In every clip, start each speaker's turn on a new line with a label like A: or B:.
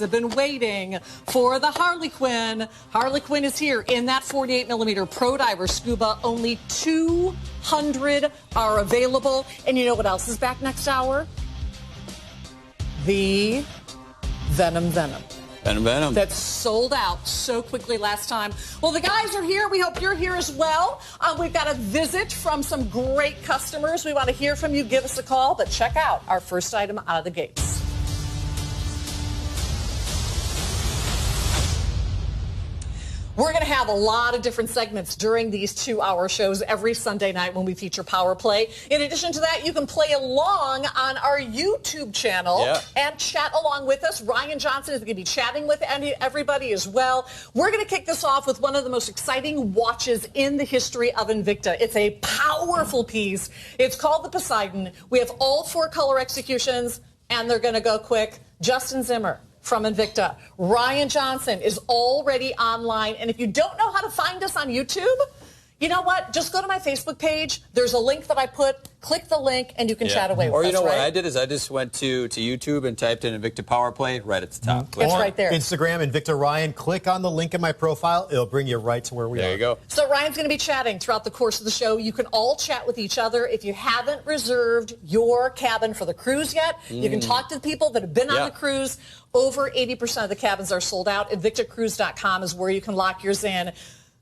A: have been waiting for the Harley Quinn. Harley Quinn is here in that 48mm Pro Diver Scuba. Only 200 are available. And you know what else is back next hour? The Venom Venom.
B: Venom Venom.
A: That sold out so quickly last time. Well, the guys are here. We hope you're here as well. We've got a visit from some great customers. We want to hear from you. Give us a call. But check out our first item out of the gates. We're going to have a lot of different segments during these 2-hour shows every Sunday night when we feature Power Play. In addition to that, you can play along on our YouTube channel and chat along with us. Ryan Johnson is going to be chatting with everybody as well. We're going to kick this off with one of the most exciting watches in the history of Invicta. It's a powerful piece. It's called the Poseidon. We have all 4 color executions, and they're going to go quick. Justin Zimmer from Invicta. Ryan Johnson is already online. And if you don't know how to find us on YouTube, you know what? Just go to my Facebook page. There's a link that I put. Click the link, and you can chat away with us.
B: Or you know what I did is I just went to YouTube and typed in Invicta Power Play right at the top.
A: It's right there.
C: Instagram, Invicta Ryan. Click on the link in my profile. It'll bring you right to where we are.
B: There you go.
A: So Ryan's going to be chatting throughout the course of the show. You can all chat with each other. If you haven't reserved your cabin for the cruise yet, you can talk to the people that have been on the cruise. Over 80% of the cabins are sold out. InvictaCruise.com is where you can lock yours in.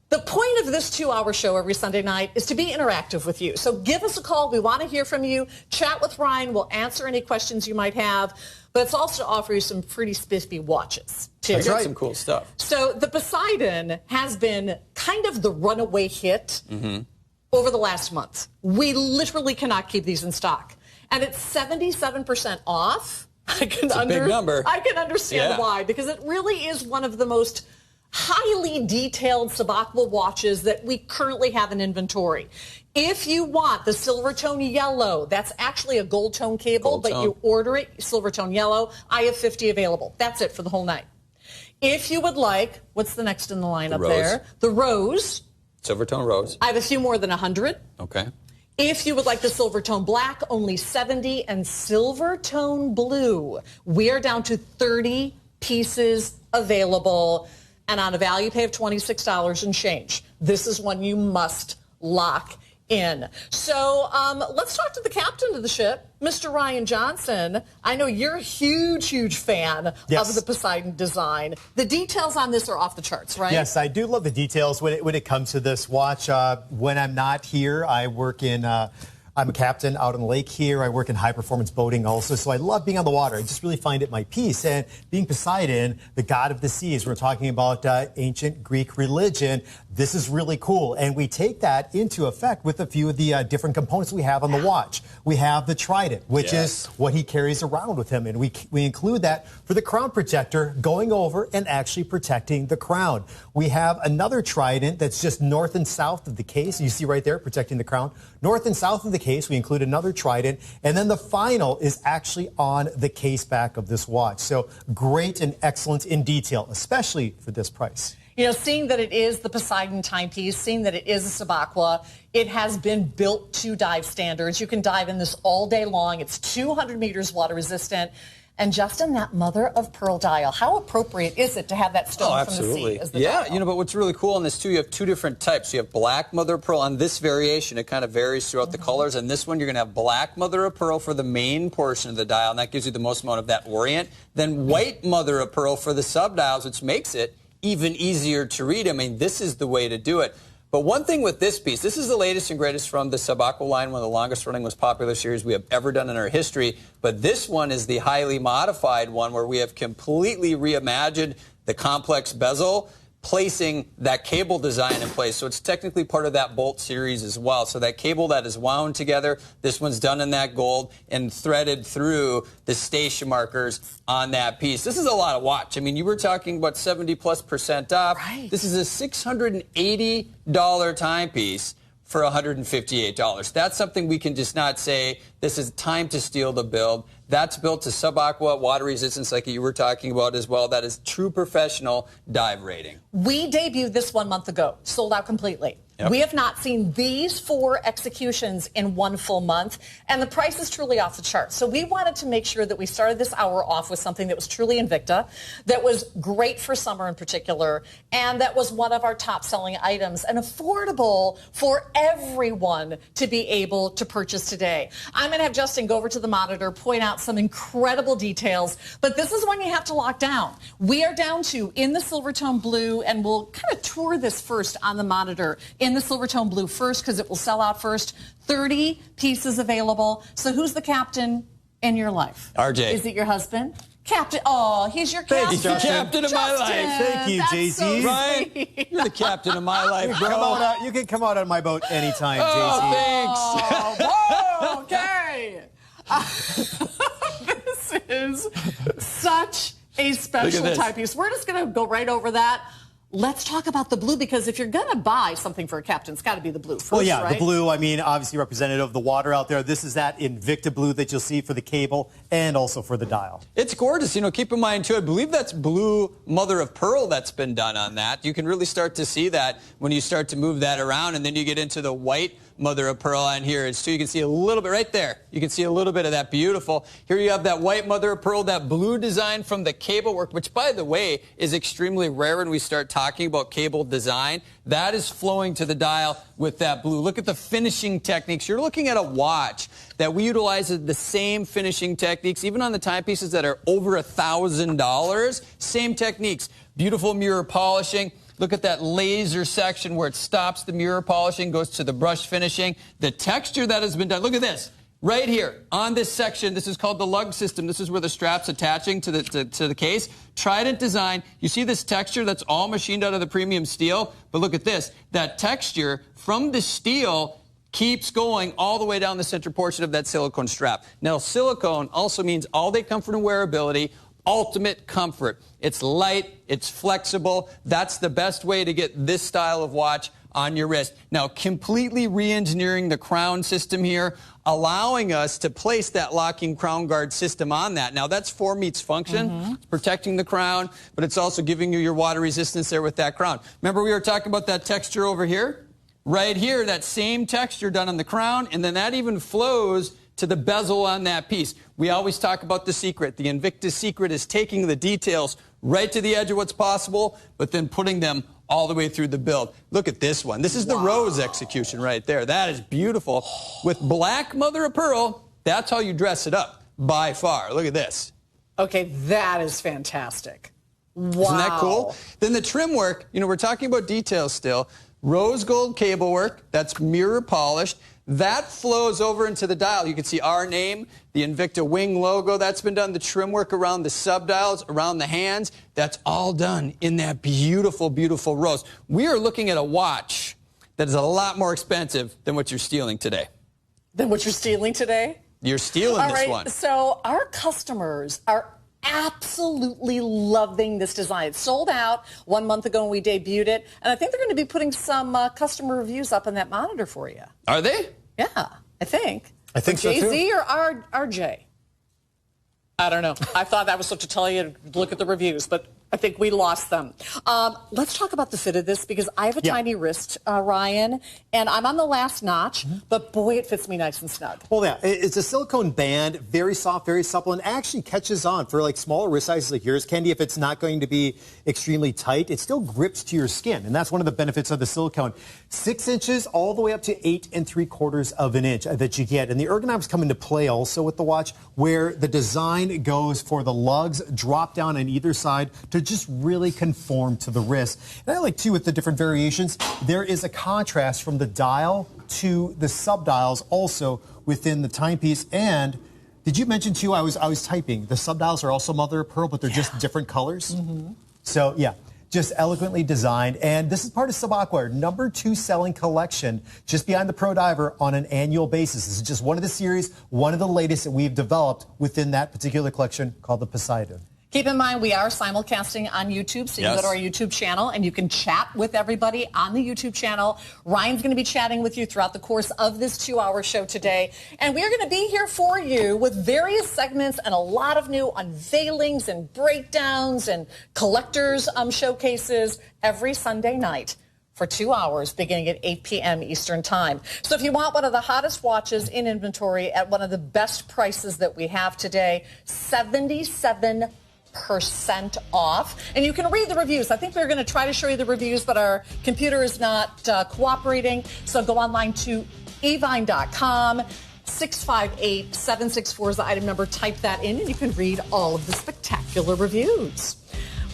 A: The point of this 2-hour show every Sunday night is to be interactive with you. So give us a call. We want to hear from you. Chat with Ryan. We'll answer any questions you might have. But it's also to offer you some pretty spiffy watches, too.
B: That's right. Some cool stuff.
A: So the Poseidon has been kind of the runaway hit over the last month. We literally cannot keep these in stock. And it's 77% off.
B: It's a big number.
A: I can understand why, because it really is one of the most highly detailed Sub-Aqua watches that we currently have in inventory. If you want the Silvertone yellow, that's actually a gold tone cable, but you order it, Silvertone yellow. I have 50 available. That's it for the whole night. If you would like, what's the next in the line up there? The rose.
B: Silvertone rose.
A: I have a few more than 100.
B: Okay.
A: If you would like the Silvertone black, only 70, and Silvertone blue, we are down to 30 pieces available and on a value pay of $26 and change. This is one you must lock in. So let's talk to the captain of the ship, Mr. Ryan Johnson. I know you're a huge, huge fan of the Poseidon design. The details on this are off the charts, right?
C: Yes, I do love the details when it comes to this watch. When I'm not here, I work in... I'm a captain out on the lake here. I work in high-performance boating also, so I love being on the water. I just really find it my peace. And being Poseidon, the god of the seas, we're talking about ancient Greek religion. This is really cool. And we take that into effect with a few of the different components we have on the watch. We have the trident, which is what he carries around with him. And we include that for the crown protector, going over and actually protecting the crown. We have another trident that's just north and south of the case. You see right there, protecting the crown. North and south of the case, we include another trident. And then the final is actually on the case back of this watch. So great and excellent in detail, especially for this price.
A: You know, seeing that it is the Poseidon timepiece, seeing that it is a Sub-Aqua, it has been built to dive standards. You can dive in this all day long. It's 200 meters water resistant. And Justin, that mother of pearl dial, how appropriate is it to have that stone from the sea as the dial?
B: You know, but what's really cool on this too, you have 2 different types. You have black mother of pearl on this variation. It kind of varies throughout the colors. And this one, you're going to have black mother of pearl for the main portion of the dial, and that gives you the most amount of that orient. Then white mother of pearl for the sub dials, which makes it even easier to read. I mean, this is the way to do it. But one thing with this piece, this is the latest and greatest from the Sub-Aqua line, one of the longest running, most popular series we have ever done in our history. But this one is the highly modified one where we have completely reimagined the complex bezel, placing that cable design in place. So it's technically part of that Bolt series as well. So that cable that is wound together, this one's done in that gold and threaded through the station markers on that piece. This is a lot of watch. I mean, you were talking about 70+% off.
A: Right.
B: This is a $680 timepiece for $158. That's something we can just not say, this is time to steal the build. That's built to Sub-Aqua water resistance like you were talking about as well. That is true professional dive rating.
A: We debuted this 1 month ago, sold out completely.
B: Yep.
A: We have not seen these 4 executions in one full month, and the price is truly off the chart. So we wanted to make sure that we started this hour off with something that was truly Invicta, that was great for summer in particular, and that was one of our top-selling items and affordable for everyone to be able to purchase today. I'm going to have Justin go over to the monitor, point out some incredible details, but this is one you have to lock down. We are down to, in the Silvertone blue, and we'll kind of tour this first on the monitor, in the Silvertone blue first because it will sell out first. 30 pieces available. So who's the captain in your life?
B: RJ.
A: Is it your husband? Captain. Oh, he's your captain.
B: He's the captain of my life.
C: Thank you, JC.
B: Right? You're the captain of my life, bro.
C: You can come out on my boat anytime,
B: Oh,
A: Oh,
B: thanks.
A: whoa, okay. This is such a special timepiece. We're just going to go right over that. Let's talk about the blue, because if you're going to buy something for a captain, it's got to be the blue first,
C: Well, yeah,
A: right?
C: the blue, I mean, obviously representative of the water out there. This is that Invicta blue that you'll see for the cable and also for the dial.
B: It's gorgeous. You know, keep in mind, too, I believe that's blue mother of pearl that's been done on that. You can really start to see that when you start to move that around, and then you get into the white mother of pearl on here. So you can see a little bit right there. You can see a little bit of that beautiful. Here you have that white mother of pearl, that blue design from the cable work, which, by the way, is extremely rare when we start talking about cable design. That is flowing to the dial with that blue. Look at the finishing techniques. You're looking at a watch that we utilize the same finishing techniques, even on the timepieces that are over $1,000. Same techniques. Beautiful mirror polishing. Look at that laser section where it stops the mirror polishing, goes to the brush finishing. The texture that has been done. Look at this. Right here on this section, this is called the Lug System. This is where the strap's attaching to the case. Trident design. You see this texture that's all machined out of the premium steel? But look at this. That texture from the steel keeps going all the way down the center portion of that silicone strap. Now, silicone also means all-day comfort and wearability, ultimate comfort. It's light, it's flexible. That's the best way to get this style of watch on your wrist. Now, completely re-engineering the crown system here, allowing us to place that locking crown guard system on that. Now, that's 4 meets function. It's protecting the crown, but it's also giving you your water resistance there with that crown. Remember we were talking about that texture over here? Right here, that same texture done on the crown, and then that even flows to the bezel on that piece. We always talk about the secret. The Invicta secret is taking the details right to the edge of what's possible, but then putting them all the way through the build. Look at this one. This is the rose execution right there. That is beautiful. With black mother of pearl, that's how you dress it up, by far. Look at this.
A: Okay, that is fantastic. Wow.
B: Isn't that cool? Then the trim work, you know, we're talking about details still. Rose gold cable work, that's mirror polished. That flows over into the dial. You can see our name, the Invicta wing logo. That's been done. The trim work around the sub-dials, around the hands, that's all done in that beautiful, beautiful rose. We are looking at a watch that is a lot more expensive than what you're stealing today.
A: Than what you're stealing today?
B: You're stealing this one.
A: So our customers are absolutely loving this design. It sold out 1 month ago when we debuted it, and I think they're going to be putting some customer reviews up on that monitor for you.
B: Are they?
A: Yeah, I think.
C: I think so, too.
A: Jay-Z or RJ? I don't know. I thought that was supposed to tell you to look at the reviews, but I think we lost them. Let's talk about the fit of this, because I have a tiny wrist, Ryan, and I'm on the last notch, but boy, it fits me nice and snug.
C: Well, yeah, it's a silicone band, very soft, very supple, and actually catches on for like smaller wrist sizes like yours, Candy. If it's not going to be extremely tight, it still grips to your skin, and that's one of the benefits of the silicone. 6 inches all the way up to 8 3/4 of an inch that you get, and the ergonomics come into play also with the watch, where the design goes for the lugs drop down on either side to just really conform to the wrist. And I like, too, with the different variations, there is a contrast from the dial to the sub-dials also within the timepiece. And did you mention, too, I was typing, the sub-dials are also mother of pearl, but they're just different colors? So, yeah, just eloquently designed. And this is part of Sub-Aqua, our #2 selling collection, just behind the Pro Diver on an annual basis. This is just one of the series, one of the latest that we've developed within that particular collection called the Poseidon.
A: Keep in mind, we are simulcasting on YouTube, so you can go to our YouTube channel and you can chat with everybody on the YouTube channel. Ryan's going to be chatting with you throughout the course of this 2-hour show today. And we are going to be here for you with various segments and a lot of new unveilings and breakdowns and collectors showcases every Sunday night for 2 hours beginning at 8 p.m. Eastern Time. So if you want one of the hottest watches in inventory at one of the best prices that we have today, 77% off. And you can read the reviews. I think we were going to try to show you the reviews, but our computer is not cooperating. So go online to evine.com. 658-764 is the item number. Type that in and you can read all of the spectacular reviews.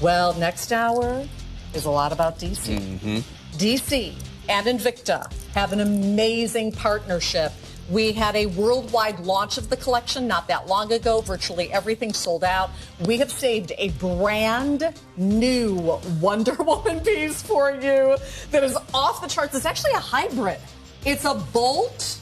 A: Well, next hour is a lot about DC. DC and Invicta have an amazing partnership. We had a worldwide launch of the collection not that long ago. Virtually everything sold out. We have saved a brand new Wonder Woman piece for you that is off the charts. It's actually a hybrid. It's a Bolt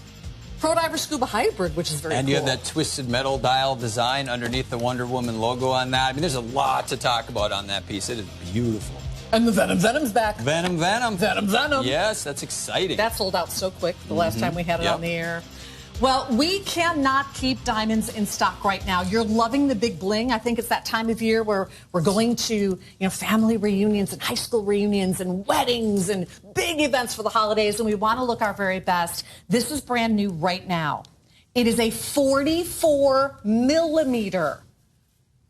A: Pro Diver Scuba hybrid, which is very cool.
B: And you have that twisted metal dial design underneath the Wonder Woman logo on that. I mean, there's a lot to talk about on that piece. It is beautiful.
A: And the Venom Venom's back.
B: Venom Venom.
A: Venom Venom.
B: Yes, that's exciting.
A: That sold out so quick the last time we had it on the air. Well, we cannot keep diamonds in stock right now. You're loving the big bling. I think it's that time of year where we're going to, family reunions and high school reunions and weddings and big events for the holidays, and we want to look our very best. This is brand new right now. It is a 44mm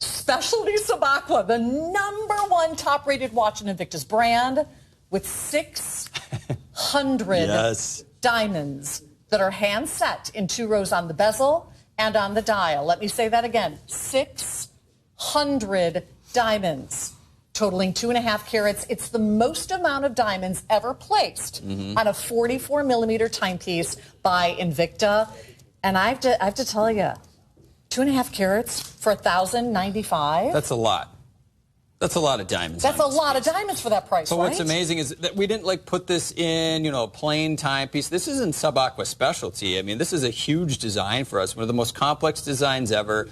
A: specialty Sub-Aqua, the #1 top-rated watch in Invicta's brand, with 600 diamonds that are hand set in 2 rows on the bezel and on the dial. Let me say that again. 600 diamonds, totaling 2.5 carats. It's the most amount of diamonds ever placed on a 44mm timepiece by Invicta. And I have to tell you, 2.5 carats for $1,095.
B: That's a lot. That's a lot of diamonds.
A: That's a lot of diamonds for that price,
B: right? What's amazing is that we didn't put this in, a plain timepiece. This isn't Sub-Aqua specialty. I mean, this is a huge design for us. One of the most complex designs ever.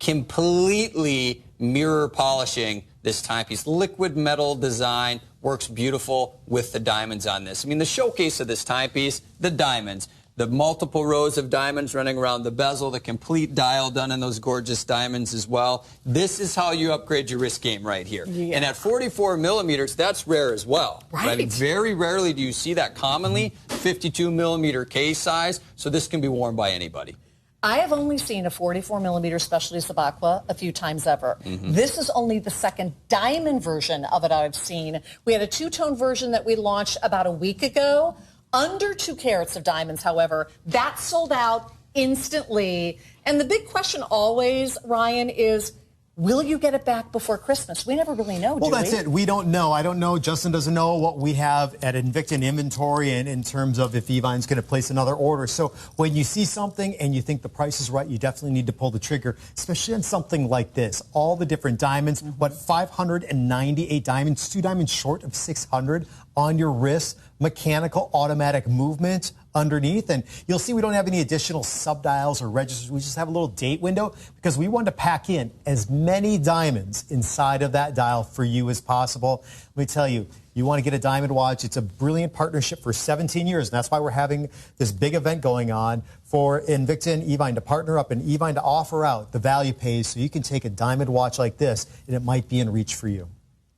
B: Completely mirror polishing this timepiece. Liquid metal design works beautiful with the diamonds on this. I mean, the showcase of this timepiece, the diamonds. The multiple rows of diamonds running around the bezel, the complete dial done in those gorgeous diamonds as well. This is how you upgrade your wrist game right here. Yeah. And at 44mm, that's rare as well.
A: Right.
B: I mean, very rarely do you see that commonly. 52mm case size, so this can be worn by anybody.
A: I have only seen a 44mm specialty Sub-Aqua a few times ever. This is only the second diamond version of it I've seen. We had a 2-tone version that we launched about a week ago. Under 2 carats of diamonds, however, that sold out instantly. And the big question always, Ryan, is, will you get it back before Christmas? We never really know, do we?
C: Well, that's it. We don't know. I don't know. Justin doesn't know what we have at Invicta in inventory and in terms of if Evine's going to place another order. So when you see something and you think the price is right, you definitely need to pull the trigger, especially on something like this. All the different diamonds, 598 diamonds, 2 diamonds short of 600 on your wrist, mechanical automatic movement underneath. And you'll see we don't have any additional sub-dials or registers. We just have a little date window because we want to pack in as many diamonds inside of that dial for you as possible. Let me tell you, you want to get a diamond watch. It's a brilliant partnership for 17 years, and that's why we're having this big event going on for Invicta and Evine to partner up and Evine to offer out the value pays so you can take a diamond watch like this, and it might be in reach for you.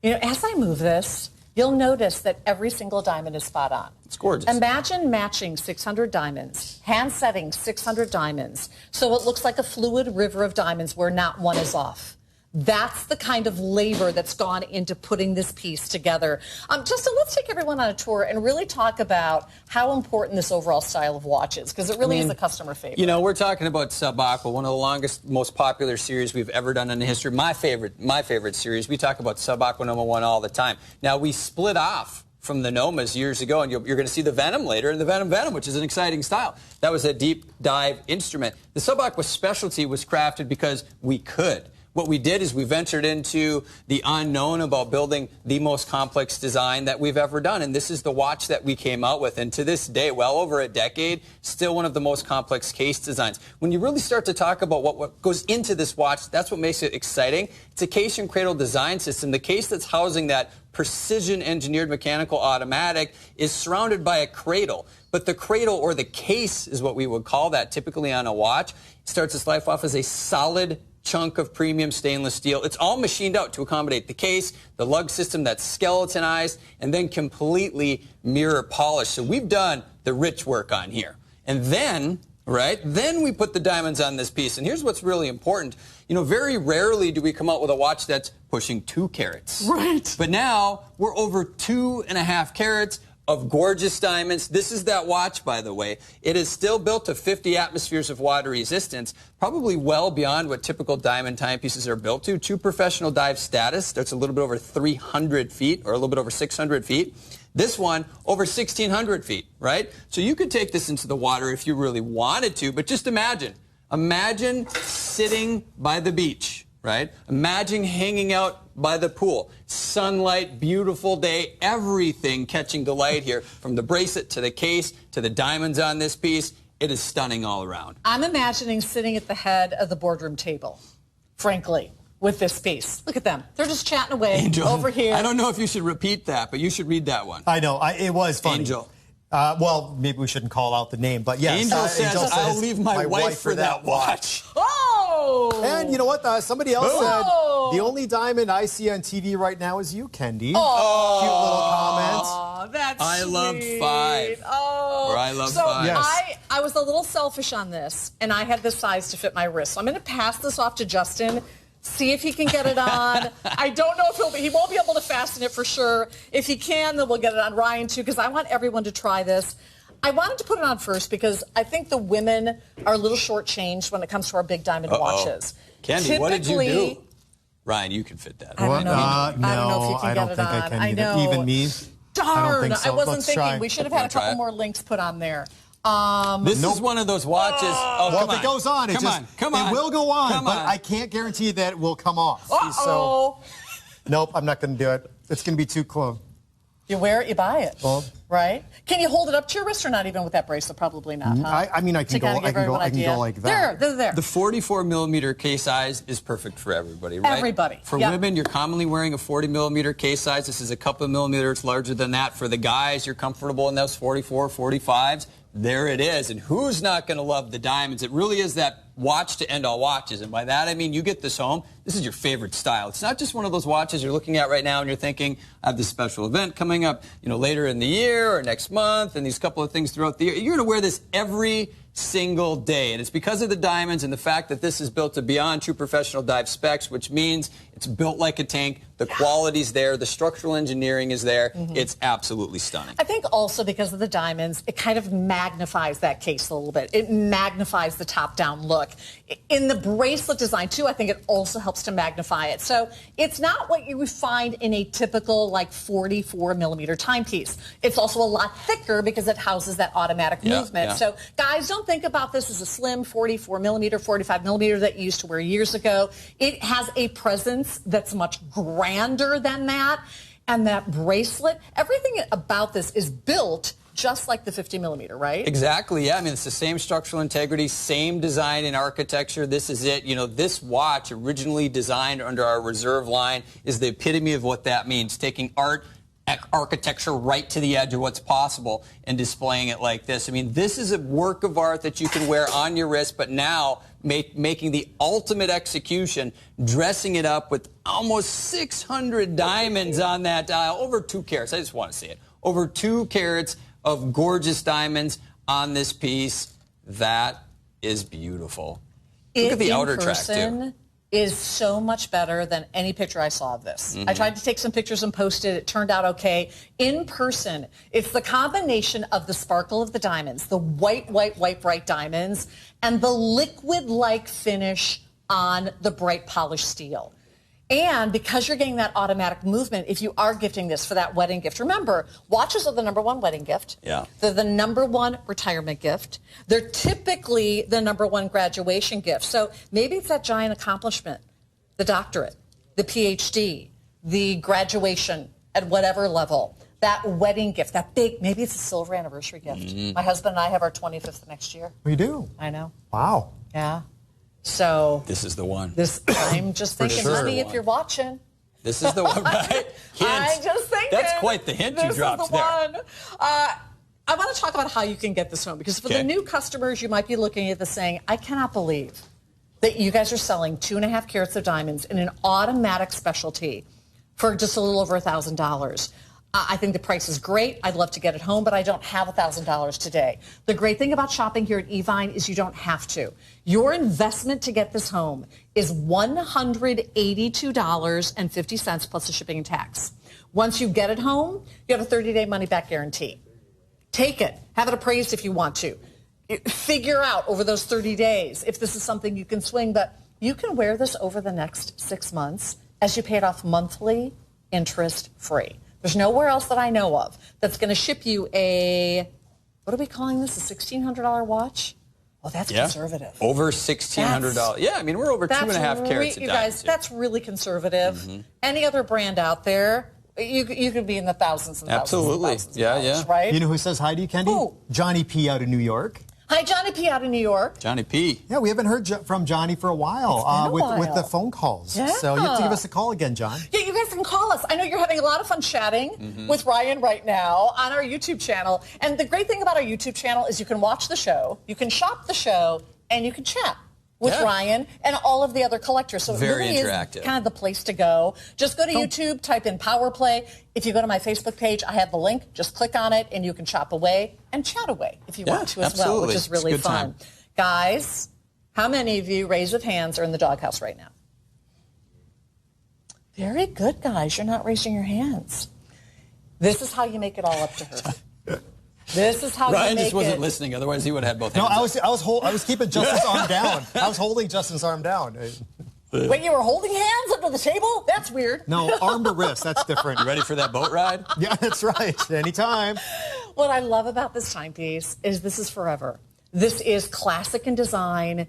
A: As I move this, you'll notice that every single diamond is spot on.
B: It's gorgeous.
A: Imagine matching 600 diamonds, hand setting 600 diamonds, so it looks like a fluid river of diamonds where not one is off. That's the kind of labor that's gone into putting this piece together. Justin, let's take everyone on a tour and really talk about how important this overall style of watch is, because it really is a customer favorite.
B: We're talking about Sub-Aqua, one of the longest, most popular series we've ever done in the history. My favorite series. We talk about Sub-Aqua #1 all the time. Now, we split off from the Nomas years ago, and you're going to see the Venom later, and the Venom Venom, which is an exciting style. That was a deep dive instrument. The Sub-Aqua specialty was crafted because we could. What we did is we ventured into the unknown about building the most complex design that we've ever done. And this is the watch that we came out with. And to this day, well over a decade, still one of the most complex case designs. When you really start to talk about what goes into this watch, that's what makes it exciting. It's a case and cradle design system. The case that's housing that precision engineered mechanical automatic is surrounded by a cradle. But the cradle, or the case is what we would call that typically on a watch, starts its life off as a solid chunk of premium stainless steel. It's all machined out to accommodate the case, the lug system that's skeletonized, and then completely mirror polished. So we've done the rich work on here. And then, then we put the diamonds on this piece. And here's what's really important. You know, very rarely do we come out with a watch that's pushing 2 carats.
A: Right.
B: But now we're over 2.5 carats of gorgeous diamonds. This is that watch, by the way. It is still built to 50 atmospheres of water resistance, probably well beyond what typical diamond timepieces are built to professional dive status. That's a little bit over 300 feet, or a little bit over 600 feet. This one, over 1,600 feet, right? So you could take this into the water if you really wanted to, but just imagine. Imagine sitting by the beach. Right? Imagine hanging out by the pool. Sunlight, beautiful day, everything catching the light here. From the bracelet to the case to the diamonds on this piece, it is stunning all around.
A: I'm imagining sitting at the head of the boardroom table, frankly, with this piece. Look at them. They're just chatting away
B: Angel,
A: over here.
B: I don't know if you should repeat that, but you should read that one.
C: I know. It was funny.
B: Angel.
C: Well, maybe we shouldn't call out the name, but yes.
B: Angel says, I'll leave my wife for that watch.
A: Oh!
C: And you know what? Somebody else said, the only diamond I see on TV right now is you, Kendi.
A: Oh.
C: Cute little comment.
A: Oh, that's
B: I
A: sweet.
B: love 5.
A: Oh.
B: Or I love
A: so
B: 5.
C: Yes.
A: I was a little selfish on this, and I had this size to fit my wrist. So I'm going to pass this off to Justin. See if he can get it on. I don't know if he won't be able to fasten it for sure. If he can, then we'll get it on Ryan too, because I want everyone to try this. I wanted to put it on first because I think the women are a little shortchanged when it comes to our big diamond watches.
B: Candy, what did you do? Ryan, you can fit that.
A: I don't know.
C: No,
A: I don't know if you can
C: I
A: get
C: don't
A: it
C: think
A: on.
C: I can
A: I
C: either.
A: know.
C: Even me?
A: Darn,
C: I
A: wasn't
C: Let's
A: thinking.
C: try.
A: We should have had a couple more links put on there.
B: This is one of those watches.
C: Well, if it goes on, it will go on, but I can't guarantee that it will come off.
A: Uh-oh.
C: So, nope, I'm not going to do it. It's going to be too close.
A: You wear it, you buy it.
C: Well,
A: right? Can you hold it up to your wrist or not even with that bracelet? Probably not, huh?
C: I mean, I can go like that.
A: There.
B: The 44-millimeter case size is perfect for everybody, right?
A: Everybody.
B: For women, you're commonly wearing a 40-millimeter case size. This is a couple of millimeters larger than that. For the guys, you're comfortable in those 44, 45s. There it is. And who's not going to love the diamonds? It really is that watch to end all watches. And by that, I mean you get this home. This is your favorite style. It's not just one of those watches you're looking at right now and you're thinking, I have this special event coming up, later in the year or next month and these couple of things throughout the year. You're going to wear this every single day. And it's because of the diamonds and the fact that this is built to beyond true professional dive specs, which means it's built like a tank. The quality's there. The structural engineering is there. It's absolutely stunning.
A: I think also because of the diamonds, it kind of magnifies that case a little bit. It magnifies the top-down look. In the bracelet design, too, I think it also helps to magnify it. So it's not what you would find in a typical, 44-millimeter timepiece. It's also a lot thicker because it houses that automatic movement. So, guys, don't think about this as a slim 44-millimeter, 45-millimeter that you used to wear years ago. It has a presence that's much grander than that. And that bracelet, everything about this is built just like the 50-millimeter, right?
B: Exactly, yeah. I mean, it's the same structural integrity, same design and architecture. This is it. This watch, originally designed under our reserve line, is the epitome of what that means, taking architecture right to the edge of what's possible and displaying it like this. I mean, this is a work of art that you can wear on your wrist, but now making the ultimate execution, dressing it up with almost 600 diamonds on that dial, over 2 carats. I just want to see it. Over 2 carats of gorgeous diamonds on this piece. That is beautiful. Look at the outer track, too.
A: Is so much better than any picture I saw of this. I tried to take some pictures and post it. It turned out okay. In person, it's the combination of the sparkle of the diamonds, the white, bright diamonds, and the liquid-like finish on the bright polished steel. And because you're getting that automatic movement, if you are gifting this for that wedding gift, remember, watches are the #1 wedding gift.
B: Yeah.
A: They're the #1 retirement gift. They're typically the #1 graduation gift. So maybe it's that giant accomplishment, the doctorate, the PhD, the graduation at whatever level, that wedding gift, that big, maybe it's a silver anniversary gift. My husband and I have our 25th next year.
C: We do.
A: I know.
C: Wow.
A: Yeah. So
B: this is the one.
A: I'm just thinking, honey, if you're watching.
B: This is the one, right?
A: I'm just thinking.
B: That's quite the hint you dropped there.
A: One. I want to talk about how you can get this home, because for the new customers, you might be looking at this saying, I cannot believe that you guys are selling 2.5 carats of diamonds in an automatic specialty for just a little over $1,000. I think the price is great. I'd love to get it home, but I don't have $1,000 today. The great thing about shopping here at Evine is you don't have to. Your investment to get this home is $182.50 plus the shipping and tax. Once you get it home, you have a 30-day money-back guarantee. Take it. Have it appraised if you want to. Figure out over those 30 days if this is something you can swing, but you can wear this over the next 6 months as you pay it off monthly, interest-free. There's nowhere else that I know of that's going to ship you a, what are we calling this, a $1,600 watch? Oh, that's conservative.
B: Over $1,600. Yeah, I mean, we're over 2.5 carats of
A: you guys, that's really conservative. Any other brand out there, you could be in the thousands and thousands.
B: Absolutely.
A: And thousands of dollars, right?
C: You know who says hi to you, Kendi?
A: Who?
C: Johnny P. out of New York.
A: Hi, Johnny P. out of New York.
B: Johnny P.
C: Yeah, we haven't heard from Johnny for a while, with the phone calls.
A: Yeah.
C: So you have to give us a call again, John.
A: Yeah, you guys can call us. I know you're having a lot of fun chatting with Ryan right now on our YouTube channel. And the great thing about our YouTube channel is you can watch the show, you can shop the show, and you can chat with Ryan and all of the other collectors. So
B: Very
A: it really
B: interactive.
A: is kind of the place to go. Just go to YouTube, type in Power Play. If you go to my Facebook page, I have the link. Just click on it, and you can shop away and chat away if you want to as well, which is really fun. Guys, how many of you, raise of hands, are in the doghouse right now? Very good, guys. You're not raising your hands. This is how you make it all up to her. This is how
B: Ryan
A: you make
B: just wasn't
A: it.
B: listening. Otherwise, he would have had both hands.
C: No, I was keeping Justin's arm down. I was holding Justin's arm down.
A: Wait, you were holding hands under the table? That's weird.
C: No, arm to wrist. That's different.
B: You ready for that boat ride?
C: Yeah, that's right. Anytime.
A: What I love about this timepiece is this is forever. This is classic in design.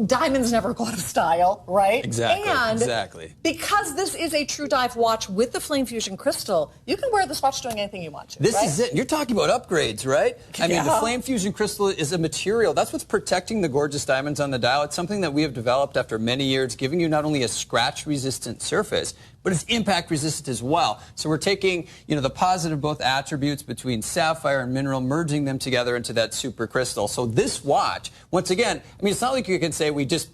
A: Diamonds never go out of style, right?
B: Exactly.
A: And
B: exactly.
A: because this is a true dive watch with the flame fusion crystal, you can wear this watch doing anything you want to.
B: This
A: right?
B: is it. You're talking about upgrades, right? I mean, the flame fusion crystal is a material. That's what's protecting the gorgeous diamonds on the dial. It's something that we have developed after many years, giving you not only a scratch-resistant surface, but it's impact-resistant as well. So we're taking, the positive both attributes between sapphire and mineral, merging them together into that super crystal. So this watch, once again, I mean, it's not like you can say we just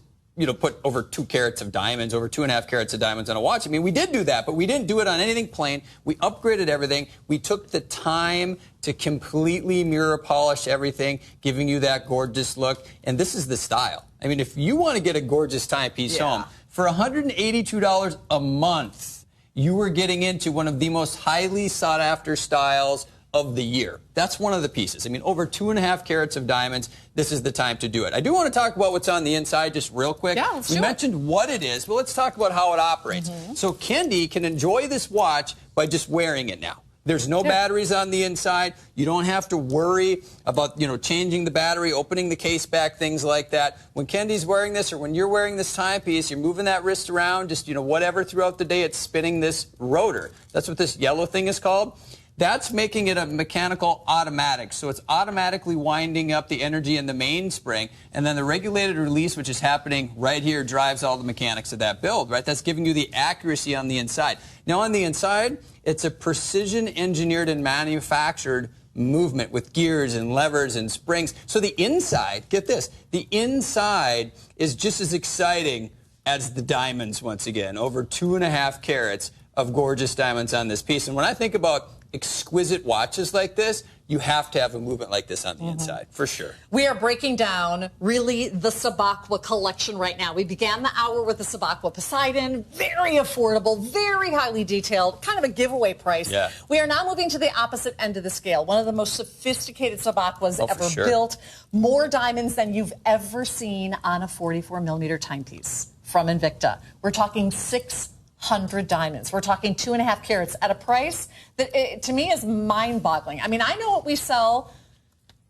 B: put over 2 carats of diamonds, over 2.5 carats of diamonds on a watch. I mean, we did do that, but we didn't do it on anything plain. We upgraded everything. We took the time to completely mirror polish everything, giving you that gorgeous look. And this is the style. I mean, if you want to get a gorgeous timepiece home, for $182 a month, you are getting into one of the most highly sought-after styles of the year. That's one of the pieces. I mean, over 2.5 carats of diamonds, this is the time to do it. I do want to talk about what's on the inside just real quick.
A: Yeah, let's do
B: we mentioned what it is, but let's talk about how it operates. So Kendi can enjoy this watch by just wearing it now. There's no batteries on the inside. You don't have to worry about, changing the battery, opening the case back, things like that. When Kendi's wearing this or when you're wearing this timepiece, you're moving that wrist around, just, whatever throughout the day, it's spinning this rotor. That's what this yellow thing is called. That's making it a mechanical automatic. So it's automatically winding up the energy in the mainspring. And then the regulated release, which is happening right here, drives all the mechanics of that build, right? That's giving you the accuracy on the inside. Now, on the inside, it's a precision engineered and manufactured movement with gears and levers and springs. So the inside, get this, the inside is just as exciting as the diamonds once again. Over 2.5 carats of gorgeous diamonds on this piece. And when I think about exquisite watches like this, you have to have a movement like this on the inside, for sure.
A: We are breaking down, really, the Sub-Aqua collection right now. We began the hour with the Sub-Aqua Poseidon, very affordable, very highly detailed, kind of a giveaway price.
B: Yeah.
A: We are now moving to the opposite end of the scale, one of the most sophisticated Sub-Aquas ever built. More diamonds than you've ever seen on a 44mm timepiece from Invicta. We're talking 600 diamonds. We're talking 2.5 carats at a price that, to me, is mind-boggling. I mean, I know what we sell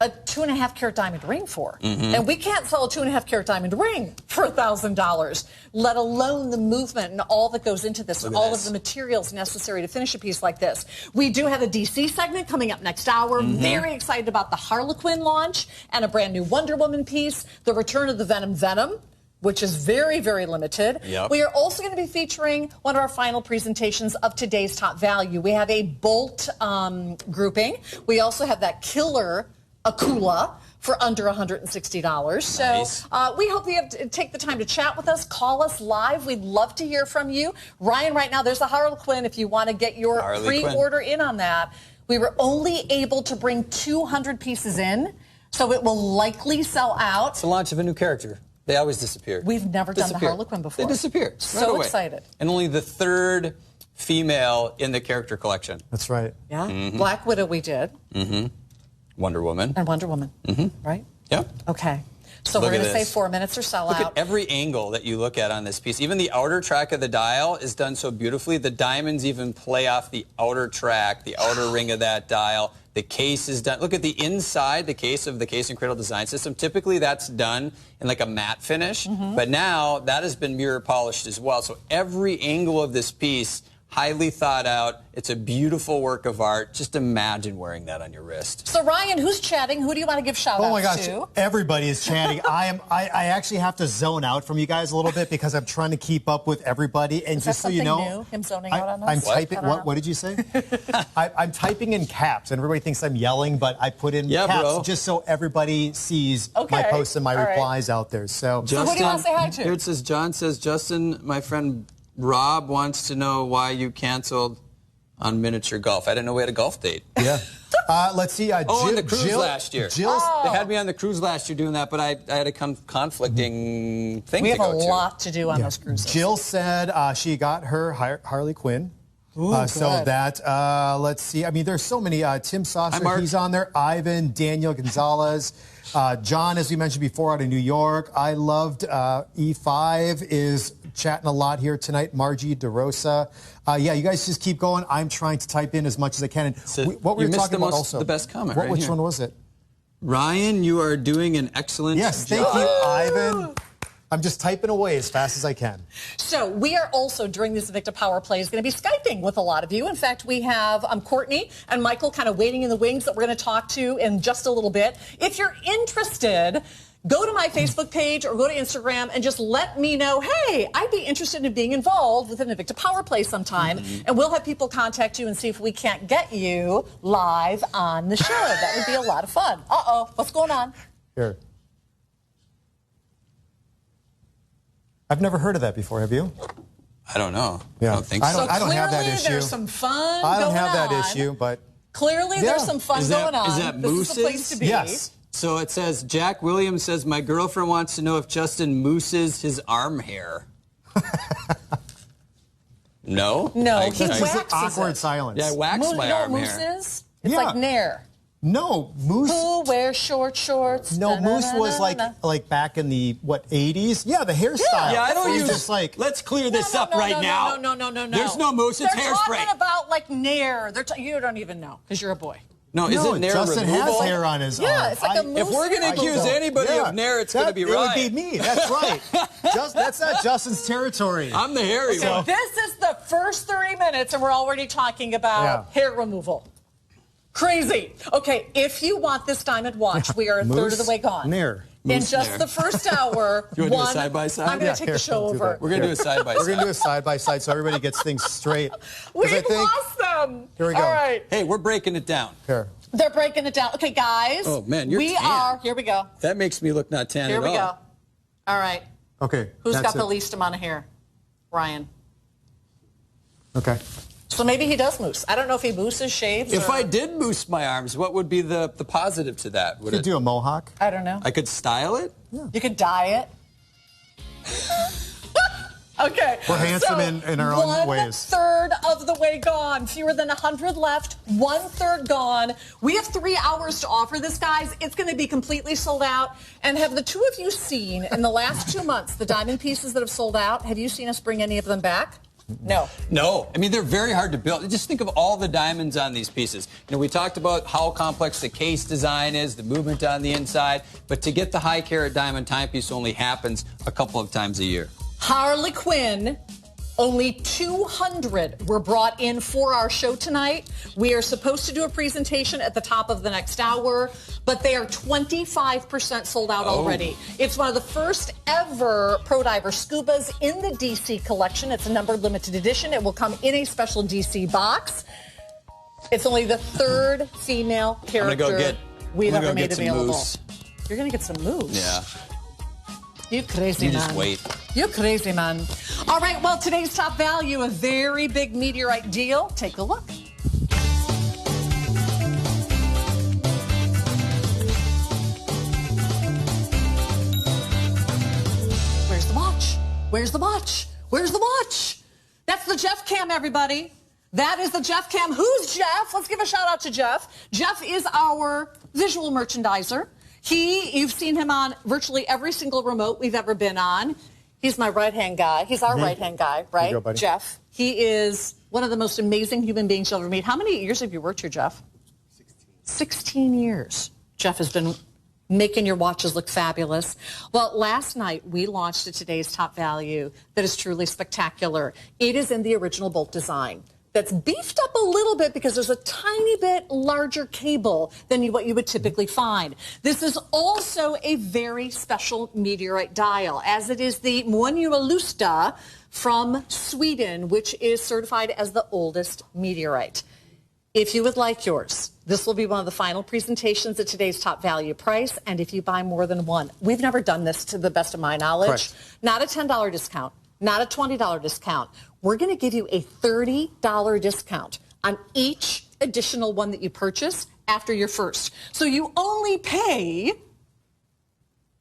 A: a 2.5 carat diamond ring for, and we can't sell a 2.5 carat diamond ring for $1,000, let alone the movement and all that goes into this, and all of the materials necessary to finish a piece like this. We do have a DC segment coming up next hour. Very excited about the Harley Quinn launch and a brand new Wonder Woman piece, the return of the Venom Venom, which is very, very limited. We are also going to be featuring one of our final presentations of today's top value. We have a Bolt grouping. We also have that killer Akula for under $160. So we hope you take the time to chat with us. Call us live. We'd love to hear from you. Ryan, right now, there's a Harley Quinn if you want to get your pre-order in on that. We were only able to bring 200 pieces in, so it will likely sell out.
B: It's the launch of a new character. They always disappear.
A: We've never done the Harley Quinn before.
B: They disappear.
A: So excited.
B: And only the third female in the character collection.
C: That's right.
A: Yeah. Black Widow we did.
B: Wonder Woman.
A: And Wonder Woman. Right?
B: Yep.
A: Okay. So we're going to say 4 minutes or sell out.
B: Look at every angle that you look at on this piece. Even the outer track of the dial is done so beautifully. The diamonds even play off the outer track, the outer ring of that dial. The case is done. Look at the inside, the case of the Case and Cradle design system. Typically that's done in like a matte finish, but now that has been mirror polished as well. So every angle of this piece, highly thought out. It's a beautiful work of art. Just imagine wearing that on your wrist.
A: So Ryan, who's chatting? Who do you want to give shout-outs to?
C: Oh my gosh, everybody is chatting. I actually have to zone out from you guys a little bit because I'm trying to keep up with everybody. And just so you know,
A: new? Him zoning out on us?
C: I'm typing. What did you say? I'm typing in caps, and everybody thinks I'm yelling, but I put in caps just so everybody sees my posts and my replies out there. So
A: who do you want to say hi to?
B: Here it says, John says, Justin, my friend Rob wants to know why you canceled on miniature golf. I didn't know we had a golf date.
C: Yeah. Let's see.
B: On the cruise last year. They had me on the cruise last year doing that, but I had a conflicting thing to go to.
A: We have a lot to do on those cruises.
C: Jill said she got her Harley Quinn. So that, let's see. I mean, there's so many. Tim Saucer, he's on there. Ivan, Daniel Gonzalez. John, as we mentioned before, out of New York. I loved E5 is chatting a lot here tonight. Margie DeRosa. Yeah, you guys just keep going. I'm trying to type in as much as I can. And what we were talking about also.
B: The best comment
C: Which one was it?
B: Ryan, you are doing an excellent job.
C: Yes, thank you, Ivan. I'm just typing away as fast as I can.
A: So we are also, during this Invicta Power Play, is going to be Skyping with a lot of you. In fact, we have Courtney and Michael kind of waiting in the wings that we're going to talk to in just a little bit. If you're interested, go to my Facebook page or go to Instagram and just let me know, hey, I'd be interested in being involved with an Invicta Power Play sometime. And we'll have people contact you and see if we can't get you live on the show. That would be a lot of fun. Uh-oh, what's going on?
C: Here. I've never heard of that before. Have you?
B: I don't know.
C: Yeah.
B: I don't think so.
C: I don't have that issue.
A: There's some fun
C: I don't
A: going
C: have that
A: on.
C: issue, but
A: clearly there's some fun going on.
B: Is that
A: this
B: mooses?
A: is the place to be.
C: Yes.
B: So it says, Jack Williams says, my girlfriend wants to know if Justin mooses his arm hair. No?
A: No, he waxes
C: It's awkward silence.
B: Yeah, I wax my arm hair.
A: Moose is? It's like Nair.
C: No, Moose.
A: Who wears short shorts?
C: No, Moose was like back in the 80s. Yeah, the hairstyle.
B: Yeah, I don't use
C: just like.
B: Let's clear this up right now.
A: No.
B: There's no Moose. It's hairspray.
A: They're talking about like Nair. You don't even know because you're a boy.
B: No, is it Nair
C: Justin
B: removal?
C: has hair on his arm.
A: Yeah, it's like a moose.
B: If we're going to accuse anybody of Nair, it's going to be Ryan.
C: It would be me. That's right. That's not Justin's territory.
B: I'm the hairy one.
A: This is the first 30 minutes, and we're already talking about hair removal. Crazy. Okay, if you want this diamond watch, we are a third of the way gone.
C: Nair.
A: In just the first hour,
B: you want to do a side-by-side?
A: I'm going to take the show over.
B: We're going to do a side-by-side.
C: We're going to do a side-by-side so everybody gets things straight.
A: We've lost them.
C: Here we go.
A: All right.
B: Hey, we're breaking it down.
C: Here.
A: They're breaking it down. Okay, guys.
B: Oh, man, you're tan.
A: Here we go.
B: That makes me look not tan at all.
A: Here we go. All right.
C: Okay.
A: Who's got the least amount of hair? Ryan.
C: Okay.
A: So maybe he does moose. I don't know if he mooses, shaves.
B: If I did moose my arms, what would be the positive to that?
C: Would you do a mohawk?
A: I don't know.
B: I could style it?
C: Yeah.
A: You could dye it. Okay.
C: We're handsome in our own ways.
A: 1/3 of the way gone. Fewer than 100 left. 1/3 gone. We have 3 hours to offer this, guys. It's going to be completely sold out. And have the two of you seen in the last 2 months the diamond pieces that have sold out? Have you seen us bring any of them back? No.
B: No. I mean, they're very hard to build. Just think of all the diamonds on these pieces. You know, we talked about how complex the case design is, the movement on the inside, but to get the high carat diamond timepiece only happens a couple of times a year.
A: Harley Quinn, only 200 were brought in for our show tonight. We are supposed to do a presentation at the top of the next hour, but they are 25% sold out already. It's one of the first ever Pro Diver Scubas in the DC collection. It's a numbered limited edition. It will come in a special DC box. It's only the third female character we've ever made available. You're going to get some moves.
B: Yeah.
A: You crazy man.
B: You just wait.
A: You crazy man. All right, well, today's top value, a very big meteorite deal. Take a look. Where's the watch? Where's the watch? Where's the watch? That's the Jeff Cam, everybody. That is the Jeff Cam. Who's Jeff? Let's give a shout out to Jeff. Jeff is our visual merchandiser. You've seen him on virtually every single remote we've ever been on. He's my right-hand guy. He's our right-hand guy, right?
C: Go, buddy.
A: Jeff. He is one of the most amazing human beings you'll ever meet. How many years have you worked here, Jeff? 16 years. Jeff has been making your watches look fabulous. Well, last night we launched today's top value that is truly spectacular. It is in the original bolt design. That's beefed up a little bit because there's a tiny bit larger cable than what you would typically find. This is also a very special meteorite dial, as it is the Muonioalusta from Sweden, which is certified as the oldest meteorite. If you would like yours, this will be one of the final presentations at today's top value price, and if you buy more than one. We've never done this to the best of my knowledge.
C: Correct.
A: Not a $10 discount, not a $20 discount. We're going to give you a $30 discount on each additional one that you purchase after your first. So you only pay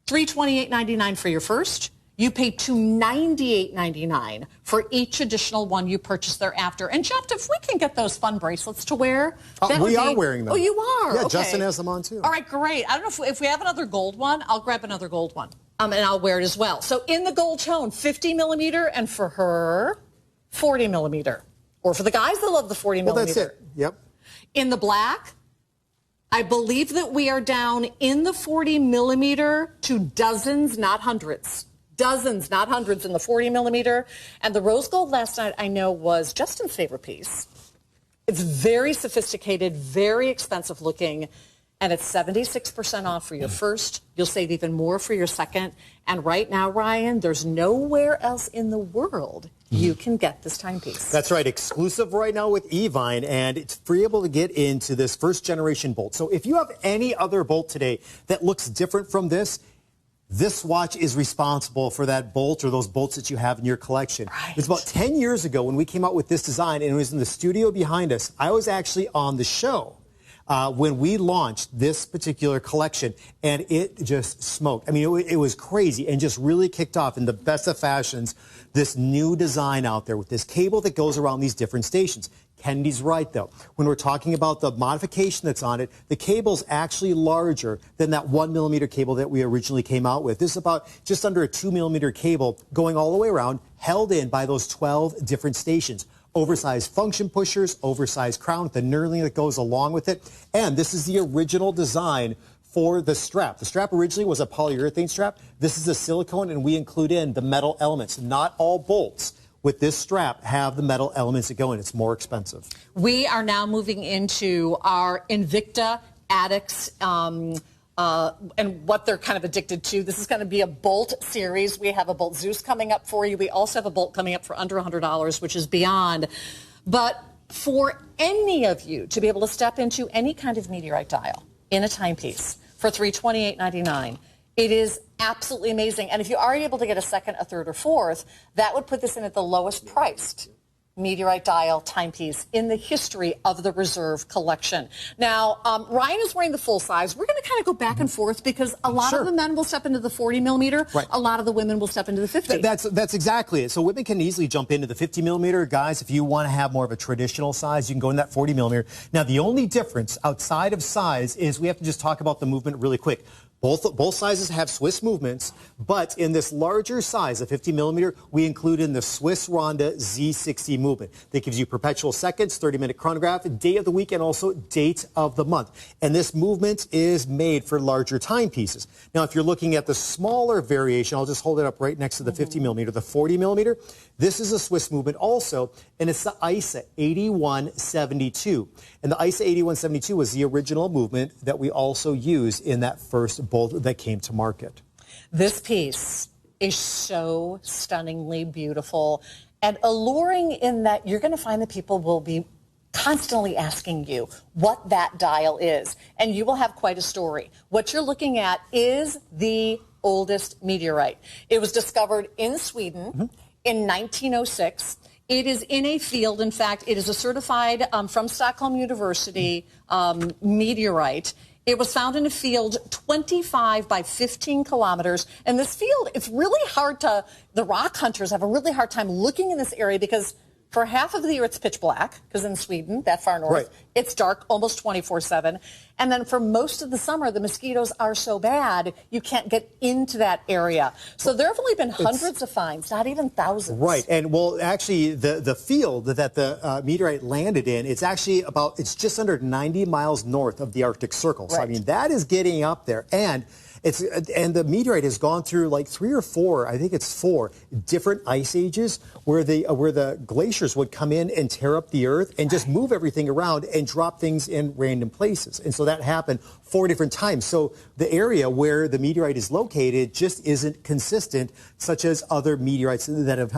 A: $328.99 for your first. You pay $298.99 for each additional one you purchase thereafter. And Jeff, if we can get those fun bracelets to wear,
C: we are wearing them.
A: Oh, you are?
C: Yeah,
A: okay.
C: Justin has them on too.
A: All right, great. I don't know if we have another gold one. I'll grab another gold one, and I'll wear it as well. So in the gold tone, 50 millimeter, and for her, 40 millimeter. Or for the guys that love the 40 millimeter.
C: Well, that's it. Yep.
A: In the black, I believe that we are down in the 40 millimeter to dozens, not hundreds. Dozens, not hundreds, in the 40 millimeter. And the rose gold last night, I know, was Justin's favorite piece. It's very sophisticated, very expensive looking, and it's 76% off for your first. You'll save even more for your second. And right now, Ryan, there's nowhere else in the world you can get this timepiece.
C: That's right. Exclusive right now with Evine, and it's free able to get into this first generation bolt. So if you have any other bolt today that looks different from this watch is responsible for that bolt or those bolts that you have in your collection.
A: Right.
C: It was about 10 years ago when we came out with this design, and it was in the studio behind us. I was actually on the show when we launched this particular collection, and it just smoked. I mean, it was crazy and just really kicked off in the best of fashions this new design out there with this cable that goes around these different stations. Kennedy's right, though. When we're talking about the modification that's on it, the cable's actually larger than that 1 millimeter cable that we originally came out with. This is about just under a 2 millimeter cable going all the way around, held in by those 12 different stations. Oversized function pushers, oversized crown with the knurling that goes along with it. And this is the original design for the strap. The strap originally was a polyurethane strap. This is a silicone, and we include in the metal elements. Not all bolts with this strap have the metal elements that go in. It's more expensive.
A: We are now moving into our Invicta addicts and what they're kind of addicted to. This is going to be a bolt series. We have a Bolt Zeus coming up for you. We also have a bolt coming up for under $100, which is beyond. But for any of you to be able to step into any kind of meteorite dial in a timepiece for $328.99, it is absolutely amazing. And if you are able to get a second, a third, or fourth, that would put this in at the lowest priced meteorite dial timepiece in the history of the Reserve collection. Now, Ryan is wearing the full size. We're going to kind of go back and forth because a lot of the men will step into the 40 millimeter.
C: Right.
A: A lot of the women will step into the 50.
C: That's exactly it. So women can easily jump into the 50 millimeter. Guys, if you want to have more of a traditional size, you can go in that 40 millimeter. Now, the only difference outside of size is we have to just talk about the movement really quick. Both sizes have Swiss movements, but in this larger size, a 50 millimeter, we include in the Swiss Ronda Z60 movement. That gives you perpetual seconds, 30-minute chronograph, day of the week, and also date of the month. And this movement is made for larger timepieces. Now, if you're looking at the smaller variation, I'll just hold it up right next to the 50 millimeter, the 40 millimeter. This is a Swiss movement also, and it's the ISA 8172. And the ISA 8172 was the original movement that we also used in that first bolt that came to market.
A: This piece is so stunningly beautiful and alluring in that you're going to find that people will be constantly asking you what that dial is, and you will have quite a story. What you're looking at is the oldest meteorite. It was discovered in Sweden in 1906. It is in a field, in fact, it is a certified from Stockholm University meteorite. It was found in a field 25 by 15 kilometers. And this field, it's really hard the rock hunters have a really hard time looking in this area because for half of the year it's pitch black, because in Sweden, that far north, it's dark almost 24/7. And then for most of the summer, the mosquitoes are so bad, you can't get into that area. So there have only been hundreds of finds, not even thousands.
C: Right. And well, actually, the field that the meteorite landed in, it's actually it's just under 90 miles north of the Arctic Circle. So, I mean, that is getting up there. And the meteorite has gone through like 3 or 4, I think it's 4 different ice ages where the glaciers would come in and tear up the earth and just move everything around and drop things in random places. And so that happened 4 different times. So the area where the meteorite is located just isn't consistent, such as other meteorites that have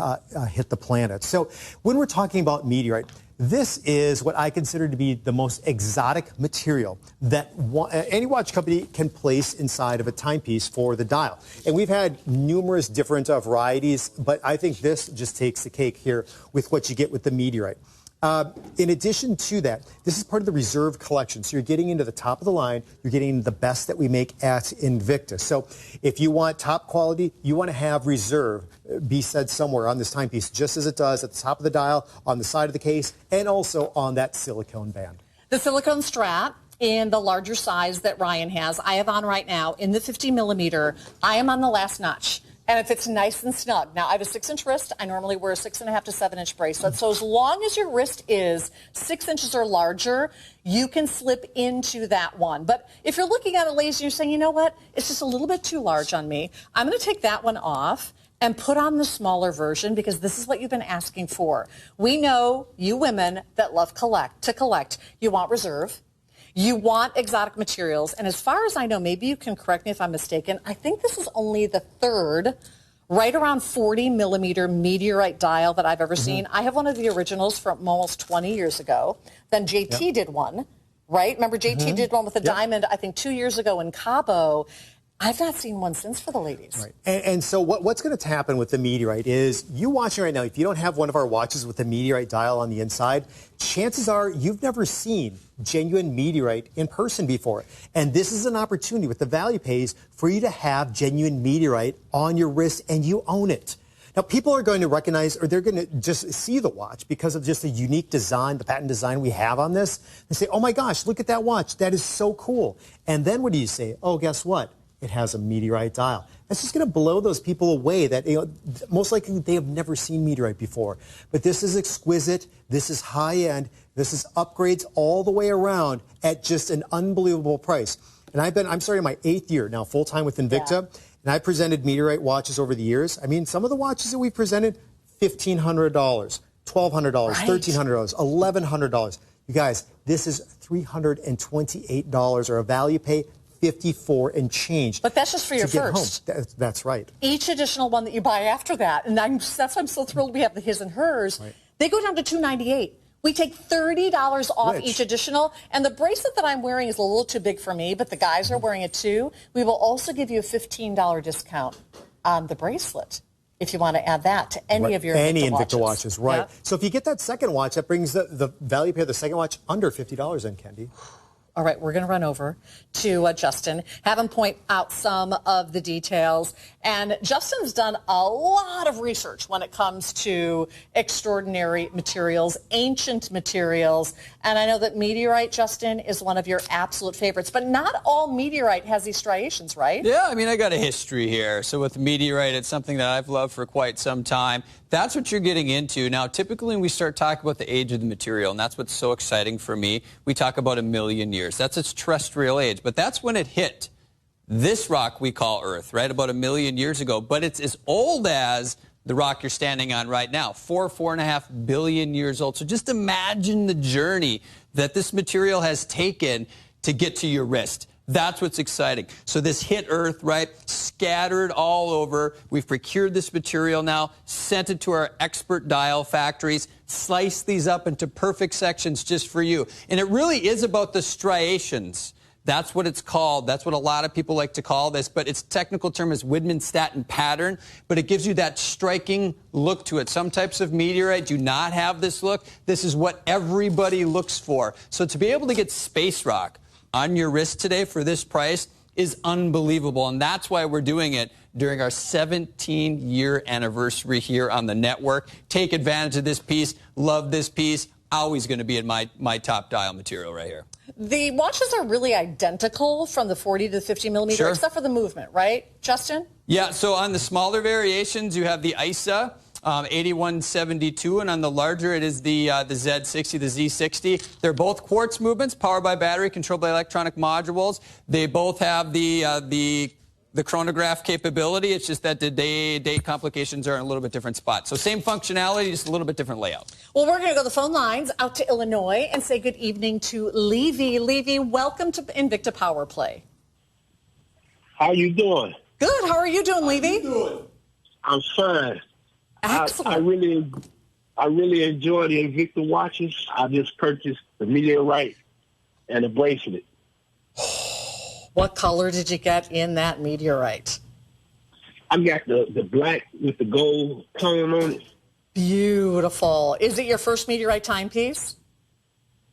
C: hit the planet. So when we're talking about meteorite, this is what I consider to be the most exotic material that any watch company can place inside of a timepiece for the dial. And we've had numerous different varieties, but I think this just takes the cake here with what you get with the meteorite. In addition to that, this is part of the reserve collection. So you're getting into the top of the line. You're getting the best that we make at Invicta. So if you want top quality, you want to have reserve be said somewhere on this timepiece, just as it does at the top of the dial, on the side of the case, and also on that silicone band.
A: The silicone strap in the larger size that Ryan has, I have on right now in the 50 millimeter. I am on the last notch. And if it's nice and snug. Now, I have a 6-inch wrist. I normally wear a 6.5 to 7-inch bracelet. So as long as your wrist is 6 inches or larger, you can slip into that one. But if you're looking at it, ladies, and you're saying, you know what, it's just a little bit too large on me, I'm going to take that one off and put on the smaller version because this is what you've been asking for. We know you women that love to collect. You want reserve. You want exotic materials, and as far as I know, maybe you can correct me if I'm mistaken, I think this is only the third right around 40 millimeter meteorite dial that I've ever seen. I have one of the originals from almost 20 years ago. Then JT did one, right? Remember JT did one with a diamond, I think 2 years ago in Cabo. I've not seen one since for the ladies.
C: Right. And so what's going to happen with the meteorite is you watching right now, if you don't have one of our watches with the meteorite dial on the inside, chances are you've never seen genuine meteorite in person before. And this is an opportunity with the value pays for you to have genuine meteorite on your wrist and you own it. Now, people are going to recognize, or they're going to just see the watch because of just the unique design, the patent design we have on this. They say, oh my gosh, look at that watch. That is so cool. And then what do you say? Oh, guess what? It has a meteorite dial. That's just going to blow those people away that, most likely they have never seen meteorite before. But this is exquisite. This is high-end. This is upgrades all the way around at just an unbelievable price. And I'm starting my 8th year now, full-time with Invicta. And I presented meteorite watches over the years. I mean, some of the watches that we presented, $1,500, $1,200, $1,300, $1,100. You guys, this is $328 or a value pay. 54 and change.
A: But that's just for your first.
C: That's right.
A: Each additional one that you buy after that, and that's why I'm so thrilled we have the his and hers, they go down to $298. We take $30 off each additional, and the bracelet that I'm wearing is a little too big for me, but the guys are wearing it too. We will also give you a $15 discount on the bracelet if you want to add that to any of your
C: Invicta watches. Right. Yeah. So if you get that second watch, that brings the value pay of the second watch under $50 then, Kendi.
A: All right, we're going to run over to Justin, have him point out some of the details. And Justin's done a lot of research when it comes to extraordinary materials, ancient materials. And I know that meteorite, Justin, is one of your absolute favorites. But not all meteorite has these striations, right?
B: Yeah, I mean, I got a history here. So with meteorite, it's something that I've loved for quite some time. That's what you're getting into. Now, typically when we start talking about the age of the material, and that's what's so exciting for me, we talk about 1 million years. That's its terrestrial age, but that's when it hit this rock we call Earth, right, about 1 million years ago. But it's as old as the rock you're standing on right now, 4.5 billion years old. So just imagine the journey that this material has taken to get to your wrist. That's what's exciting. So this hit Earth, right, scattered all over. We've procured this material now, sent it to our expert dial factories, sliced these up into perfect sections just for you. And it really is about the striations. That's what it's called. That's what a lot of people like to call this, but its technical term is Widmanstatin pattern, but it gives you that striking look to it. Some types of meteorite do not have this look. This is what everybody looks for. So to be able to get space rock on your wrist today for this price is unbelievable, and that's why we're doing it during our 17-year anniversary here on the network. Take advantage of this piece. Love this piece. Always going to be in my top dial material right here.
A: The watches are really identical from the 40 to the 50 millimeter,
B: Sure.
A: except for the movement, right, Justin?
B: Yeah, so on the smaller variations, you have the ISA 8172, and on the larger, it is the Z60, the Z60. They're both quartz movements, powered by battery, controlled by electronic modules. They both have the chronograph capability. It's just that the day-to-day complications are in a little bit different spot. So same functionality, just a little bit different layout.
A: Well, we're going to go to the phone lines out to Illinois and say good evening to Levy. Levy, welcome to Invicta Power Play.
D: How you doing?
A: Good. How are you doing, Levy?
D: I'm fine.
A: Excellent.
D: I really enjoy the Invicta watches. I just purchased the meteorite and the bracelet.
A: What color did you get in that meteorite?
D: I got the black with the gold tone on it.
A: Beautiful. Is it your first meteorite timepiece?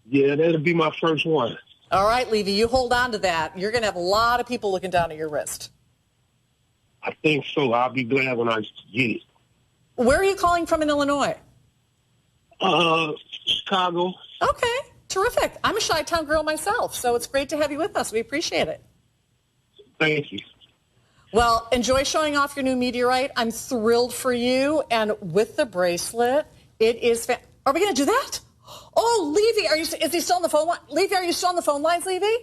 D: Yeah, that'll be my first one.
A: All right, Levy, you hold on to that. You're going to have a lot of people looking down at your wrist.
D: I think so. I'll be glad when I get it.
A: Where are you calling from in Illinois?
D: Chicago.
A: Okay, terrific. I'm a Chi-Town girl myself, so it's great to have you with us. We appreciate it.
D: Thank you.
A: Well, enjoy showing off your new meteorite. I'm thrilled for you. And with the bracelet, it is... Are we going to do that? Oh, Levy, is he still on the phone? Levy, are you still on the phone lines, Levy?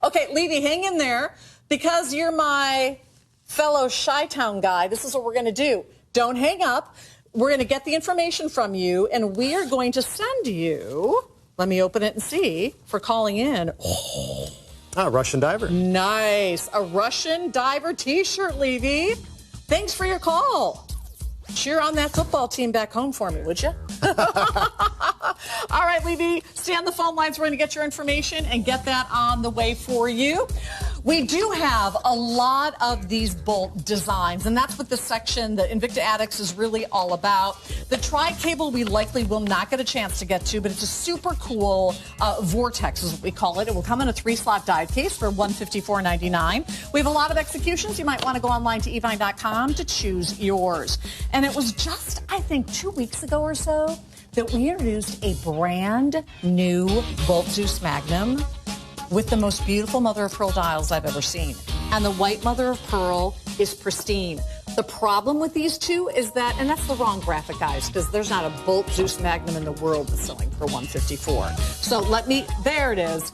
A: Okay, Levy, hang in there. Because you're my fellow Chi-Town guy, this is what we're going to do. Don't hang up. We're going to get the information from you, and we are going to send you... Let me open it and see for calling in.
C: Russian diver.
A: Nice. A Russian diver T-shirt, Levy. Thanks for your call. Cheer on that football team back home for me, would you? All right, Levy, stay on the phone lines. We're going to get your information and get that on the way for you. We do have a lot of these bolt designs, and that's what this section, the Invicta Addicts, is really all about. The tri-cable we likely will not get a chance to get to, but it's a super cool vortex is what we call it. It will come in a 3-slot die case for $154.99. We have a lot of executions. You might want to go online to evine.com to choose yours. And it was just, I think, 2 weeks ago or so that we introduced a brand new Bolt Zeus Magnum with the most beautiful mother of pearl dials I've ever seen. And the white mother of pearl is pristine. The problem with these two is that, and that's the wrong graphic, guys, because there's not a Bolt Zeus Magnum in the world that's selling for $154. So there it is.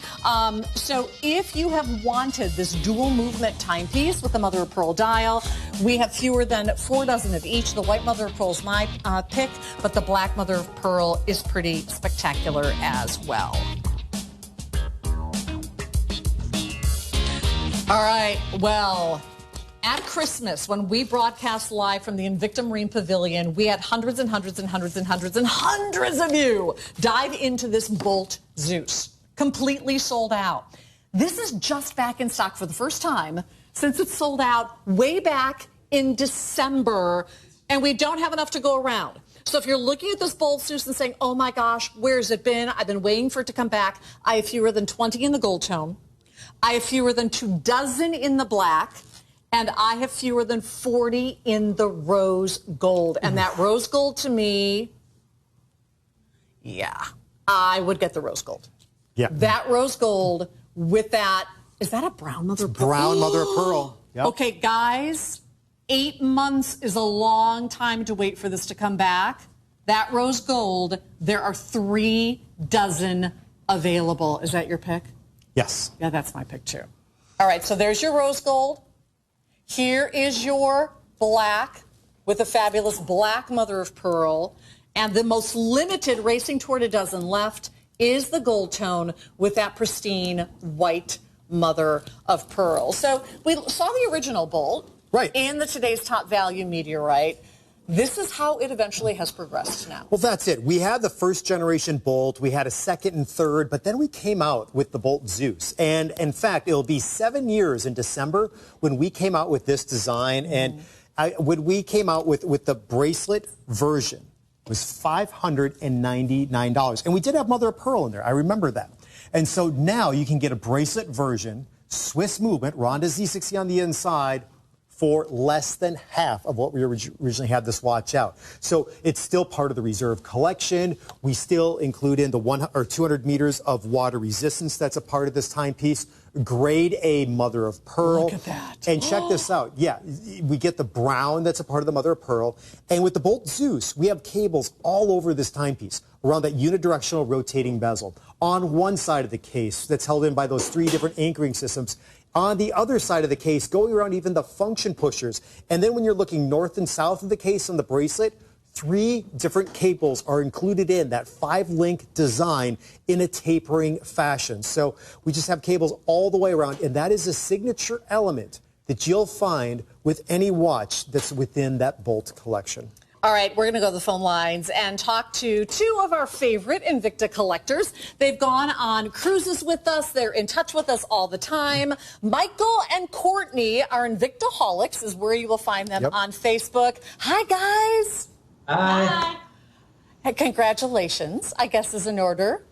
A: So if you have wanted this dual movement timepiece with the mother of pearl dial, we have fewer than 4 dozen of each. The white mother of pearl is my pick, but the black mother of pearl is pretty spectacular as well. All right, well, at Christmas, when we broadcast live from the Invicta Marine Pavilion, we had hundreds and hundreds and hundreds and hundreds and hundreds of you dive into this Bolt Zeus. Completely sold out. This is just back in stock for the first time since it sold out way back in December, and we don't have enough to go around. So if you're looking at this Bolt Zeus and saying, oh my gosh, where's it been? I've been waiting for it to come back. I have fewer than 20 in the gold tone. I have fewer than 24 in the black, and I have fewer than 40 in the rose gold. And that rose gold to me, yeah, I would get the rose gold.
C: Yeah.
A: That rose gold with that, is that a brown mother of pearl?
C: Brown mother of pearl. Yep.
A: Okay, guys, 8 months is a long time to wait for this to come back. That rose gold, there are 3 dozen available. Is that your pick?
C: Yes.
A: Yeah, that's my pick, too. All right, so there's your rose gold. Here is your black with a fabulous black mother of pearl. And the most limited, racing toward a dozen left, is the gold tone with that pristine white mother of pearl. So we saw the original Bolt.
C: Right.
A: And the today's top value meteorite. This is how it eventually has progressed now.
C: Well, that's it. We had the first generation Bolt. We had a second and third, but then we came out with the Bolt Zeus. And in fact, it'll be 7 years in December when we came out with this design. And when we came out with the bracelet version, it was $599. And we did have mother of pearl in there. I remember that. And so now you can get a bracelet version, Swiss movement, Ronda Z60 on the inside, for less than half of what we originally had this watch out. So it's still part of the reserve collection. We still include in the 200 meters of water resistance that's a part of this timepiece. Grade A mother of pearl.
A: Look at that.
C: And check this out. Yeah, we get the brown that's a part of the mother of pearl. And with the Bolt Zeus, we have cables all over this timepiece around that unidirectional rotating bezel. On one side of the case that's held in by those 3 different anchoring systems. On the other side of the case, going around even the function pushers. And then when you're looking north and south of the case on the bracelet, 3 different cables are included in that 5-link design in a tapering fashion. So we just have cables all the way around, and that is a signature element that you'll find with any watch that's within that Bolt collection.
A: All right, we're going to go to the phone lines and talk to 2 of our favorite Invicta collectors. They've gone on cruises with us. They're in touch with us all the time. Michael and Courtney are Invictaholics, is where you will find them on Facebook. Hi, guys.
E: Hi.
A: Hey, congratulations, I guess is in order.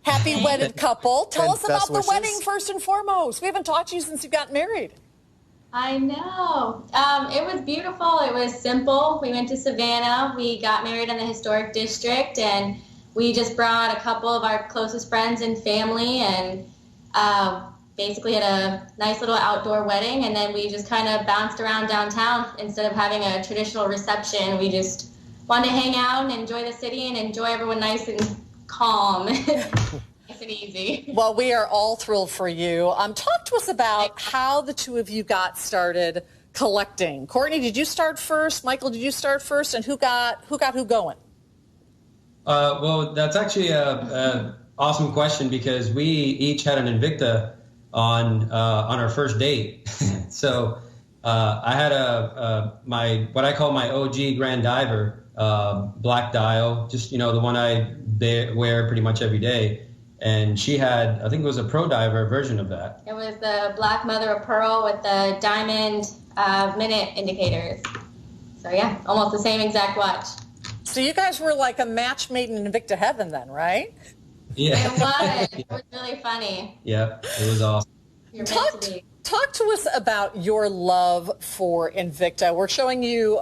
A: Happy wedded couple. Tell us about the wedding first and foremost. We haven't talked to you since you got married.
E: I know. It was beautiful. It was simple. We went to Savannah. We got married in the historic district, and we just brought a couple of our closest friends and family, and basically had a nice little outdoor wedding. And then we just kind of bounced around downtown instead of having a traditional reception. We just wanted to hang out and enjoy the city and enjoy everyone nice and calm. Nice and easy.
A: Well, we are all thrilled for you. Talk to us about how the 2 of you got started collecting. Courtney, did you start first? Michael, did you start first? And who got who going?
F: Well, that's actually a awesome question because we each had an Invicta on our first date. So I had my what I call my OG Grand Diver, black dial, just the one I wear pretty much every day. And she had, I think it was a Pro Diver version of that.
E: It was the black mother of pearl with the diamond minute indicators. So yeah, almost the same exact watch.
A: So you guys were like a match made in Invicta heaven then, right?
F: Yeah.
E: It was. It was really funny.
F: Yeah, it was awesome.
E: You're meant to be.
A: Talk to us about your love for Invicta. We're showing you,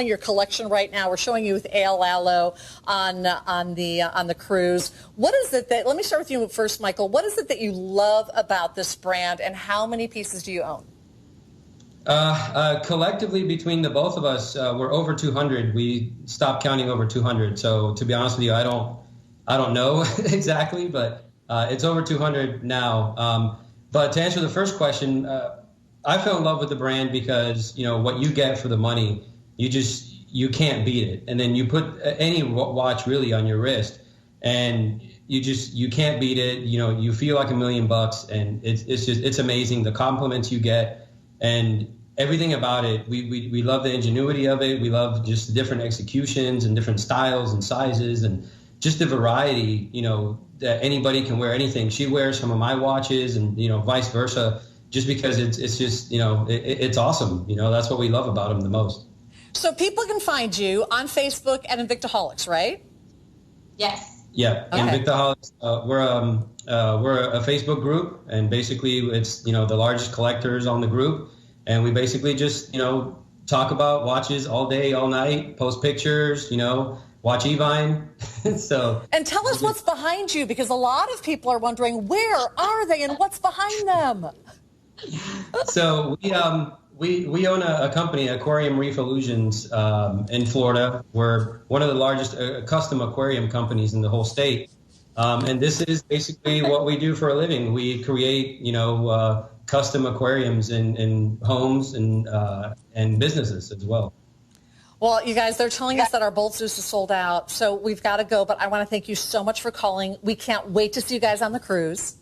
A: your collection right now. We're showing you with Ale Aloe on the cruise. What is it that? Let me start with you first, Michael. What is it that you love about this brand, and how many pieces do you own?
F: Collectively, between the both of us, we're over 200. We stopped counting over 200. So to be honest with you, I don't know exactly, but it's over 200 now. But to answer the first question, I fell in love with the brand because, what you get for the money, you can't beat it. And then you put any watch really on your wrist and you can't beat it. You feel like $1 million, and it's amazing. The compliments you get and everything about it. We love the ingenuity of it. We love just the different executions and different styles and sizes and just the variety, that anybody can wear anything. She wears some of my watches and, vice versa, just because it's just, it's awesome. That's what we love about them the most.
A: So people can find you on Facebook at Invictaholics, right?
E: Yes.
F: Yeah.
A: Okay.
F: Invictaholics, we're a Facebook group, and basically it's, the largest collectors on the group. And we basically just, talk about watches all day, all night, post pictures, watch Evine. So. And
A: tell us what's behind you, because a lot of people are wondering, where are they and what's behind them?
F: So we own a company, Aquarium Reef Illusions, in Florida. We're one of the largest custom aquarium companies in the whole state. And this is basically what we do for a living. We create, custom aquariums in homes and businesses as well.
A: Well, you guys, they're telling us that our Bolt Zeus is sold out, so we've got to go. But I want to thank you so much for calling. We can't wait to see you guys on the cruise.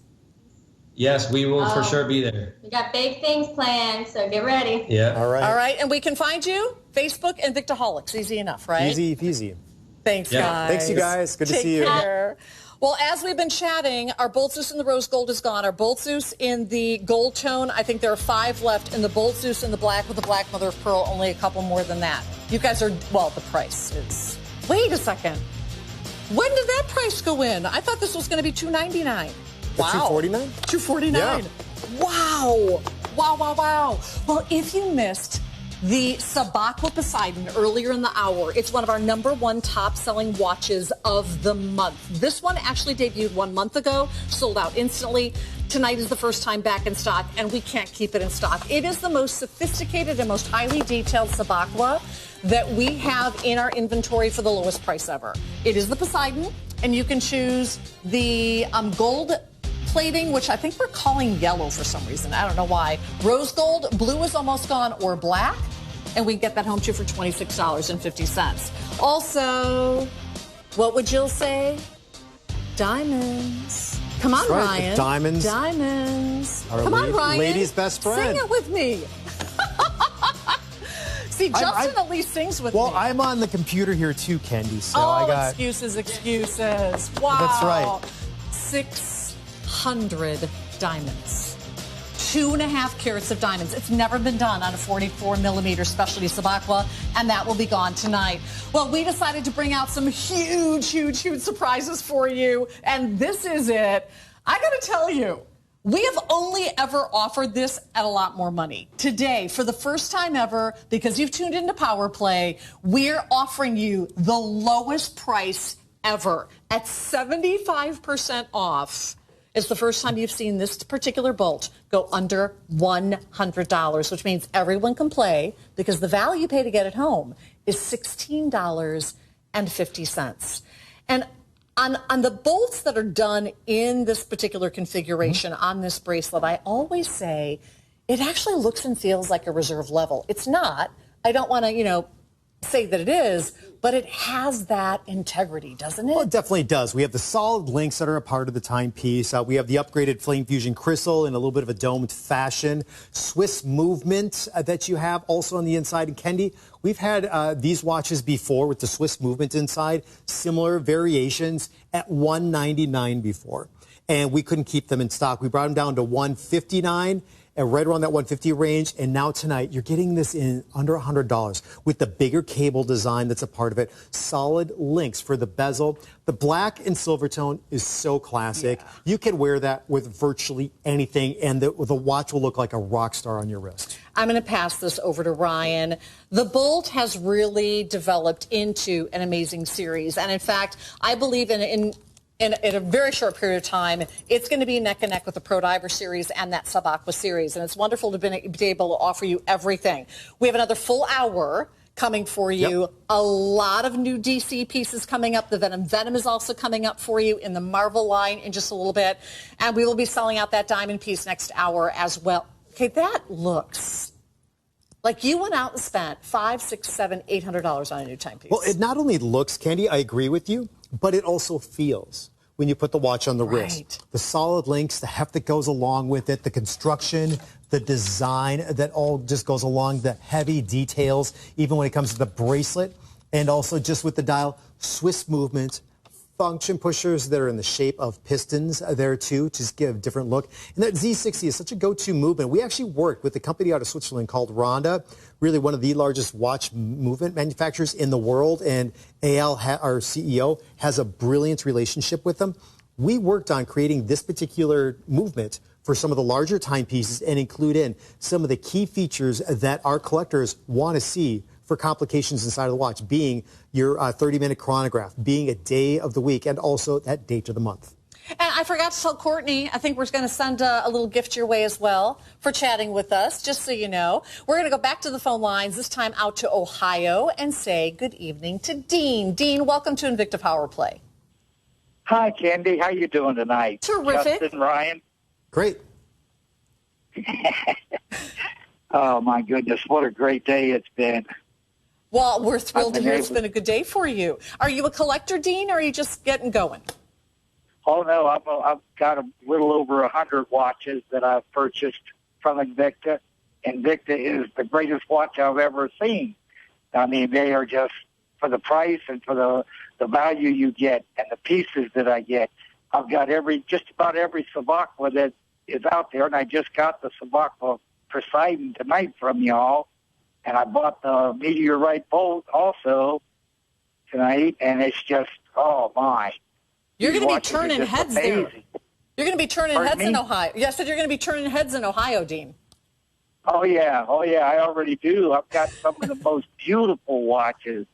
F: Yes, we will for sure be there.
E: We got big things planned, so get ready.
F: Yeah.
C: All right.
A: All right, and we can find you, Facebook, Invictaholics. Easy enough, right?
C: Easy peasy.
A: Thanks, guys.
C: Thanks, you guys. Good to see you.
A: Take care. Well, as we've been chatting, our Bolt Zeus in the rose gold is gone. Our Bolt Zeus in the gold tone, I think there are 5 left. And the Bolt Zeus in the black with the black mother of pearl, only a couple more than that. You guys are, well, the price is... Wait a second. When did that price go in? I thought this was going to be $299. Wow.
C: $249?
A: $249.
C: Yeah.
A: Wow. Wow, wow, wow. Well, if you missed the Sub-Aqua Poseidon earlier in the hour, it's one of our #1 top-selling watches of the month. This one actually debuted 1 month ago, sold out instantly. Tonight is the first time back in stock, and we can't keep it in stock. It is the most sophisticated and most highly detailed Sub-Aqua that we have in our inventory for the lowest price ever. It is the Poseidon, and you can choose the gold plating, which I think we're calling yellow for some reason. I don't know why. Rose gold, blue is almost gone, or black. And we can get that home to you for $26.50. Also, what would Jill say? Diamonds. Come on,
C: That's right.
A: Ryan.
C: Diamonds.
A: Diamonds.
C: Our
A: Come on, Ryan.
C: lady's best friend.
A: Sing it with me. See, Justin at least sings with me.
C: Well, I'm on the computer here too, Kendi. So
A: oh,
C: I got
A: excuses. Wow.
C: That's right.
A: 600 diamonds. 2.5 carats of diamonds. It's never been done on a 44mm specialty Sub-Aqua, and that will be gone tonight. Well, we decided to bring out some huge surprises for you, and this is it. I got to tell you, we have only ever offered this at a lot more money. Today, for the first time ever, because you've tuned into Power Play, we're offering you the lowest price ever at 75% off. It's the first time you've seen this particular bolt go under $100, which means everyone can play because the value you pay to get it home is $16.50. And on the bolts that are done in this particular configuration on this bracelet, I always say it actually looks and feels like a reserve level. It's not. I don't want to, say that it is, but it has that integrity, doesn't it?
C: Well, it definitely does. We have the solid links that are a part of the timepiece. We have the upgraded Flame Fusion crystal in a little bit of a domed fashion. Swiss movement that you have also on the inside. And Kendi, we've had these watches before with the Swiss movement inside, similar variations at $199 before. And we couldn't keep them in stock. We brought them down to $159. And right around that $150 range, and now tonight you're getting this in under $100 with the bigger cable design that's a part of it. Solid links for the bezel. The black and Silvertone is so classic. Yeah. You can wear that with virtually anything, and the watch will look like a rock star on your wrist.
A: I'm going to pass this over to Ryan. The Bolt has really developed into an amazing series, and in fact, I believe in a very short period of time, it's going to be neck and neck with the Pro Diver series and that Sub-Aqua series. And it's wonderful to be able to offer you everything. We have another full hour coming for you. Yep. A lot of new DC pieces coming up. The Venom Venom is also coming up for you in the Marvel line in just a little bit. And we will be selling out that diamond piece next hour as well. Okay, that looks like you went out and spent $500, $600, $700, $800 on a new timepiece.
C: Well, it not only looks, Kendi, I agree with you, but it also feels when you put the watch on the wrist. The solid links, the heft that goes along with it, the construction, the design that all just goes along, the heavy details, even when it comes to the bracelet, and also just with the dial, Swiss movement, function pushers that are in the shape of pistons there too, to just give a different look. And that Z60 is such a go-to movement. We actually worked with a company out of Switzerland called Ronda, really one of the largest watch movement manufacturers in the world, and AL, our CEO, has a brilliant relationship with them. We worked on creating this particular movement for some of the larger timepieces and include in some of the key features that our collectors want to see for complications inside of the watch, being your 30-minute chronograph, being a day of the week, and also that date of the month.
A: And I forgot to tell Courtney, I think we're going to send a little gift your way as well for chatting with us, just so you know. We're going to go back to the phone lines, this time out to Ohio, and say good evening to Dean. Dean, welcome to Invicta Power Play.
G: Hi, Kendi. How you doing tonight?
A: Terrific.
G: Justin, Ryan?
C: Great.
G: Oh, my goodness. What a great day it's been.
A: Well, we're thrilled to hear it's been a good day for you. Are you a collector, Dean, or are you just getting going?
G: Oh, no, I've got a little over 100 watches that I've purchased from Invicta. Invicta is the greatest watch I've ever seen. I mean, they are just, for the price and for the value you get and the pieces that I get. I've got just about every Sub-Aqua that is out there, and I just got the Sub-Aqua Poseidon tonight from y'all, and I bought the Meteorite Bolt also tonight, and it's just, oh, my.
A: You're going to be turning heads there. You're going to be turning heads in Ohio. Yes, you're going to be turning heads in Ohio, Dean.
G: Oh, yeah. I already do. I've got some of the most beautiful watches.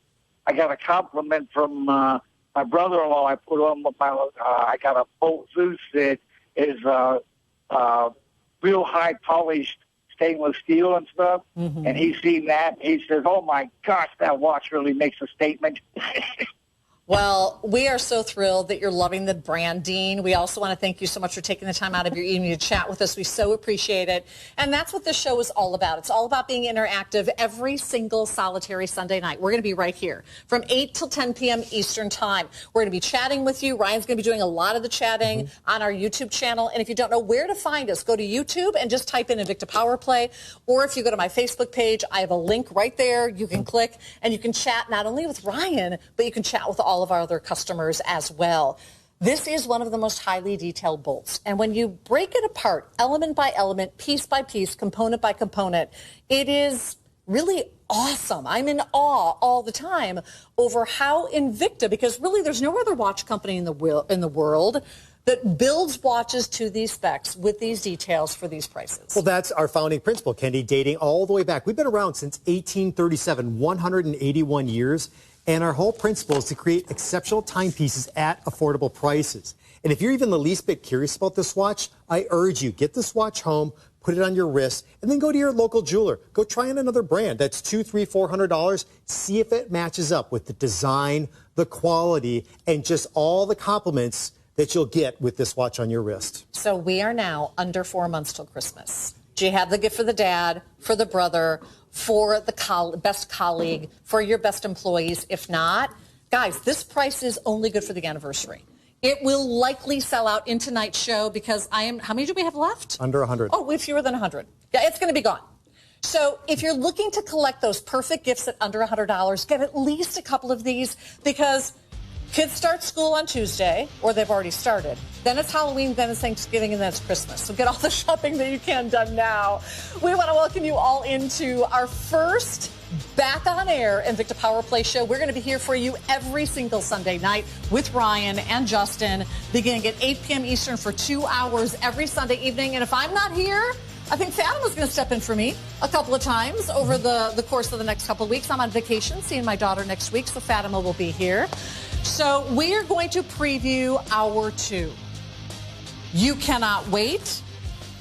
G: I got a compliment from my brother-in-law. I put on I got a Bolt Zeus that is real high polished stainless steel and stuff. Mm-hmm. And he's seen that. He says, oh, my gosh, that watch really makes a statement.
A: Well, we are so thrilled that you're loving the brand, Dean. We also want to thank you so much for taking the time out of your evening to chat with us. We so appreciate it. And that's what this show is all about. It's all about being interactive every single solitary Sunday night. We're going to be right here from 8 till 10 p.m. Eastern Time. We're going to be chatting with you. Ryan's going to be doing a lot of the chatting on our YouTube channel. And if you don't know where to find us, go to YouTube and just type in Invicta Power Play. Or if you go to my Facebook page, I have a link right there. You can click and you can chat not only with Ryan, but you can chat with all of our other customers as well. This is one of the most highly detailed bolts. And when you break it apart, element by element, piece by piece, component by component, it is really awesome. I'm in awe all the time over how Invicta, because really there's no other watch company in the world that builds watches to these specs with these details for these prices.
C: Well, that's our founding principle, Kendi, dating all the way back. We've been around since 1837, 181 years. And our whole principle is to create exceptional timepieces at affordable prices. And if you're even the least bit curious about this watch, I urge you, get this watch home, put it on your wrist, and then go to your local jeweler. Go try on another brand that's $200, $300, $400. See if it matches up with the design, the quality, and just all the compliments that you'll get with this watch on your wrist.
A: So we are now under 4 months till Christmas. Do you have the gift for the dad, for the brother, for the best colleague, for your best employees? If not, guys, this price is only good for the anniversary. It will likely sell out in tonight's show because how many do we have left?
C: Under 100.
A: Oh, we have fewer than 100. Yeah, it's going to be gone. So if you're looking to collect those perfect gifts at under $100, get at least a couple of these because kids start school on Tuesday, or they've already started. Then it's Halloween, then it's Thanksgiving, and then it's Christmas. So get all the shopping that you can done now. We want to welcome you all into our first back on air Invicta Power Play show. We're going to be here for you every single Sunday night with Ryan and Justin, beginning at 8 p.m. Eastern for 2 hours every Sunday evening. And if I'm not here, I think Fatima's going to step in for me a couple of times over the course of the next couple of weeks. I'm on vacation, seeing my daughter next week, so Fatima will be here. So we are going to preview hour 2. You cannot wait.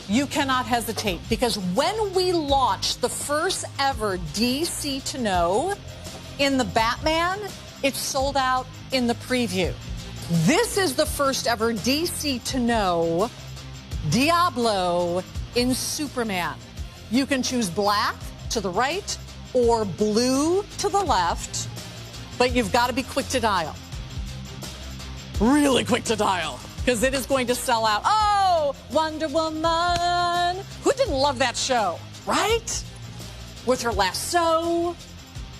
A: You cannot hesitate, because when we launched the first ever DC to know in the Batman, it sold out in the preview. This is the first ever DC to know Diablo in Superman. You can choose black to the right or blue to the left, but you've got to be quick to dial. Really quick to dial, because it is going to sell out. Oh, Wonder Woman. Who didn't love that show, right? With her lasso,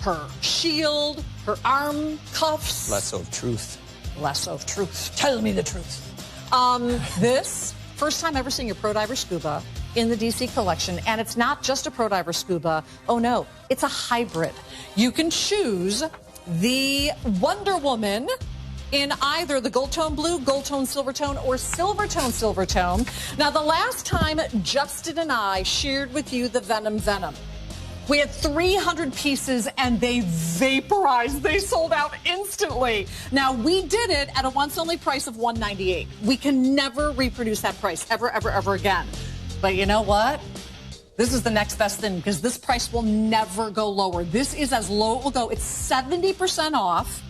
A: her shield, her arm cuffs.
B: Lasso of truth.
A: Lasso of truth. Tell me the truth. This, first time ever seeing your Pro Diver Scuba in the DC collection. And it's not just a Pro Diver Scuba. Oh, no. It's a hybrid. You can choose the Wonder Woman in either the Gold Tone Blue, Gold Tone Silvertone, or Silvertone Silvertone. Now, the last time Justin and I shared with you the Venom Venom, we had 300 pieces and they vaporized. They sold out instantly. Now, we did it at a once-only price of $198. We can never reproduce that price ever, ever, ever again. But you know what? This is the next best thing, because this price will never go lower. This is as low it will go. It's 70% off.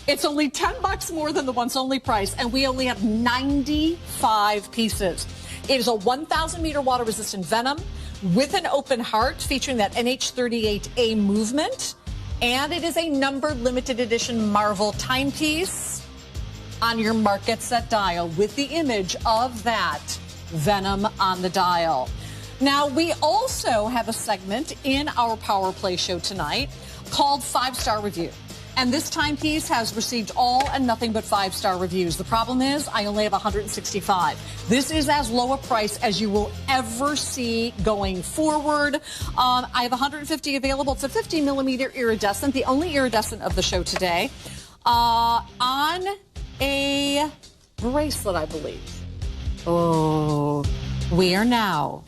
A: It's only $10 more than the once-only price, and we only have 95 pieces. It is a 1,000-meter water-resistant Venom with an open heart featuring that NH38A movement, and it is a numbered limited edition Marvel timepiece. on your market set dial with the image of that Venom on the dial. Now, we also have a segment in our Power Play show tonight called 5-Star Review. And this timepiece has received all and nothing but 5-star reviews. The problem is I only have 165. This is as low a price as you will ever see going forward. I have 150 available. It's a 50 millimeter iridescent, the only iridescent of the show today, on a bracelet, I believe. Oh, we are now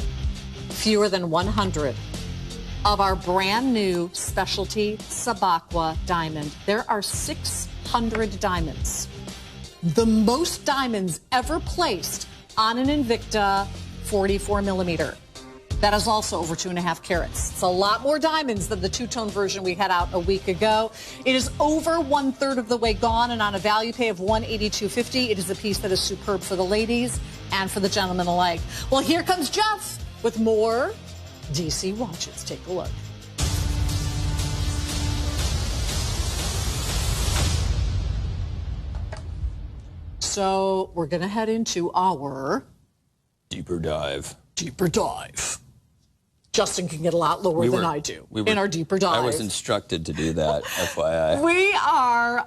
A: fewer than 100 of our brand new specialty Sub-Aqua diamond. There are 600 diamonds. The most diamonds ever placed on an Invicta 44 millimeter. That is also over 2.5 carats. It's a lot more diamonds than the two-tone version we had out a week ago. It is over 1/3 of the way gone, and on a value pay of $182.50, it is a piece that is superb for the ladies and for the gentlemen alike. Well, here comes Jeff with more DC watches. Take a look. So we're going to head into our
B: deeper dive.
A: Deeper dive. Justin can get a lot lower than I do in our deeper dive.
B: I was instructed to do that, FYI.
A: We are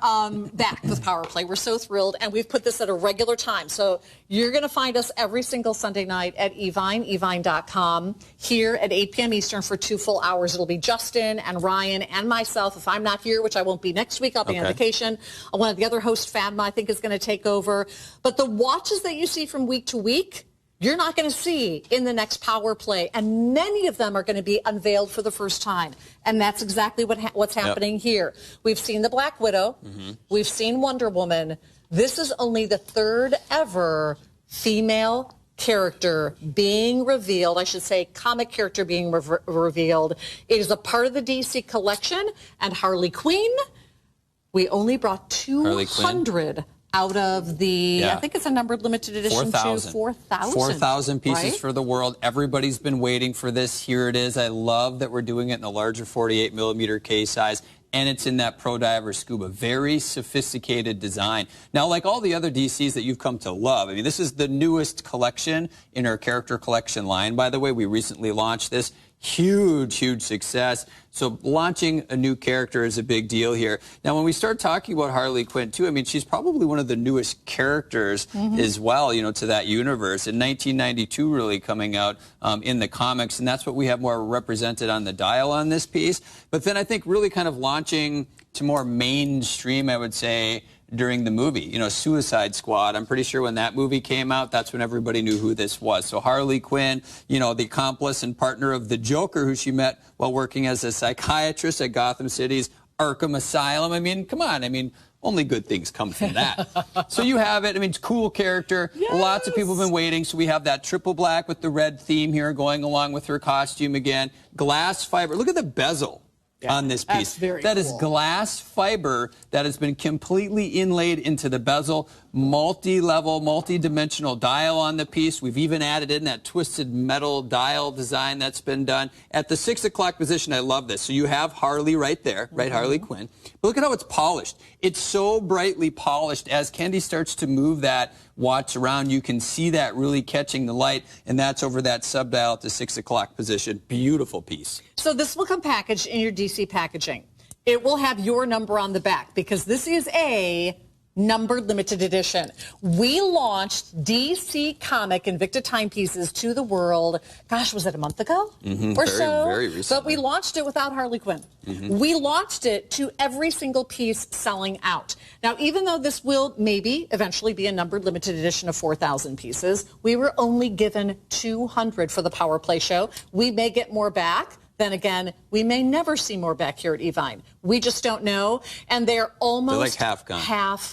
A: back with Power Play. We're so thrilled, and we've put this at a regular time. So you're going to find us every single Sunday night at evine.com here at 8 p.m. Eastern for 2 full hours. It'll be Justin and Ryan and myself. If I'm not here, which I won't be next week, I'll be on vacation. One of the other hosts, Fatma, I think is going to take over. But the watches that you see from week to week, you're not going to see in the next Power Play, and many of them are going to be unveiled for the first time, and that's exactly what's happening here. We've seen the Black Widow. We've seen Wonder Woman. This is only the 3rd ever female character being revealed, I should say comic character being revealed. It is a part of the DC collection, and Harley Quinn, we only brought 200 out of the, I think it's a numbered limited edition, 4,000.
B: 4,000 pieces
A: right?
B: for the world. Everybody's been waiting for this. Here it is. I love that we're doing it in the larger 48 millimeter case size. And it's in that Pro Diver Scuba. Very sophisticated design. Now, like all the other DCs that you've come to love, I mean, this is the newest collection in our character collection line, by the way. We recently launched this. Huge, huge success. So launching a new character is a big deal here. Now, when we start talking about Harley Quinn, too, I mean, she's probably one of the newest characters as well, you know, to that universe. In 1992, really coming out in the comics, and that's what we have more represented on the dial on this piece. But then I think really kind of launching to more mainstream, I would say, during the movie. You know, Suicide Squad, I'm pretty sure when that movie came out, that's when everybody knew who this was. So Harley Quinn, you know, the accomplice and partner of the Joker, who she met while working as a psychiatrist at Gotham City's Arkham Asylum. I mean, come on. I mean, only good things come from that. So you have it. I mean, it's a cool character. Yes. Lots of people have been waiting. So we have that triple black with the red theme here going along with her costume again. Glass fiber. Look at the bezel on this piece. That is glass fiber that has been completely inlaid into the bezel. Multi-level, multi-dimensional dial on the piece. We've even added in that twisted metal dial design that's been done. At the 6 o'clock position, I love this. So you have Harley right there, right? Harley Quinn. But look at how it's polished. It's so brightly polished. As Kendi starts to move that watch around, you can see that really catching the light, and that's over that sub-dial at the 6 o'clock position. Beautiful piece.
A: So this will come packaged in your DC packaging. It will have your number on the back because this is a numbered limited edition. We launched DC comic Invicta timepieces to the world, gosh, was it a month ago or so?
B: Very recently.
A: But we launched it without Harley Quinn. We launched it to every single piece selling out. Now, even though this will maybe eventually be a numbered limited edition of 4,000 pieces, we were only given 200 for the Power Play show. We may get more back. Then again, we may never see more back here at Evine. We just don't know. And they're almost
B: like half gone.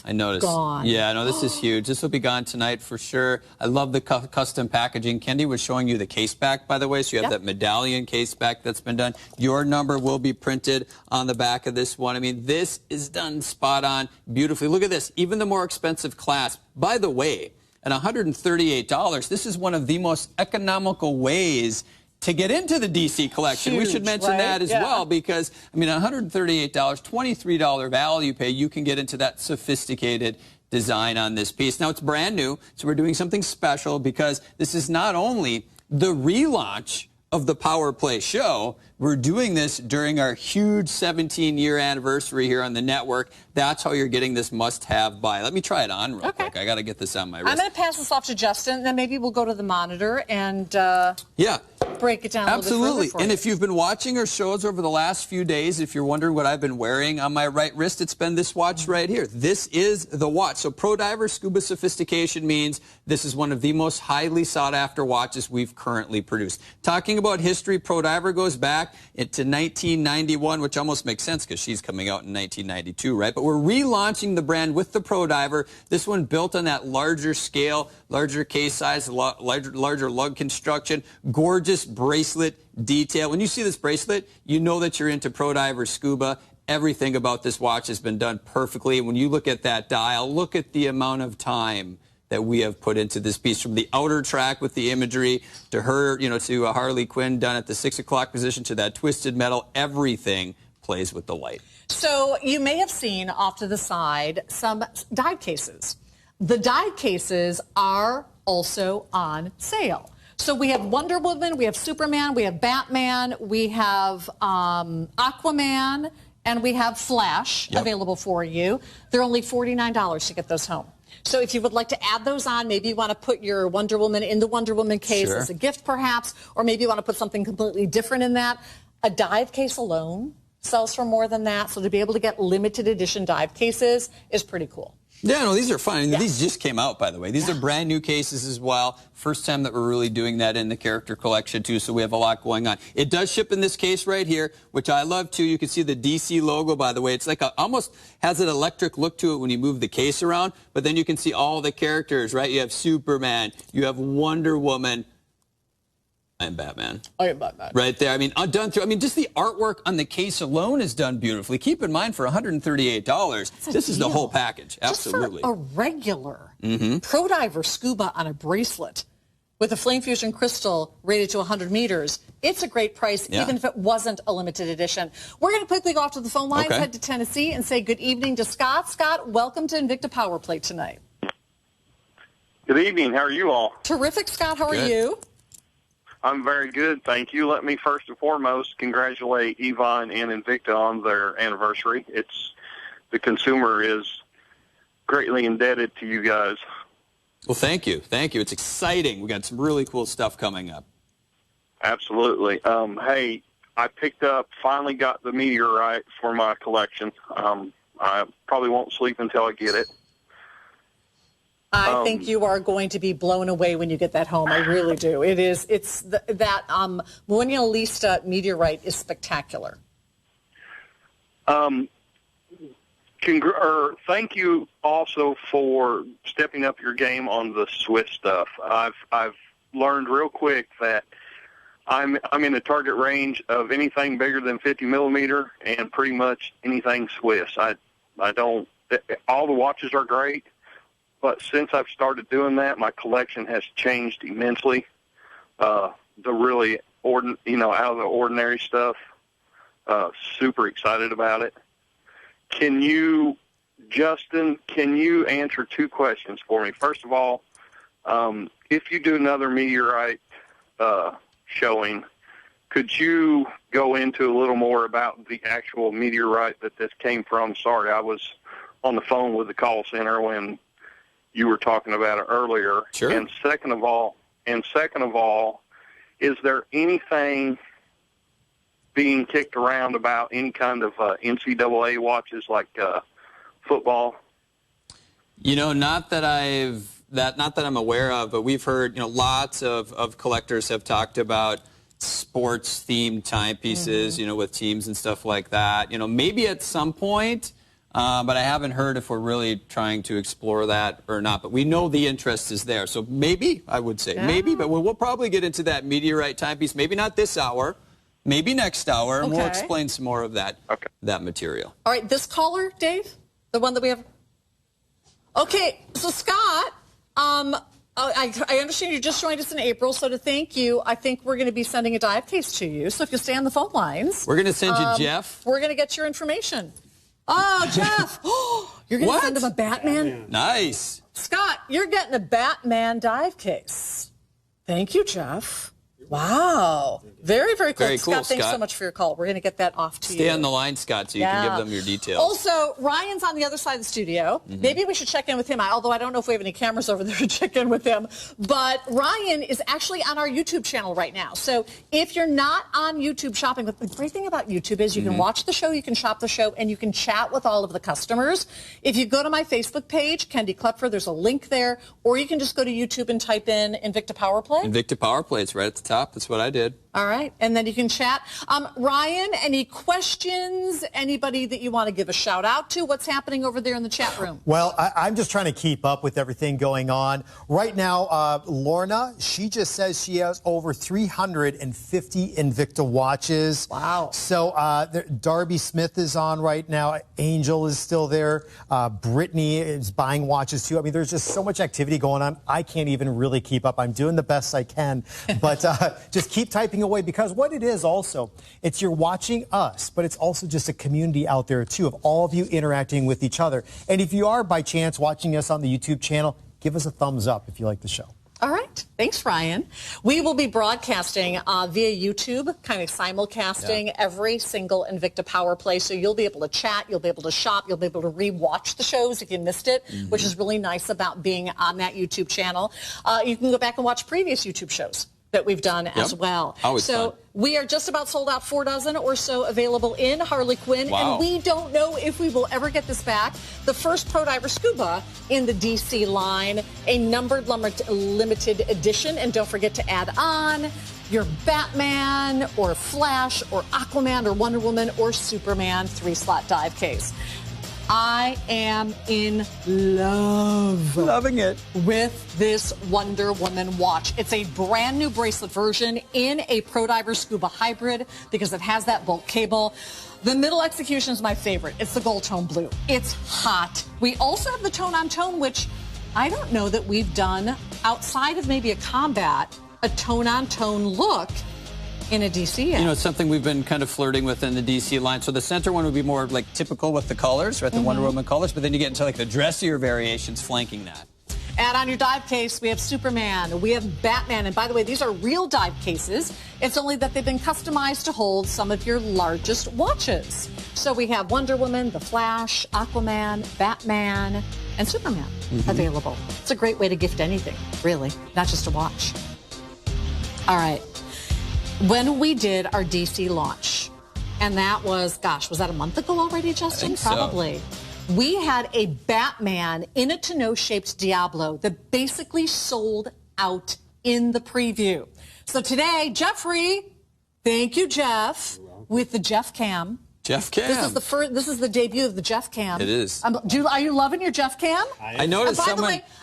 A: I noticed. Gone.
B: Yeah, no, this is huge. This will be gone tonight for sure. I love the custom packaging. Kendi was showing you the case back, by the way. So you have that medallion case back that's been done. Your number will be printed on the back of this one. I mean, this is done spot on beautifully. Look at this. Even the more expensive clasp. By the way, at $138, this is one of the most economical ways to get into the DC collection.
A: Huge,
B: we should mention that as well because, I mean, $138, $23 value pay, you can get into that sophisticated design on this piece. Now, it's brand new, so we're doing something special because this is not only the relaunch of the Power Play show, we're doing this during our huge 17-year anniversary here on the network. That's how you're getting this must-have buy. Let me try it on real quick. I got to get this on my wrist.
A: I'm going to pass this off to Justin, and then maybe we'll go to the monitor and break it down a little bit
B: Absolutely.
A: further for
B: And
A: you.
B: if you've been watching our shows over the last few days, if you're wondering what I've been wearing on my right wrist, it's been this watch right here. This is the watch. So Pro Diver Scuba Sophistication means this is one of the most highly sought-after watches we've currently produced. Talking about history, Pro Diver goes back into 1991, which almost makes sense because she's coming out in 1992, right? But we're relaunching the brand with the Pro Diver. This one built on that larger scale, larger case size, larger lug construction, gorgeous bracelet detail. When you see this bracelet, you know that you're into Pro Diver Scuba. Everything about this watch has been done perfectly. When you look at that dial, look at the amount of time that we have put into this piece, from the outer track with the imagery to her, to Harley Quinn done at the 6 o'clock position, to that twisted metal. Everything plays with the light.
A: So you may have seen off to the side some dive cases. The dive cases are also on sale. So we have Wonder Woman, we have Superman, we have Batman, we have Aquaman, and we have Flash available for you. They're only $49 to get those home. So if you would like to add those on, maybe you want to put your Wonder Woman in the Wonder Woman case as a gift perhaps, or maybe you want to put something completely different in that. A dive case alone sells for more than that, so to be able to get limited edition dive cases is pretty cool.
B: Yeah, no, these are fun. These just came out, by the way. These are brand new cases as well. First time that we're really doing that in the character collection, too, so we have a lot going on. It does ship in this case right here, which I love, too. You can see the DC logo, by the way. It's like almost has an electric look to it when you move the case around, but then you can see all the characters, right? You have Superman, you have Wonder Woman. I'm Batman.
A: I am Batman.
B: Right there. I mean, just the artwork on the case alone is done beautifully. Keep in mind, for $138, this is the whole package. Absolutely.
A: Just for a regular Pro Diver Scuba on a bracelet with a Flame Fusion crystal rated to 100 meters, it's a great price, even if it wasn't a limited edition. We're going to quickly go off to the phone lines, head to Tennessee, and say good evening to Scott. Scott, welcome to Invicta Power Play tonight.
H: Good evening. How are you all?
A: Terrific, Scott. How are you?
H: I'm very good, thank you. Let me first and foremost congratulate Yvonne and Invicta on their anniversary. The consumer is greatly indebted to you guys.
B: Well, thank you. Thank you. It's exciting. We got some really cool stuff coming up.
H: Absolutely. Hey, I finally got the meteorite for my collection. I probably won't sleep until I get it.
A: I think you are going to be blown away when you get that home. I really do. That Mona Lisa meteorite is spectacular.
H: Thank you also for stepping up your game on the Swiss stuff. I've learned real quick that I'm in the target range of anything bigger than 50 millimeter and pretty much anything Swiss. All the watches are great. But since I've started doing that, my collection has changed immensely. The really, out of the ordinary stuff, super excited about it. Justin, can you answer two questions for me? First of all, if you do another meteorite showing, could you go into a little more about the actual meteorite that this came from? Sorry, I was on the phone with the call center when you were talking about it earlier.
B: Sure.
H: And second of all, is there anything being kicked around about any kind of NCAA watches like football?
B: Not that I'm aware of, but we've heard, lots of collectors have talked about sports-themed timepieces, with teams and stuff like that. Maybe at some point. But I haven't heard if we're really trying to explore that or not. But we know the interest is there. So maybe, I would say, maybe. But we'll probably get into that meteorite timepiece. Maybe not this hour. Maybe next hour. And we'll explain some more of that material.
A: All right, this caller, Dave, the one that we have. Okay, so Scott, I understand you just joined us in April. So to thank you, I think we're going to be sending a dive case to you. So if you stay on the phone lines.
B: We're going to send you Jeff.
A: We're going to get your information. Oh, Jeff. You're going to send him a Batman?
B: Nice.
A: Scott, you're getting a Batman dive case. Thank you, Jeff. Wow. Very, very cool.
B: Very cool,
A: Scott, thanks
B: Scott.
A: so much for your call. We're going to get that off to you.
B: Stay on the line, Scott, so you can give them your details.
A: Also, Ryan's on the other side of the studio. Maybe we should check in with him, although I don't know if we have any cameras over there to check in with him. But Ryan is actually on our YouTube channel right now. So if you're not on YouTube shopping, but the great thing about YouTube is you can watch the show, you can shop the show, and you can chat with all of the customers. If you go to my Facebook page, Kendi Klepfer, there's a link there, or you can just go to YouTube and type in Invicta Power Play.
B: Invicta Power Play, it's right at the top. That's what I did.
A: All right, and then you can chat. Ryan, any questions? Anybody that you want to give a shout out to? What's happening over there in the chat room?
C: Well, I'm just trying to keep up with everything going on. Right now, Lorna, she just says she has over 350 Invicta watches.
A: Wow.
C: So Darby Smith is on right now. Angel is still there. Brittany is buying watches too. I mean, there's just so much activity going on. I can't even really keep up. I'm doing the best I can. But just keep typing away, because what it is also, it's you're watching us, but it's also just a community out there too of all of you interacting with each other. And if you are by chance watching us on the YouTube channel, give us a thumbs up if you like the show.
A: All right. Thanks, Ryan. We will be broadcasting via YouTube, kind of simulcasting every single Invicta Power Play. So you'll be able to chat, you'll be able to shop, you'll be able to re-watch the shows if you missed it, which is really nice about being on that YouTube channel. You can go back and watch previous YouTube shows that we've done as well.
B: Always
A: so
B: fun.
A: We are just about sold out, 4 dozen or so available in Harley Quinn.
B: Wow.
A: And we don't know if we will ever get this back. The first Pro Diver Scuba in the DC line, a numbered limited edition. And don't forget to add on your Batman or Flash or Aquaman or Wonder Woman or Superman 3-slot dive case. I am in love.
B: Loving it.
A: With this Wonder Woman watch. It's a brand new bracelet version in a Pro Diver Scuba hybrid because it has that bulk cable. The middle execution is my favorite. It's the gold tone blue. It's hot. We also have the tone on tone, which I don't know that we've done outside of maybe a combat, a tone on tone look in a DC yet.
B: You know, it's something we've been kind of flirting with in the DC line. So the center one would be more like typical with the colors, right? The Wonder Woman colors, but then you get into like the dressier variations flanking that.
A: And on your dive case, we have Superman, we have Batman. And by the way, these are real dive cases. It's only that they've been customized to hold some of your largest watches. So we have Wonder Woman, The Flash, Aquaman, Batman, and Superman available. It's a great way to gift anything, really, not just a watch. All right. When we did our DC launch, and that was, gosh, was that a month ago already, Justin? Probably. So. We had a Batman in a tonneau-shaped Diablo that basically sold out in the preview. So today, Jeffrey, thank you, Jeff, with the Jeff Cam.
B: Jeff Cam.
A: This is the debut of the Jeff Cam.
B: It is.
A: Are you loving your Jeff Cam?
B: I noticed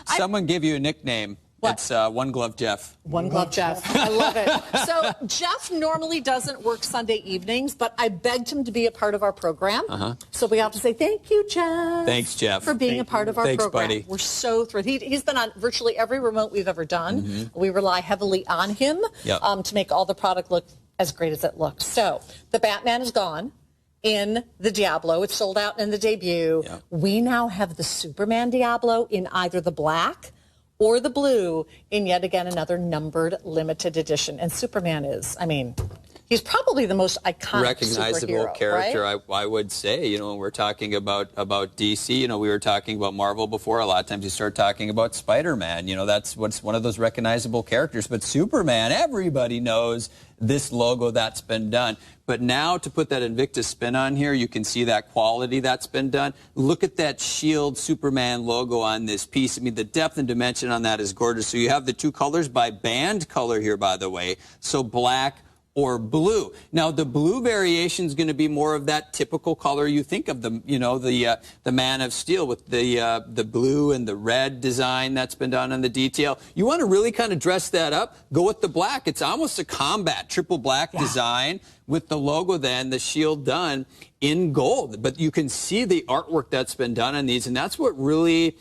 B: someone gave you a nickname. What? It's One Glove Jeff.
A: One Glove Jeff. I love it. So Jeff normally doesn't work Sunday evenings, but I begged him to be a part of our program. So we have to say thank you, Jeff.
B: Thanks, Jeff.
A: For being a part of our program.
B: Buddy.
A: We're so thrilled. He's been on virtually every remote we've ever done. We rely heavily on him to make all the product look as great as it looks. So the Batman is gone in the Diablo. It's sold out in the debut. We now have the Superman Diablo in either the black or the blue in yet again another numbered limited edition. And Superman is, I mean, he's probably the most iconic
B: recognizable character,
A: right?
B: I would say. You know, when we're talking about DC, you know, we were talking about Marvel before. A lot of times you start talking about Spider-Man. You know, that's what's one of those recognizable characters. But Superman, everybody knows this logo that's been done. But now to put that Invicta spin on here, you can see that quality that's been done. Look at that shield Superman logo on this piece. I mean, the depth and dimension on that is gorgeous. So you have the two colors by band color here, by the way. So black or blue. Now the blue variation is going to be more of that typical color you think of, the Man of Steel with the blue and the red design that's been done on the detail. You want to really kind of dress that up, go with the black. It's almost a combat triple black design with the logo then, the shield done in gold. But you can see the artwork that's been done on these, and that's what really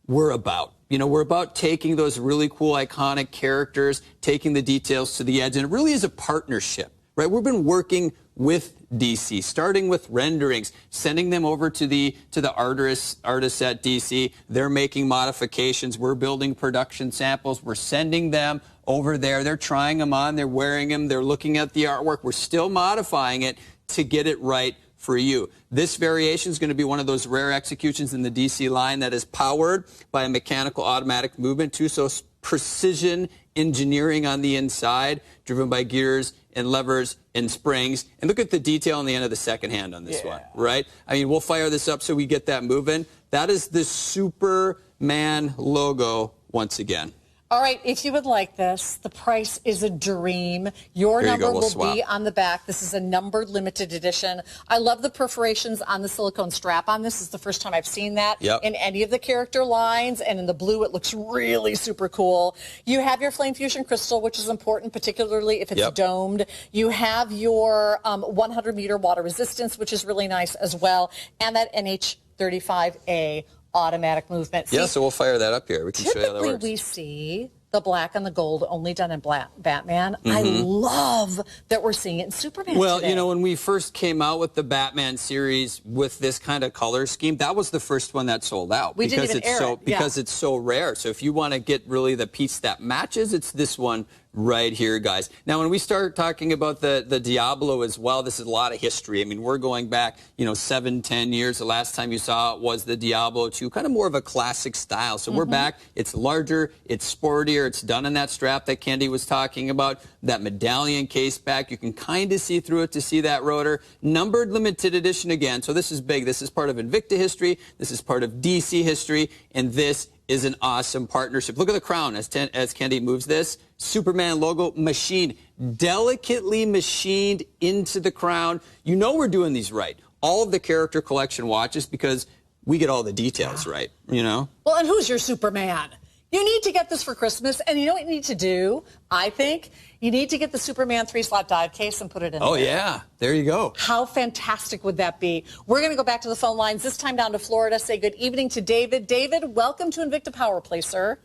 B: we're about. You know, we're about taking those really cool, iconic characters, taking the details to the edge, and it really is a partnership right? We've been working with DC, starting with renderings, sending them over to the artists at DC. They're making modifications. We're building production samples. We're sending them over there. They're trying them on. They're wearing them. They're looking at the artwork. We're still modifying it to get it right for you. This variation is going to be one of those rare executions in the DC line that is powered by a mechanical automatic movement too, so precision engineering on the inside, driven by gears and levers and springs. And look at the detail on the end of the second hand on this one, right? I mean, we'll fire this up so we get that moving. That is the Superman logo once again.
A: All right, if you would like this, the price is a dream. Your number will be on the back. This is a numbered limited edition. I love the perforations on the silicone strap on this. This is the first time I've seen that in any of the character lines, and in the blue it looks really super cool. You have your Flame Fusion crystal, which is important, particularly if it's domed. You have your 100-meter water resistance, which is really nice as well, and that NH35A automatic movement.
B: See, so we'll fire that up here. We can show you how that works.
A: Typically we see the black and the gold only done in Batman. I love that we're seeing it in Superman today.
B: You know, when we first came out with the Batman series with this kind of color scheme, that was the first one that sold out. Because it's so rare. So if you want to get really the piece that matches, it's this one right here, guys. Now, when we start talking about the Diablo as well, this is a lot of history. I mean, we're going back, 7, 10 years. The last time you saw it was the Diablo 2, kind of more of a classic style. So we're back. It's larger. It's sportier. It's done in that strap that Candy was talking about, that medallion case back. You can kind of see through it to see that rotor. Numbered limited edition again. So this is big. This is part of Invicta history. This is part of DC history. And this is an awesome partnership. Look at the crown as Candy moves this. Superman logo machined, delicately machined into the crown. You know we're doing these right. All of the character collection watches because we get all the details right, Well,
A: and who's your Superman? You need to get this for Christmas, and you know what you need to do, I think? You need to get the Superman 3-slot dive case and put it in there.
B: Oh, yeah. There you go.
A: How fantastic would that be? We're going to go back to the phone lines, this time down to Florida. Say good evening to David. David, welcome to Invicta Power Play, sir.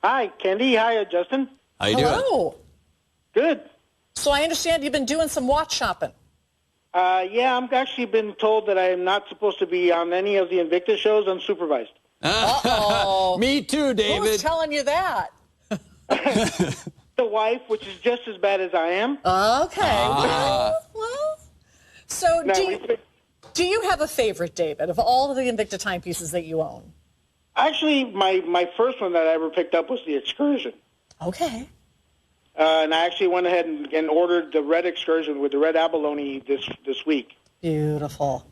I: Hi, Candy. Hi, Justin.
B: How you doing?
A: Hello.
I: Good.
A: So I understand you've been doing some watch shopping.
I: Yeah, I'm actually been told that I am not supposed to be on any of the Invicta shows unsupervised.
A: Uh-oh.
B: Me too, David.
A: Who's telling you that?
I: The wife, which is just as bad as I am.
A: Okay. Well. So do you have a favorite, David, of all of the Invicta timepieces that you own?
I: Actually, my first one that I ever picked up was the Excursion.
A: Okay.
I: And I actually went ahead and ordered the red Excursion with the red abalone this week.
A: Beautiful.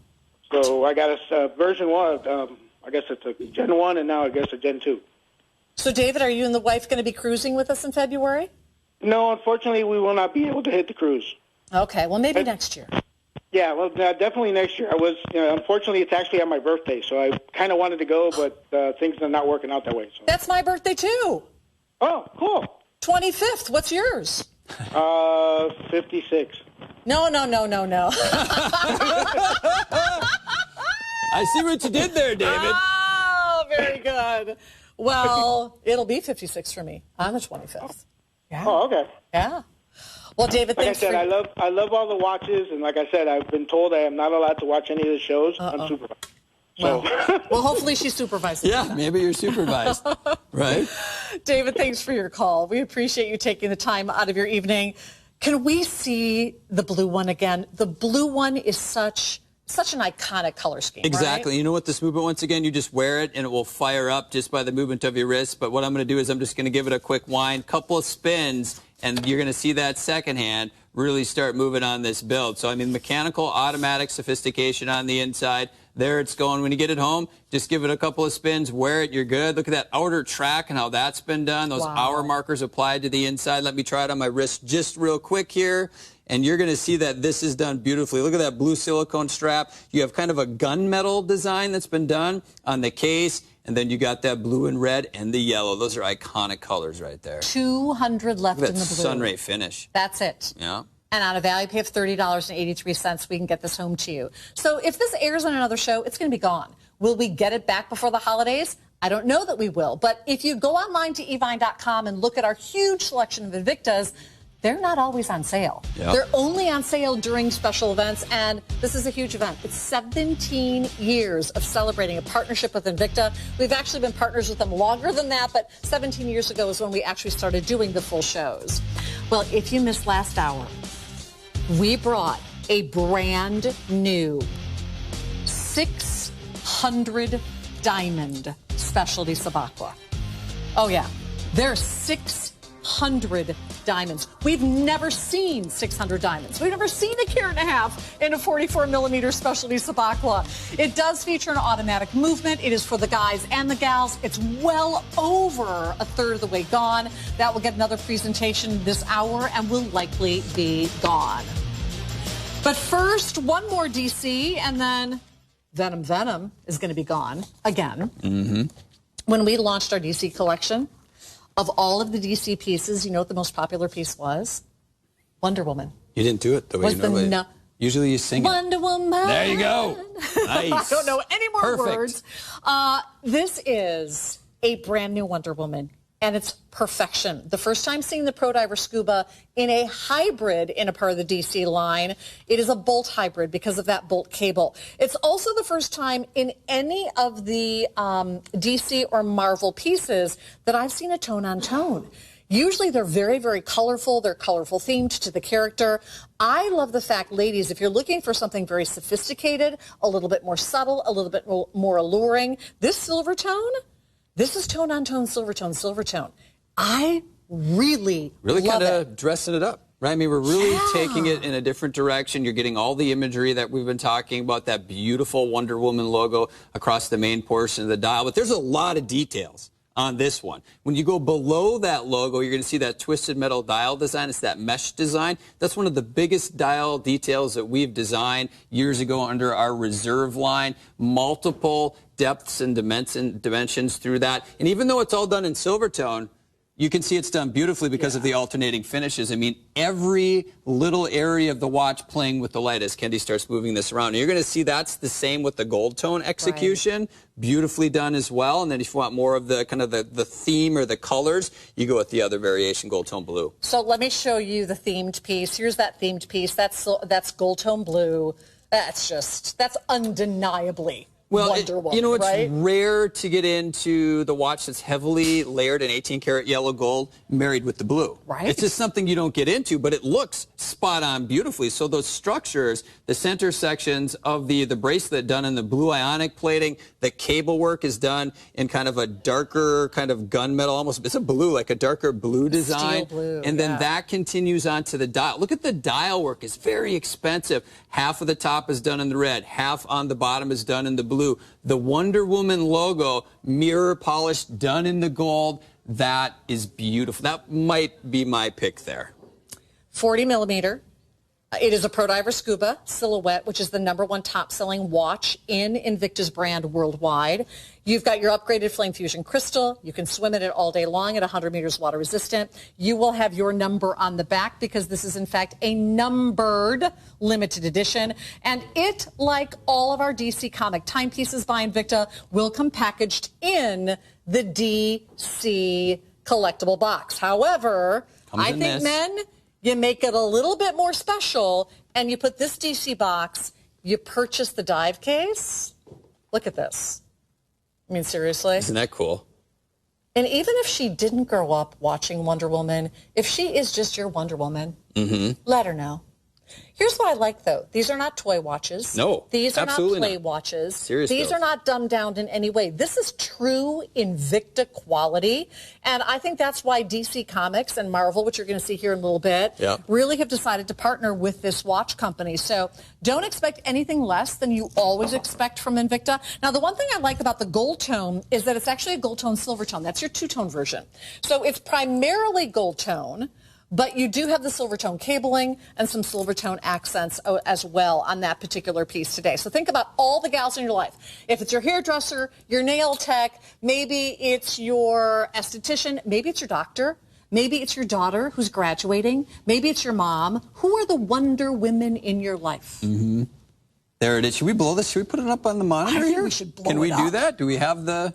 I: So I got a version 1. I guess it's a Gen 1, and now I guess a Gen 2.
A: So, David, are you and the wife going to be cruising with us in February?
I: No, unfortunately, we will not be able to hit the cruise.
A: Okay, well, maybe next year.
I: Yeah, well, definitely next year. I was, unfortunately, it's actually on my birthday, so I kind of wanted to go, but things are not working out that way. So.
A: That's my birthday, too.
I: Oh, cool.
A: 25th. What's yours?
I: 56.
A: No.
B: I see what you did there, David.
A: Oh, very good. Well, it'll be 56 for me on the 25th. Yeah.
I: Oh, okay.
A: Yeah. Well, David,
I: like I said, I love all the watches, and like I said, I've been told I am not allowed to watch any of the shows unsupervised. So.
A: Well, hopefully she's supervising.
B: Yeah, maybe you're supervised, right?
A: David, thanks for your call. We appreciate you taking the time out of your evening. Can we see the blue one again? The blue one is such an iconic color scheme,
B: Exactly.
A: Right?
B: You know what this movement, once again, you just wear it and it will fire up just by the movement of your wrist. But what I'm going to do is I'm just going to give it a quick wind, couple of spins, and you're going to see that second hand really start moving on this build. So, I mean, mechanical, automatic sophistication on the inside. There it's going. When you get it home, just give it a couple of spins, wear it, you're good. Look at that outer track and how that's been done. Those hour markers applied to the inside. Let me try it on my wrist just real quick here. And you're going to see that this is done beautifully. Look at that blue silicone strap. You have kind of a gunmetal design that's been done on the case. And then you got that blue and red and the yellow. Those are iconic colors right there.
A: 200 left in the blue.
B: Sunray finish.
A: That's it.
B: Yeah.
A: And on a value pay of $30.83, we can get this home to you. So if this airs on another show, it's going to be gone. Will we get it back before the holidays? I don't know that we will. But if you go online to evine.com and look at our huge selection of Invictas, they're not always on sale.
B: Yep.
A: They're only on sale during special events, and this is a huge event. It's 17 years of celebrating a partnership with Invicta. We've actually been partners with them longer than that, but 17 years ago is when we actually started doing the full shows. Well, if you missed last hour, we brought a brand new 600 diamond specialty Sub-Aqua. Oh, yeah. There's 600 diamonds. We've never seen 600 diamonds. We've never seen a carat and a half in a 44mm specialty Sub-Aqua. It does feature an automatic movement. It is for the guys and the gals. It's well over a third of the way gone. That will get another presentation this hour and will likely be gone. But first, one more DC, and then Venom Venom is going to be gone again. Mm-hmm. When we launched our DC collection, of all of the DC pieces, you know what the most popular piece was? Wonder Woman.
B: You didn't do it the way you normally. Usually you sing
A: Wonder Woman.
B: There you go. Nice.
A: I don't know any more
B: Perfect.
A: words. This is a brand new Wonder Woman, and it's perfection. The first time seeing the Pro Diver Scuba in a hybrid in a part of the DC line. It is a bolt hybrid because of that bolt cable. It's also the first time in any of the DC or Marvel pieces that I've seen a tone-on-tone. Usually they're very, very colorful. They're colorful themed to the character. I love the fact, ladies, if you're looking for something very sophisticated, a little bit more subtle, a little bit more alluring, this Silvertone, this is tone-on-tone Silvertone. I really love
B: kind of
A: it.
B: dressing it up, right? I mean, we're really taking it in a different direction. You're getting all the imagery that we've been talking about, that beautiful Wonder Woman logo across the main portion of the dial. But there's a lot of details on this one. When you go below that logo, you're going to see that twisted metal dial design. It's that mesh design. That's one of the biggest dial details that we've designed years ago under our reserve line. Multiple depths and dimensions through that. And even though it's all done in Silvertone, you can see it's done beautifully because of the alternating finishes. I mean, every little area of the watch playing with the light as Kendi starts moving this around. And you're going to see that's the same with the gold tone execution. Right. Beautifully done as well. And then if you want more of the kind of the theme or the colors, you go with the other variation, gold tone blue.
A: So let me show you the themed piece. Here's that themed piece. That's gold tone blue. That's undeniably Wonder Woman,
B: you know, it's
A: right?
B: rare to get into the watch that's heavily layered in 18-karat yellow gold married with the blue.
A: Right.
B: It's just something you don't get into, but it looks spot on beautifully. So those structures, the center sections of the bracelet done in the blue ionic plating, the cable work is done in kind of a darker kind of gunmetal, almost, it's a blue, like a darker blue design.
A: Steel blue,
B: and then that continues on to the dial. Look at the dial work. It's very expensive. Half of the top is done in the red. Half on the bottom is done in the blue. The Wonder Woman logo, mirror polished, done in the gold. That is beautiful. That might be my pick there.
A: 40mm. It is a Pro Diver Scuba silhouette, which is the #1 top-selling watch in Invicta's brand worldwide. You've got your upgraded Flame Fusion crystal. You can swim in it all day long at 100 meters water resistant. You will have your number on the back because this is, in fact, a numbered limited edition. And it, like all of our DC comic timepieces by Invicta, will come packaged in the DC collectible box. However, I think, men, you make it a little bit more special, and you put this DC box, you purchase the dive case. Look at this. I mean, seriously?
B: Isn't that cool?
A: And even if she didn't grow up watching Wonder Woman, if she is just your Wonder Woman, let her know. Here's what I like, though. These are not toy watches.
B: No,
A: these are not play
B: not.
A: watches.
B: Seriously.
A: These are not dumbed down in any way. This is true Invicta quality, and I think that's why DC Comics and Marvel, which you're going to see here in a little bit, really have decided to partner with this watch company. So don't expect anything less than you always expect from Invicta. Now, the one thing I like about the gold tone is that it's actually a gold tone Silvertone. That's your two-tone version. So it's primarily gold tone, but you do have the Silvertone cabling and some Silvertone accents as well on that particular piece today. So think about all the gals in your life. If it's your hairdresser, your nail tech, maybe it's your esthetician, maybe it's your doctor, maybe it's your daughter who's graduating, maybe it's your mom. Who are the Wonder Women in your life?
B: There it is. Should we blow this? Should we put it up on the monitor
A: I think
B: here?
A: we should blow
B: Can we
A: it
B: do
A: up.
B: that? Do we have the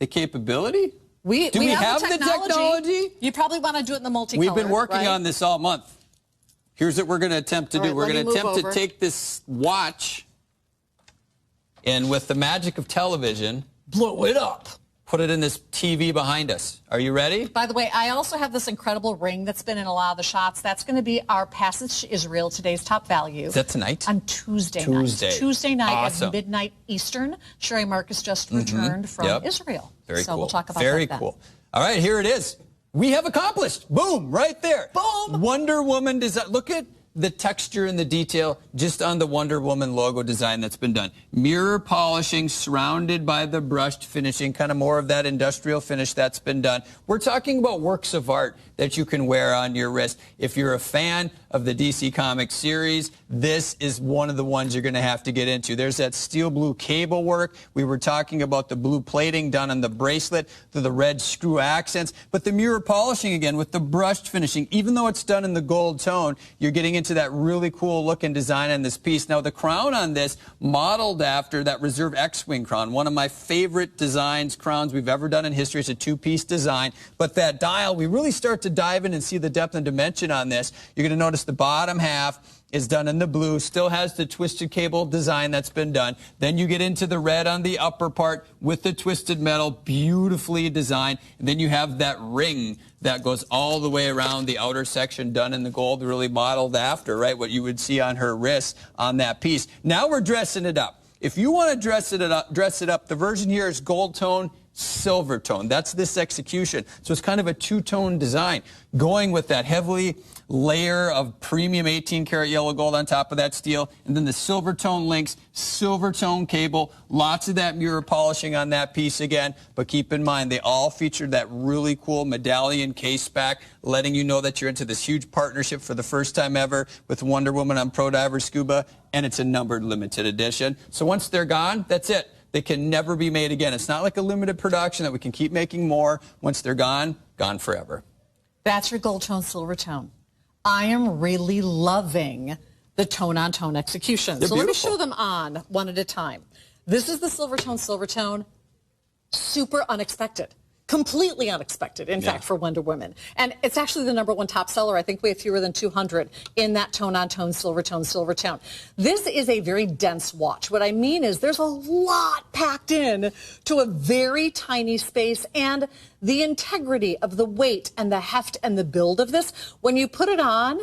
B: capability?
A: Do we have
B: the technology?
A: You probably want to do it in the multicolor.
B: We've been working
A: right?
B: on this all month. Here's what we're going to attempt to do.
A: Right,
B: we're going to attempt
A: over.
B: to take this watch and with the magic of television,
A: blow it up.
B: Put it in this TV behind us. Are you ready?
A: By the way, I also have this incredible ring that's been in a lot of the shots. That's going to be our passage to Israel, today's top value.
B: Is that tonight?
A: On Tuesday
B: night.
A: Tuesday night
B: awesome.
A: at midnight Eastern. Sherry Marcus just returned from Israel.
B: Very
A: so
B: cool.
A: We'll talk about
B: Very
A: that
B: cool. All right, here it is. We have accomplished. Boom, right there.
A: Boom.
B: Wonder Woman design. Look at the texture and the detail just on the Wonder Woman logo design that's been done. Mirror polishing surrounded by the brushed finishing, kind of more of that industrial finish that's been done. We're talking about works of art that you can wear on your wrist. If you're a fan of the DC Comics series, this is one of the ones you're going to have to get into. There's that steel blue cable work. We were talking about the blue plating done on the bracelet, the red screw accents, but the mirror polishing again with the brushed finishing, even though it's done in the gold tone, you're getting into that really cool looking design on this piece. Now the crown on this modeled after that Reserve X-Wing crown, one of my favorite crowns we've ever done in history. It's a two-piece design, but that dial, we really start to dive in and see the depth and dimension on this. You're going to notice the bottom half is done in the blue, still has the twisted cable design that's been done. Then you get into the red on the upper part with the twisted metal, beautifully designed. And then you have that ring that goes all the way around the outer section done in the gold, really modeled after, right, what you would see on her wrist on that piece. Now we're dressing it up. If you want to dress it up, the version here is gold tone, silver tone. That's this execution. So it's kind of a two-tone design, going with that heavily layer of premium 18-karat yellow gold on top of that steel, and then the silver tone links, silver tone cable, lots of that mirror polishing on that piece again. But keep in mind, they all featured that really cool medallion case back, letting you know that you're into this huge partnership for the first time ever with Wonder Woman on Pro Diver Scuba, and it's a numbered limited edition. So once they're gone, that's it. They can never be made again. It's not like a limited production that we can keep making more. Once they're gone, gone forever.
A: That's your gold tone, silver tone. I am really loving the tone-on-tone execution. So let me show them on one at a time. This is the Silvertone. Super unexpected. Completely unexpected, in fact, for Wonder Woman. And it's actually the #1 top seller. I think we have fewer than 200 in that tone-on-tone, silver tone. This is a very dense watch. What I mean is there's a lot packed in to a very tiny space, and the integrity of the weight and the heft and the build of this, when you put it on,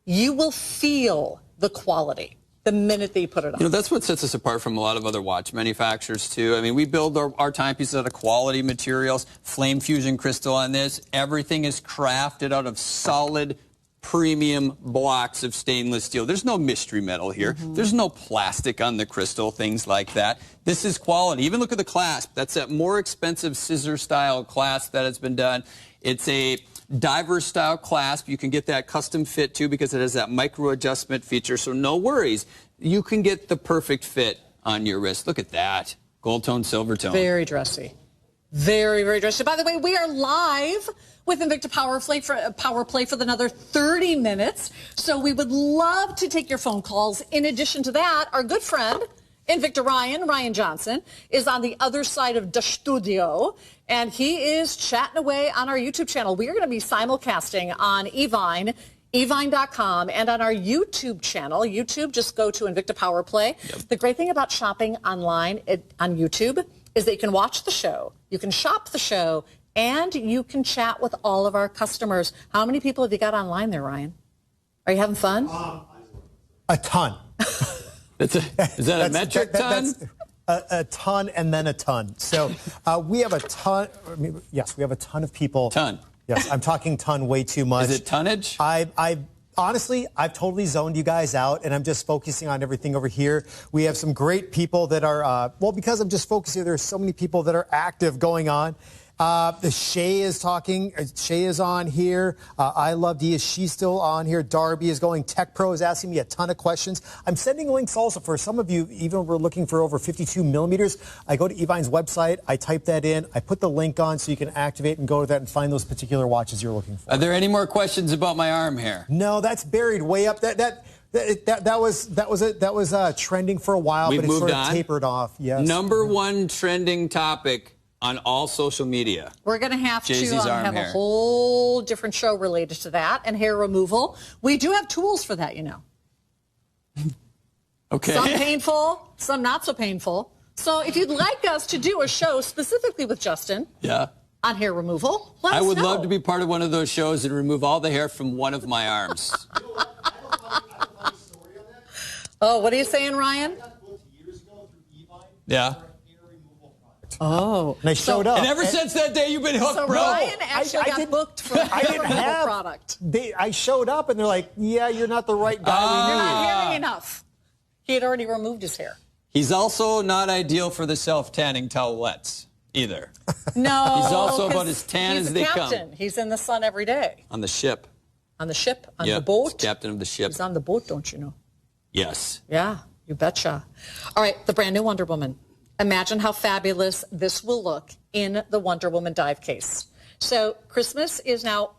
A: you will feel the quality the minute that you put it on.
B: You know, that's what sets us apart from a lot of other watch manufacturers, too. I mean, we build our timepieces out of quality materials, flame fusion crystal on this. Everything is crafted out of solid, premium blocks of stainless steel. There's no mystery metal here. There's no plastic on the crystal, things like that. This is quality. Even look at the clasp. That's that more expensive scissor-style clasp that has been done. It's a diver-style clasp. You can get that custom fit, too, because it has that micro-adjustment feature, so no worries. You can get the perfect fit on your wrist. Look at that. Gold tone, silver tone.
A: Very dressy. Very, very dressy. By the way, we are live with Invicta Power Play for another 30 minutes, so we would love to take your phone calls. In addition to that, our good friend, Invicta Ryan Johnson, is on the other side of the studio, and he is chatting away on our YouTube channel. We are going to be simulcasting on eVine, evine.com, and on our YouTube channel. YouTube, just go to Invicta Power Play. The great thing about shopping online on YouTube is that you can watch the show, you can shop the show, and you can chat with all of our customers. How many people have you got online there, Ryan? Are you having fun?
C: A ton.
B: Is that a metric ton?
C: That's a ton and then a ton. So we have a ton. Yes, we have a ton of people.
B: Ton.
C: Yes, I'm talking ton way too much.
B: Is it tonnage?
C: Honestly, I've totally zoned you guys out, and I'm just focusing on everything over here. We have some great people that are, because I'm just focusing, there's so many people that are active going on. Shay is talking. Shay is on here. I Love D. Is she still on here? Darby is going. Tech Pro is asking me a ton of questions. I'm sending links also for some of you, even if we're looking for over 52 millimeters. I go to eVine's website. I type that in. I put the link on so you can activate and go to that and find those particular watches you're looking for.
B: Are there any more questions about my arm hair?
C: No, that's buried way up. That was trending for a while,
B: We've
C: but it's
B: moved
C: sort of
B: on.
C: tapered off. Yes.
B: #1 trending topic on all social media.
A: We're going to have
B: Jay-Z's
A: to
B: arm
A: have
B: hair.
A: a whole different show related to that and hair removal. We do have tools for that, you know.
B: Okay.
A: Some painful, some not so painful. So if you'd like us to do a show specifically with Justin on hair removal, let us
B: I would
A: know.
B: love to be part of one of those shows and remove all the hair from one of my arms.
A: Oh, what are you saying, Ryan?
B: Yeah.
A: Oh.
C: And I showed up.
B: And ever since that day, you've been hooked,
A: So
B: bro.
A: Ryan actually got booked for
C: I didn't
A: a
C: have
A: product.
C: I showed up and they're like, yeah, you're not the right guy we
A: You're
C: need.
A: not hairy enough. He had already removed his hair.
B: He's also not ideal for the self-tanning towelettes either.
A: No.
B: He's also
A: 'cause
B: about as tan
A: he's
B: as
A: a
B: they
A: captain.
B: come.
A: He's in the sun every day.
B: On the ship.
A: On the ship, on
B: Yep,
A: the boat.
B: he's captain of the ship.
A: He's on the boat, don't you know?
B: Yes.
A: Yeah, you betcha. All right, the brand new Wonder Woman. Imagine how fabulous this will look in the Wonder Woman dive case. So Christmas is now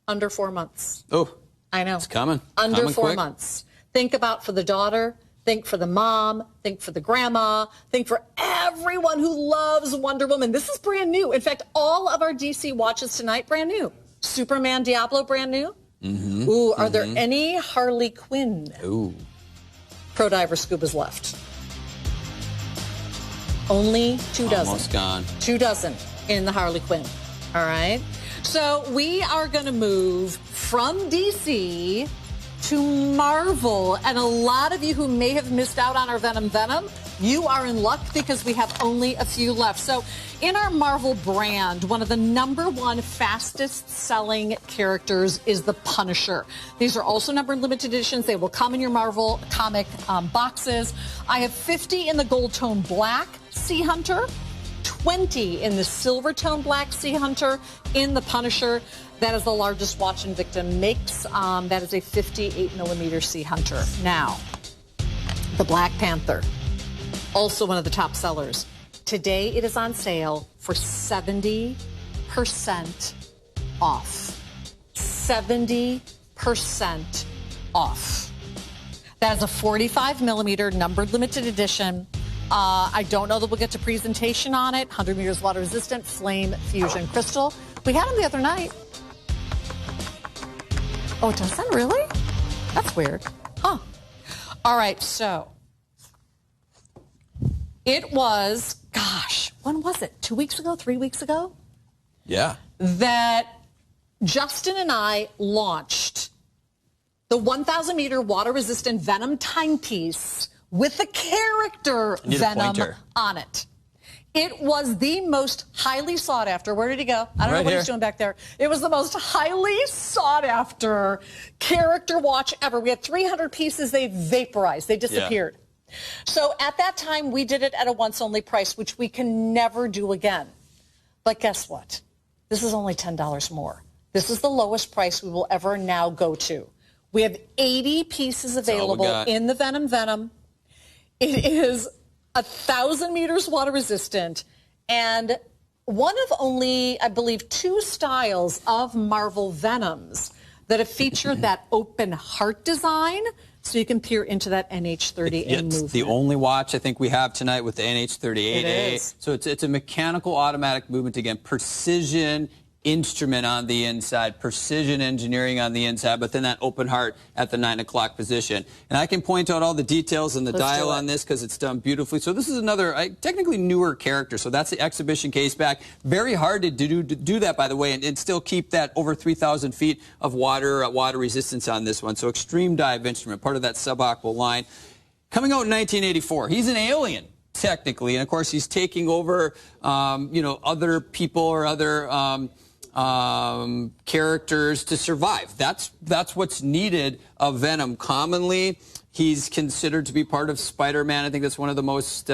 A: under 4 months.
B: Oh,
A: I know.
B: it's coming.
A: Under
B: Coming
A: 4
B: quick.
A: months. Think about for the daughter, think for the mom, think for the grandma, think for everyone who loves Wonder Woman. This is brand new. In fact, all of our DC watches tonight, brand new. Superman, Diablo, brand new.
B: Mm-hmm.
A: Ooh, are there any Harley Quinn
B: Ooh.
A: Pro Diver Scubas left? Only 2 dozen.
B: Almost gone.
A: 2 dozen in the Harley Quinn. All right. So we are going to move from DC to Marvel. And a lot of you who may have missed out on our Venom Venom, you are in luck because we have only a few left. So in our Marvel brand, one of the #1 fastest selling characters is the Punisher. These are also numbered limited editions. They will come in your Marvel comic boxes. I have 50 in the gold tone black Sea Hunter, 20 in the Silvertone black Sea Hunter, in the Punisher. That is the largest watch Invicta makes. That is a 58mm Sea Hunter. Now, the Black Panther, also one of the top sellers. Today it is on sale for 70% off. 70% off. That is a 45mm numbered limited edition. I don't know that we'll get to presentation on it. 100 meters water resistant, flame fusion crystal. We had them the other night. Oh, it doesn't really? That's weird. Huh. All right, so it was, gosh, when was it? 2 weeks ago, 3 weeks ago?
B: Yeah.
A: That Justin and I launched the 1,000 meter water resistant Venom timepiece with the character Venom on it. It was the most highly sought after. Where did he go? I don't know what he's doing back there. It was the most highly sought after character watch ever. We had 300 pieces. They vaporized. They disappeared. Yeah. So at that time, we did it at a once only price, which we can never do again. But guess what? This is only $10 more. This is the lowest price we will ever now go to. We have 80 pieces available in the Venom Venom. It is 1,000 meters water resistant and one of only, I believe, 2 styles of Marvel Venoms that have featured that open heart design, so you can peer into that NH30A movement.
B: It's the only watch I think we have tonight with the NH30A.
A: It is.
B: So it's a mechanical automatic movement again, precision instrument on the inside, precision engineering on the inside, but then that open heart at the 9 o'clock position. And I can point out all the details and the dial on this because it's done beautifully. So this is another technically newer character. So that's the exhibition case back. Very hard to do that, by the way, and still keep that over 3,000 feet of water resistance on this one. So extreme dive instrument, part of that Sub-Aqua line. Coming out in 1984. He's an alien, technically, and of course he's taking over, other people or other characters to survive. That's what's needed of Venom. Commonly, he's considered to be part of Spider-Man. I think that's one of the most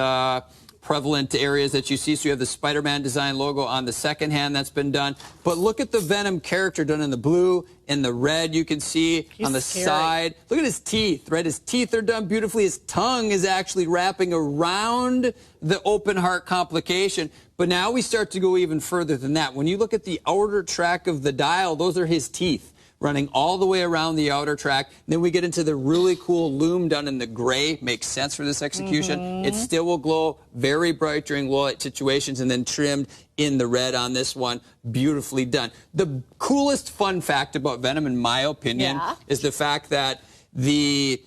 B: prevalent areas that you see. So you have the Spider-Man design logo on the second hand that's been done. But look at the Venom character done in the blue, in the red you can see on the side. Look at his teeth, right? His teeth are done beautifully. His tongue is actually wrapping around the open heart complication. But now we start to go even further than that. When you look at the outer track of the dial, those are his teeth, running all the way around the outer track. Then we get into the really cool loom done in the gray. Makes sense for this execution. It still will glow very bright during low light situations, and then trimmed in the red on this one. Beautifully done. The coolest fun fact about Venom, in my opinion, is the fact that the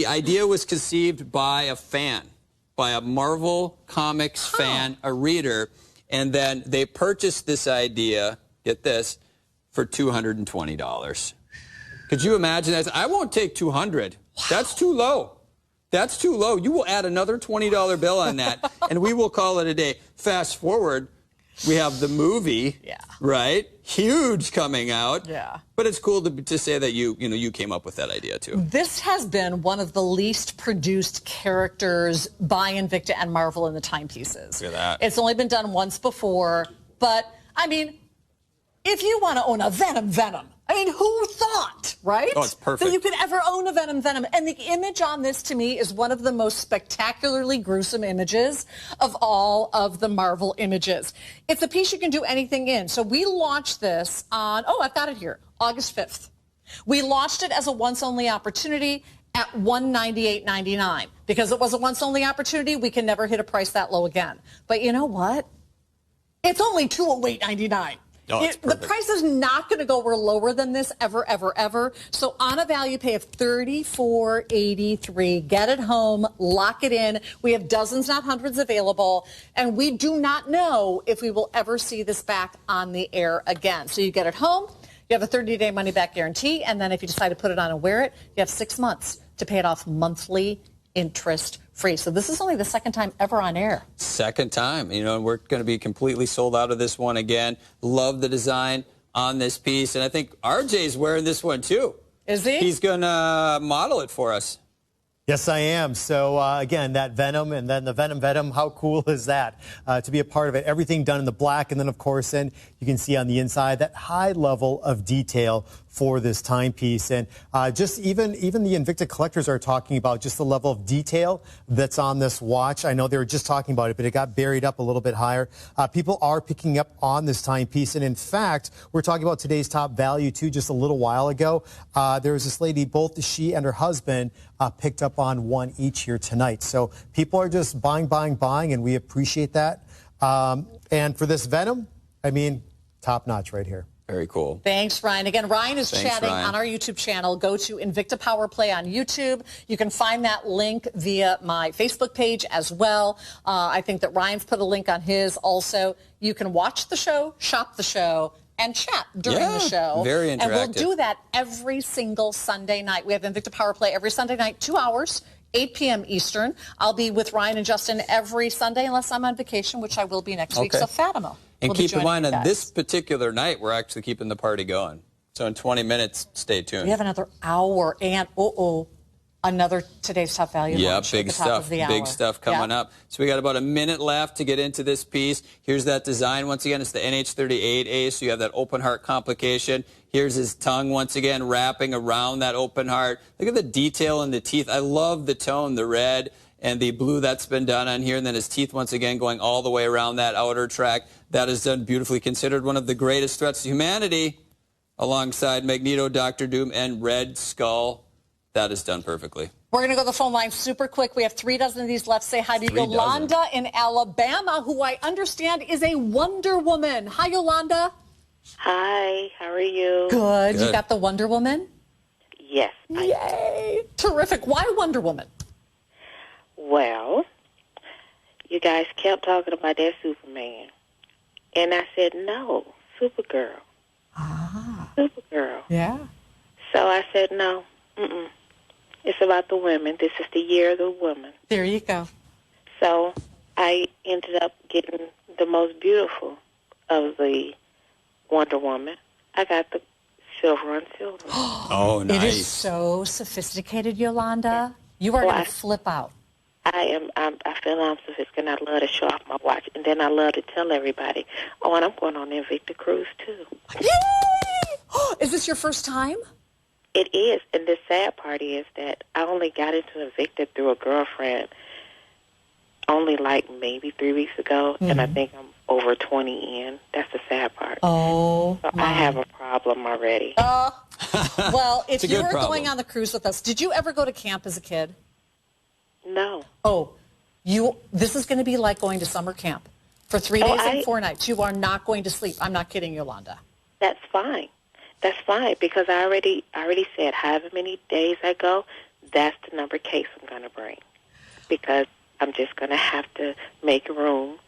B: idea was conceived by a fan, by a Marvel Comics fan, a reader, and then they purchased this idea, get this, for $220. Could you imagine that? I won't take $200. That's too low. That's too low. You will add another $20 bill on that, and we will call it a day. Fast forward, we have the movie, right? Huge coming out. Yeah. But it's cool to say that you came up with that idea too.
A: This has been one of the least produced characters by Invicta and Marvel in the timepieces.
B: Look at that.
A: It's only been done once before, but I mean, if you want to own a Venom Venom, I mean, who thought, right?
B: Oh, it's perfect.
A: That you could ever own a Venom Venom. And the image on this, to me, is one of the most spectacularly gruesome images of all of the Marvel images. It's a piece you can do anything in. So we launched this on, I've got it here, August 5th. We launched it as a once-only opportunity at $198.99. Because it was a once-only opportunity, we can never hit a price that low again. But you know what? It's only $208.99. The price is not going to go lower than this ever, ever, ever. So on a value pay of $34.83, get it home, lock it in. We have dozens, not hundreds, available, and we do not know if we will ever see this back on the air again. So you get it home, you have a 30-day money-back guarantee, and then if you decide to put it on and wear it, you have 6 months to pay it off monthly, interest-free. So this is only the second time ever on air.
B: Second time. And we're going to be completely sold out of this one again. Love the design on this piece. And I think RJ's wearing this one, too.
A: Is he?
B: He's going to model it for us.
C: Yes, I am. So, again, that Venom and then the Venom Venom, how cool is that to be a part of it? Everything done in the black. And then, of course, you can see on the inside that high level of detail for this timepiece. And just even the Invicta collectors are talking about just the level of detail that's on this watch. I know they were just talking about it, but it got buried up a little bit higher. People are picking up on this timepiece. And in fact, we're talking about today's top value, too, just a little while ago. There was this lady, both she and her husband picked up on one each here tonight. So people are just buying, and we appreciate that. And for this Venom, I mean, top notch right here.
B: Very cool.
A: Thanks, Ryan. Again, Ryan is chatting on our YouTube channel. Go to Invicta Power Play on YouTube. You can find that link via my Facebook page as well. I think that Ryan's put a link on his also. You can watch the show, shop the show, and chat during the show.
B: Very interactive.
A: And we'll do that every single Sunday night. We have Invicta Power Play every Sunday night, 2 hours. 8 p.m. Eastern. I'll be with Ryan and Justin every Sunday unless I'm on vacation, which I will be next week. So Fatima.
B: And keep in mind, on this particular night, we're actually keeping the party going. So in 20 minutes, stay tuned.
A: We have another hour and, another today's top value.
B: Yeah, big stuff. Big stuff coming up. So we got about a minute left to get into this piece. Here's that design. Once again, it's the NH38A, so you have that open heart complication. Here's his tongue once again wrapping around that open heart. Look at the detail in the teeth. I love the tone, the red and the blue that's been done on here. And then his teeth once again going all the way around that outer track. That is done beautifully. Considered one of the greatest threats to humanity alongside Magneto, Dr. Doom, and Red Skull. That is done perfectly.
A: We're going to go to the phone line super quick. We have 3 dozen of these left. Say hi to Yolanda in Alabama, who I understand is a Wonder Woman. Hi, Yolanda.
J: Hi, how are you?
A: Good. You got the Wonder Woman?
J: Yes.
A: Yay. Terrific. Why Wonder Woman?
J: Well, you guys kept talking about that Superman. And I said, no, Supergirl. Supergirl.
A: Yeah.
J: So I said, no, it's about the women. This is the year of the woman.
A: There you go.
J: So I ended up getting the most beautiful of the Wonder Woman. I got the silver on silver.
B: Oh, nice.
A: It is so sophisticated, Yolanda. You are going to flip out.
J: I feel I'm sophisticated. I love to show off my watch, and then I love to tell everybody, oh, and I'm going on the Invicta cruise, too.
A: Yay! Is this your first time?
J: It is, and the sad part is that I only got into Invicta through a girlfriend only like maybe 3 weeks ago, and I think I'm over 20 in. That's the sad part.
A: Oh,
J: so I have a problem already.
A: Well, if you were
B: problem.
A: going on the cruise with us, did you ever go to camp as a kid?
J: No.
A: Oh, this is going to be like going to summer camp for 3 days and 4 nights. You are not going to sleep. I'm not kidding, Yolanda.
J: That's fine. That's fine, because I already said however many days I go, that's the number case I'm going to bring, because I'm just going to have to make room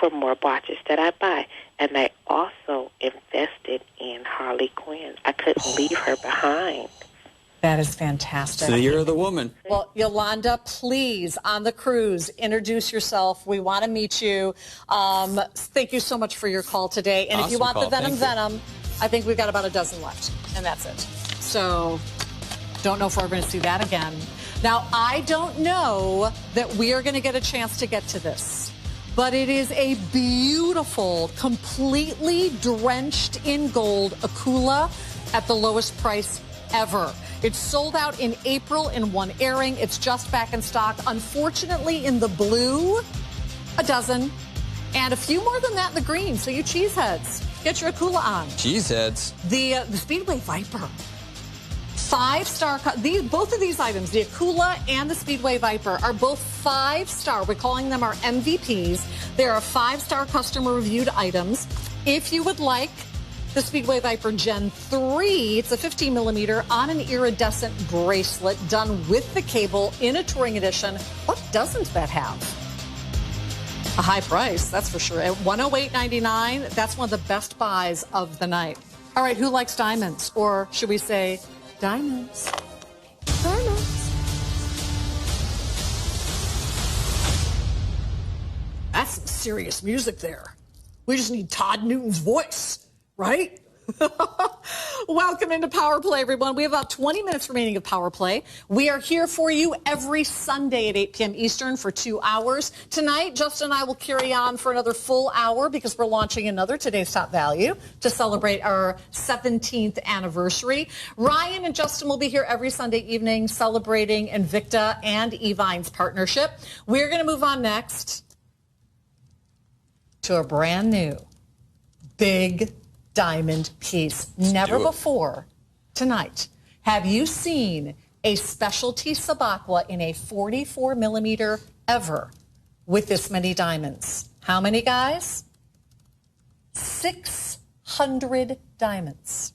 J: for more watches that I buy. And I also invested in Harley Quinn. I couldn't leave her behind.
A: That is fantastic.
B: So you're the woman.
A: Well, Yolanda, please, on the cruise, introduce yourself. We want to meet you. Thank you so much for your call today. And if you want the Venom Venom, I think we've got about a dozen left, and that's it. So don't know if we're going to see that again. Now, I don't know that we are going to get a chance to get to this, but it is a beautiful, completely drenched in gold Akula at the lowest price ever. It's sold out in April in one airing. It's just back in stock. Unfortunately, in the blue, a dozen. And a few more than that in the green. So you cheeseheads, get your Akula on.
B: Cheeseheads.
A: The Speedway Viper. 5-star. Both of these items, the Akula and the Speedway Viper, are both 5-star. We're calling them our MVPs. They are 5-star customer reviewed items. If you would like the Speedway Viper Gen 3, it's a 15 millimeter on an iridescent bracelet done with the cable in a touring edition. What doesn't that have? A high price, that's for sure. At $108.99, that's one of the best buys of the night. All right, who likes diamonds? Or should we say diamonds? Diamonds. That's some serious music there. We just need Todd Newton's voice, right? Welcome into Power Play, everyone. We have about 20 minutes remaining of Power Play. We are here for you every Sunday at 8 p.m. Eastern for 2 hours. Tonight, Justin and I will carry on for another full hour because we're launching another Today's Top Value to celebrate our 17th anniversary. Ryan and Justin will be here every Sunday evening celebrating Invicta and Evine's partnership. We're going to move on next to a brand new big diamond piece. Never before tonight have you seen a specialty Sub-Aqua in a 44 millimeter ever with this many diamonds. How many, guys? 600 diamonds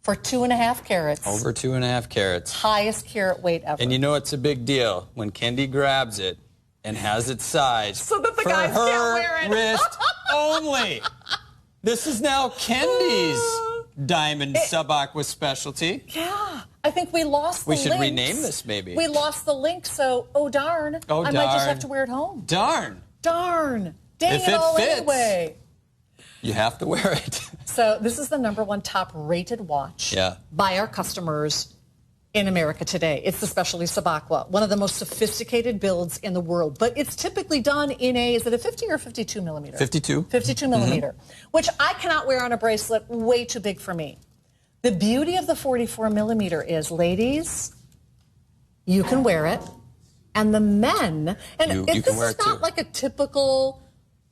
A: for 2.5 carats.
B: Over 2.5 carats.
A: Highest carat weight ever.
B: And you know it's a big deal when Kendi grabs it and has it sized
A: so that the
B: for
A: guys
B: her
A: can't wear it.
B: wrist only. This is now Kendi's diamond Sub-Aqua specialty.
A: Yeah, I think we lost the
B: links. We should
A: links.
B: rename this, maybe.
A: We lost the link, so darn.
B: Oh,
A: I might just have to wear it home.
B: Darn.
A: Darn. Dang
B: if
A: it all
B: fits,
A: anyway.
B: You have to wear it.
A: So this is the #1 top rated watch by our customers in America today. It's the specialty Sub-Aqua, one of the most sophisticated builds in the world. But it's typically done in is it a 50 or 52 millimeter?
B: 52.
A: 52 millimeter, which I cannot wear on a bracelet, way too big for me. The beauty of the 44 millimeter is, ladies, you can wear it. And the men, and this is not like a typical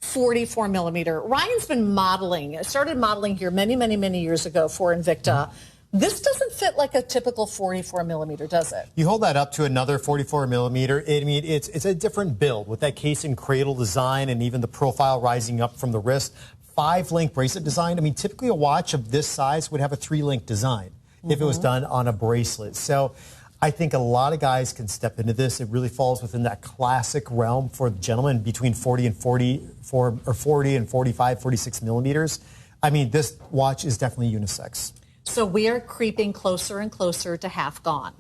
A: 44 millimeter. Ryan's been modeling, started modeling here many, many, many years ago for Invicta. This doesn't fit like a typical 44 millimeter, does it?
C: You hold that up to another 44 millimeter. It's a different build with that case and cradle design and even the profile rising up from the wrist. 5-link bracelet design. I mean, typically a watch of this size would have a 3-link design if it was done on a bracelet. So I think a lot of guys can step into this. It really falls within that classic realm for gentlemen between 40 and 44 or 40 and 45, 46 millimeters. I mean, this watch is definitely unisex.
A: So we are creeping closer and closer to half gone.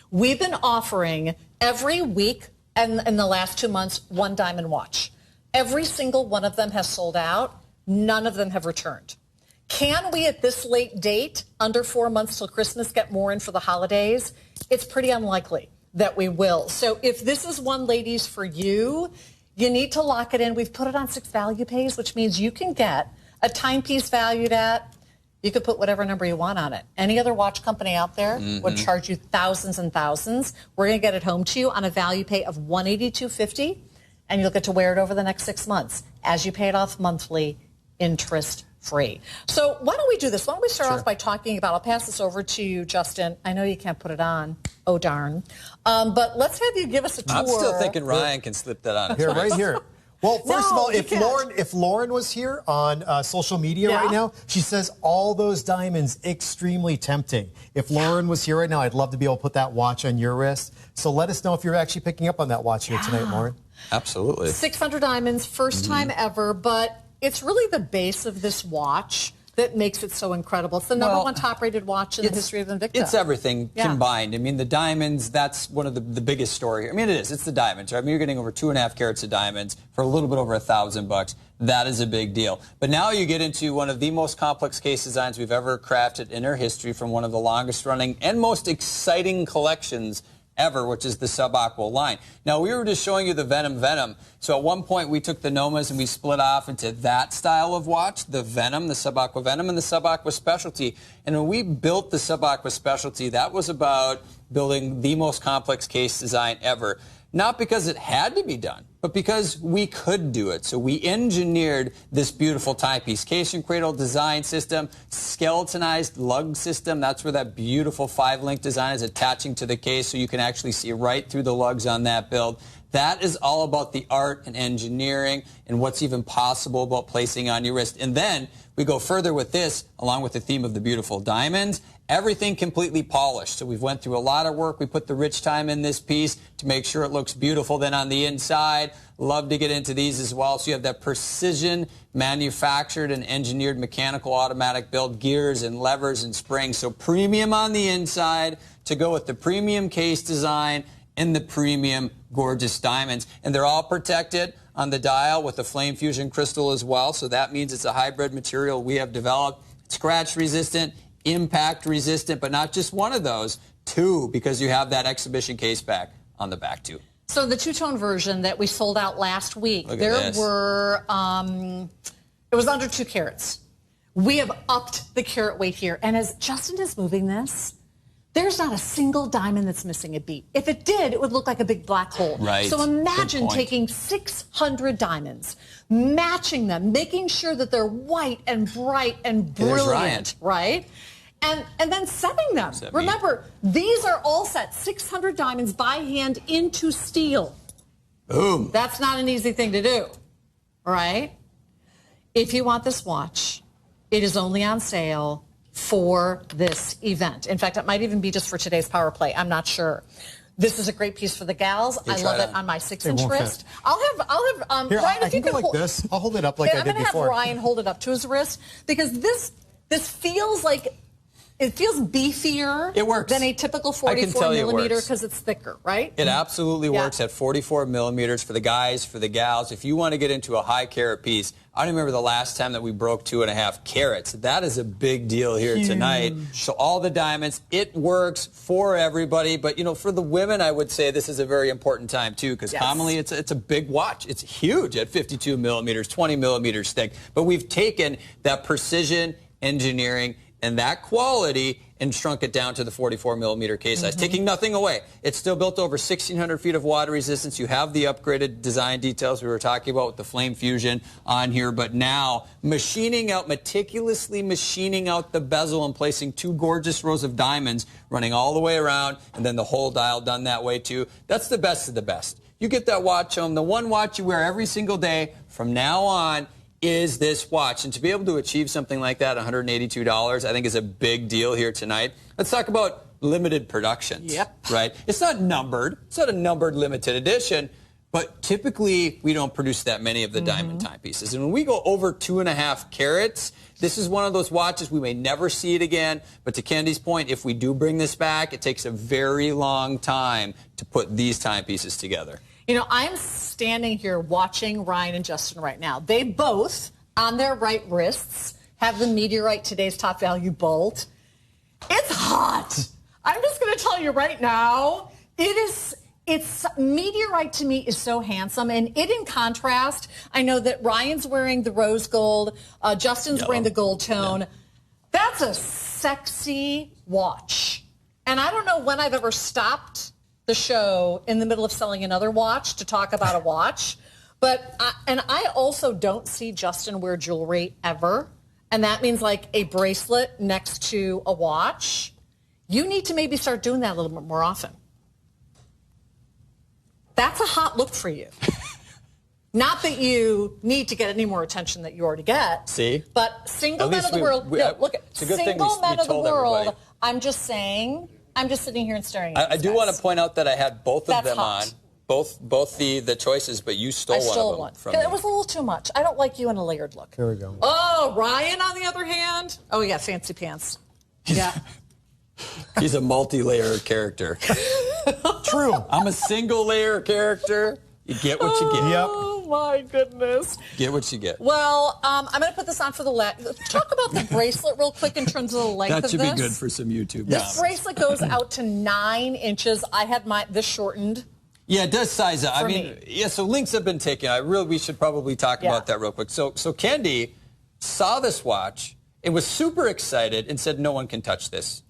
A: We've been offering every week and in the last 2 months, 1 diamond watch. Every single one of them has sold out. None of them have returned. Can we at this late date, under 4 months till Christmas, get more in for the holidays? It's pretty unlikely that we will. So if this is one, ladies, for you, you need to lock it in. We've put it on 6 value pays, which means you can get a timepiece valued at, you could put whatever number you want on it. Any other watch company out there would charge you thousands and thousands. We're going to get it home to you on a value pay of $182.50, and you'll get to wear it over the next 6 months as you pay it off monthly, interest free. So why don't we do this? Why don't we start off by talking about, I'll pass this over to you, Justin. I know you can't put it on. Oh, darn. But let's have you give us a tour.
B: I'm still thinking Ryan can slip that on.
C: Here, right here. Well, first of all, if Lauren was here on social media right now, she says all those diamonds extremely tempting. If Lauren was here right now, I'd love to be able to put that watch on your wrist. So let us know if you're actually picking up on that watch here tonight, Lauren.
B: Absolutely.
A: 600 diamonds, first time ever, but it's really the base of this watch that makes it so incredible. It's the number one top-rated watch in the history of Invicta.
B: It's everything combined. I mean, the diamonds, that's one of the biggest story. I mean, it is. It's the diamonds. Right? I mean, you're getting over 2.5 carats of diamonds for a little bit over $1,000. That is a big deal. But now you get into one of the most complex case designs we've ever crafted in our history from one of the longest-running and most exciting collections ever, which is the Sub-Aqua line. Now, we were just showing you the Venom Venom. So at one point, we took the Nomas and we split off into that style of watch, the Venom, the Sub-Aqua Venom, and the Sub-Aqua Specialty. And when we built the Sub-Aqua Specialty, that was about building the most complex case design ever. Not because it had to be done, but because we could do it. So we engineered this beautiful timepiece case and cradle design system, skeletonized lug system. That's where that beautiful 5-link design is attaching to the case so you can actually see right through the lugs on that build. That is all about the art and engineering and what's even possible about placing on your wrist. And then we go further with this, along with the theme of the beautiful diamonds. Everything completely polished. So we've went through a lot of work. We put the rich time in this piece to make sure it looks beautiful. Then on the inside, love to get into these as well. So you have that precision manufactured and engineered mechanical automatic build, gears and levers and springs. So premium on the inside to go with the premium case design and the premium gorgeous diamonds. And they're all protected on the dial with the flame fusion crystal as well. So that means it's a hybrid material we have developed. It's scratch resistant, impact resistant, but not just one of those, two, because you have that exhibition case back on the back too.
A: So the two-tone version that we sold out last week, there were, it was under 2 carats. We have upped the carat weight here. And as Justin is moving this, there's not a single diamond that's missing a beat. If it did, it would look like a big black hole.
B: Right.
A: So imagine taking 600 diamonds, matching them, making sure that they're white and bright and brilliant, right? And then setting them. Remember, these are all set 600 diamonds by hand into steel.
B: Boom.
A: That's not an easy thing to do, right? If you want this watch, it is only on sale for this event. In fact, it might even be just for today's Power Play. I'm not sure. This is a great piece for the gals. I love it on my 6-inch wrist. I'll have
C: Here,
A: Ryan,
C: if you can like this. I'll hold it up like I did before.
A: I'm going to have Ryan hold it up to his wrist because this feels like it feels beefier than a typical 44 millimeter because it's thicker, right?
B: It absolutely works at 44 millimeters for the guys, for the gals. If you want to get into a high carat piece, I don't remember the last time that we broke 2.5 carats. That is a big deal here tonight. So all the diamonds, it works for everybody. But, you know, for the women, I would say this is a very important time, too, because commonly it's a big watch. It's huge at 52 millimeters, 20 millimeters thick. But we've taken that precision engineering and that quality and shrunk it down to the 44 millimeter case size, taking nothing away. It's still built over 1,600 feet of water resistance. You have the upgraded design details we were talking about with the flame fusion on here, but now meticulously machining out the bezel and placing 2 gorgeous rows of diamonds running all the way around, and then the whole dial done that way too. That's the best of the best. You get that watch home, the one watch you wear every single day from now on is this watch. And to be able to achieve something like that, $182, I think is a big deal here tonight. Let's talk about limited productions. Right? It's not numbered. It's not a numbered limited edition, but typically we don't produce that many of the diamond timepieces. And when we go over 2.5 carats, this is one of those watches we may never see it again. But to Candy's point, if we do bring this back, it takes a very long time to put these timepieces together.
A: You know, I'm standing here watching Ryan and Justin right now. They both, on their right wrists, have the Meteorite Today's Top Value bolt. It's hot. I'm just going to tell you right now, it's Meteorite to me is so handsome. And it, in contrast, I know that Ryan's wearing the rose gold, Justin's wearing the gold tone. That's a sexy watch. And I don't know when I've ever stopped the show in the middle of selling another watch to talk about a watch. But I also don't see Justin wear jewelry ever. and that means like a bracelet next to a watch, you need to maybe start doing that a little bit more often. That's a hot look for you. Not that you need to get any more attention that you already get.
B: See?
A: But single men of the world, look at single men of the world, I'm just saying, I'm just sitting here and staring at
B: I do want to point out that I had both of them on. Both the choices, but you stole one of them from me.
A: It was a little too much. I don't like you in a layered look.
C: Here we go.
A: Oh, Ryan, on the other hand. Oh, yeah, fancy pants. Yeah.
B: He's a multi-layer character.
C: True.
B: I'm a single-layer character. You get what you get.
A: Oh, my goodness.
B: Get what you get.
A: Well, I'm going to put this on for the leg. Talk about the bracelet real quick in terms of the length of this.
B: That should be good for some YouTube.
A: This bracelet goes out to 9 inches. I had this shortened.
B: Yeah, it does size up. I mean, yeah, so links have been taken. We should probably talk about that real quick. So Kendi saw this watch and was super excited and said, no one can touch this.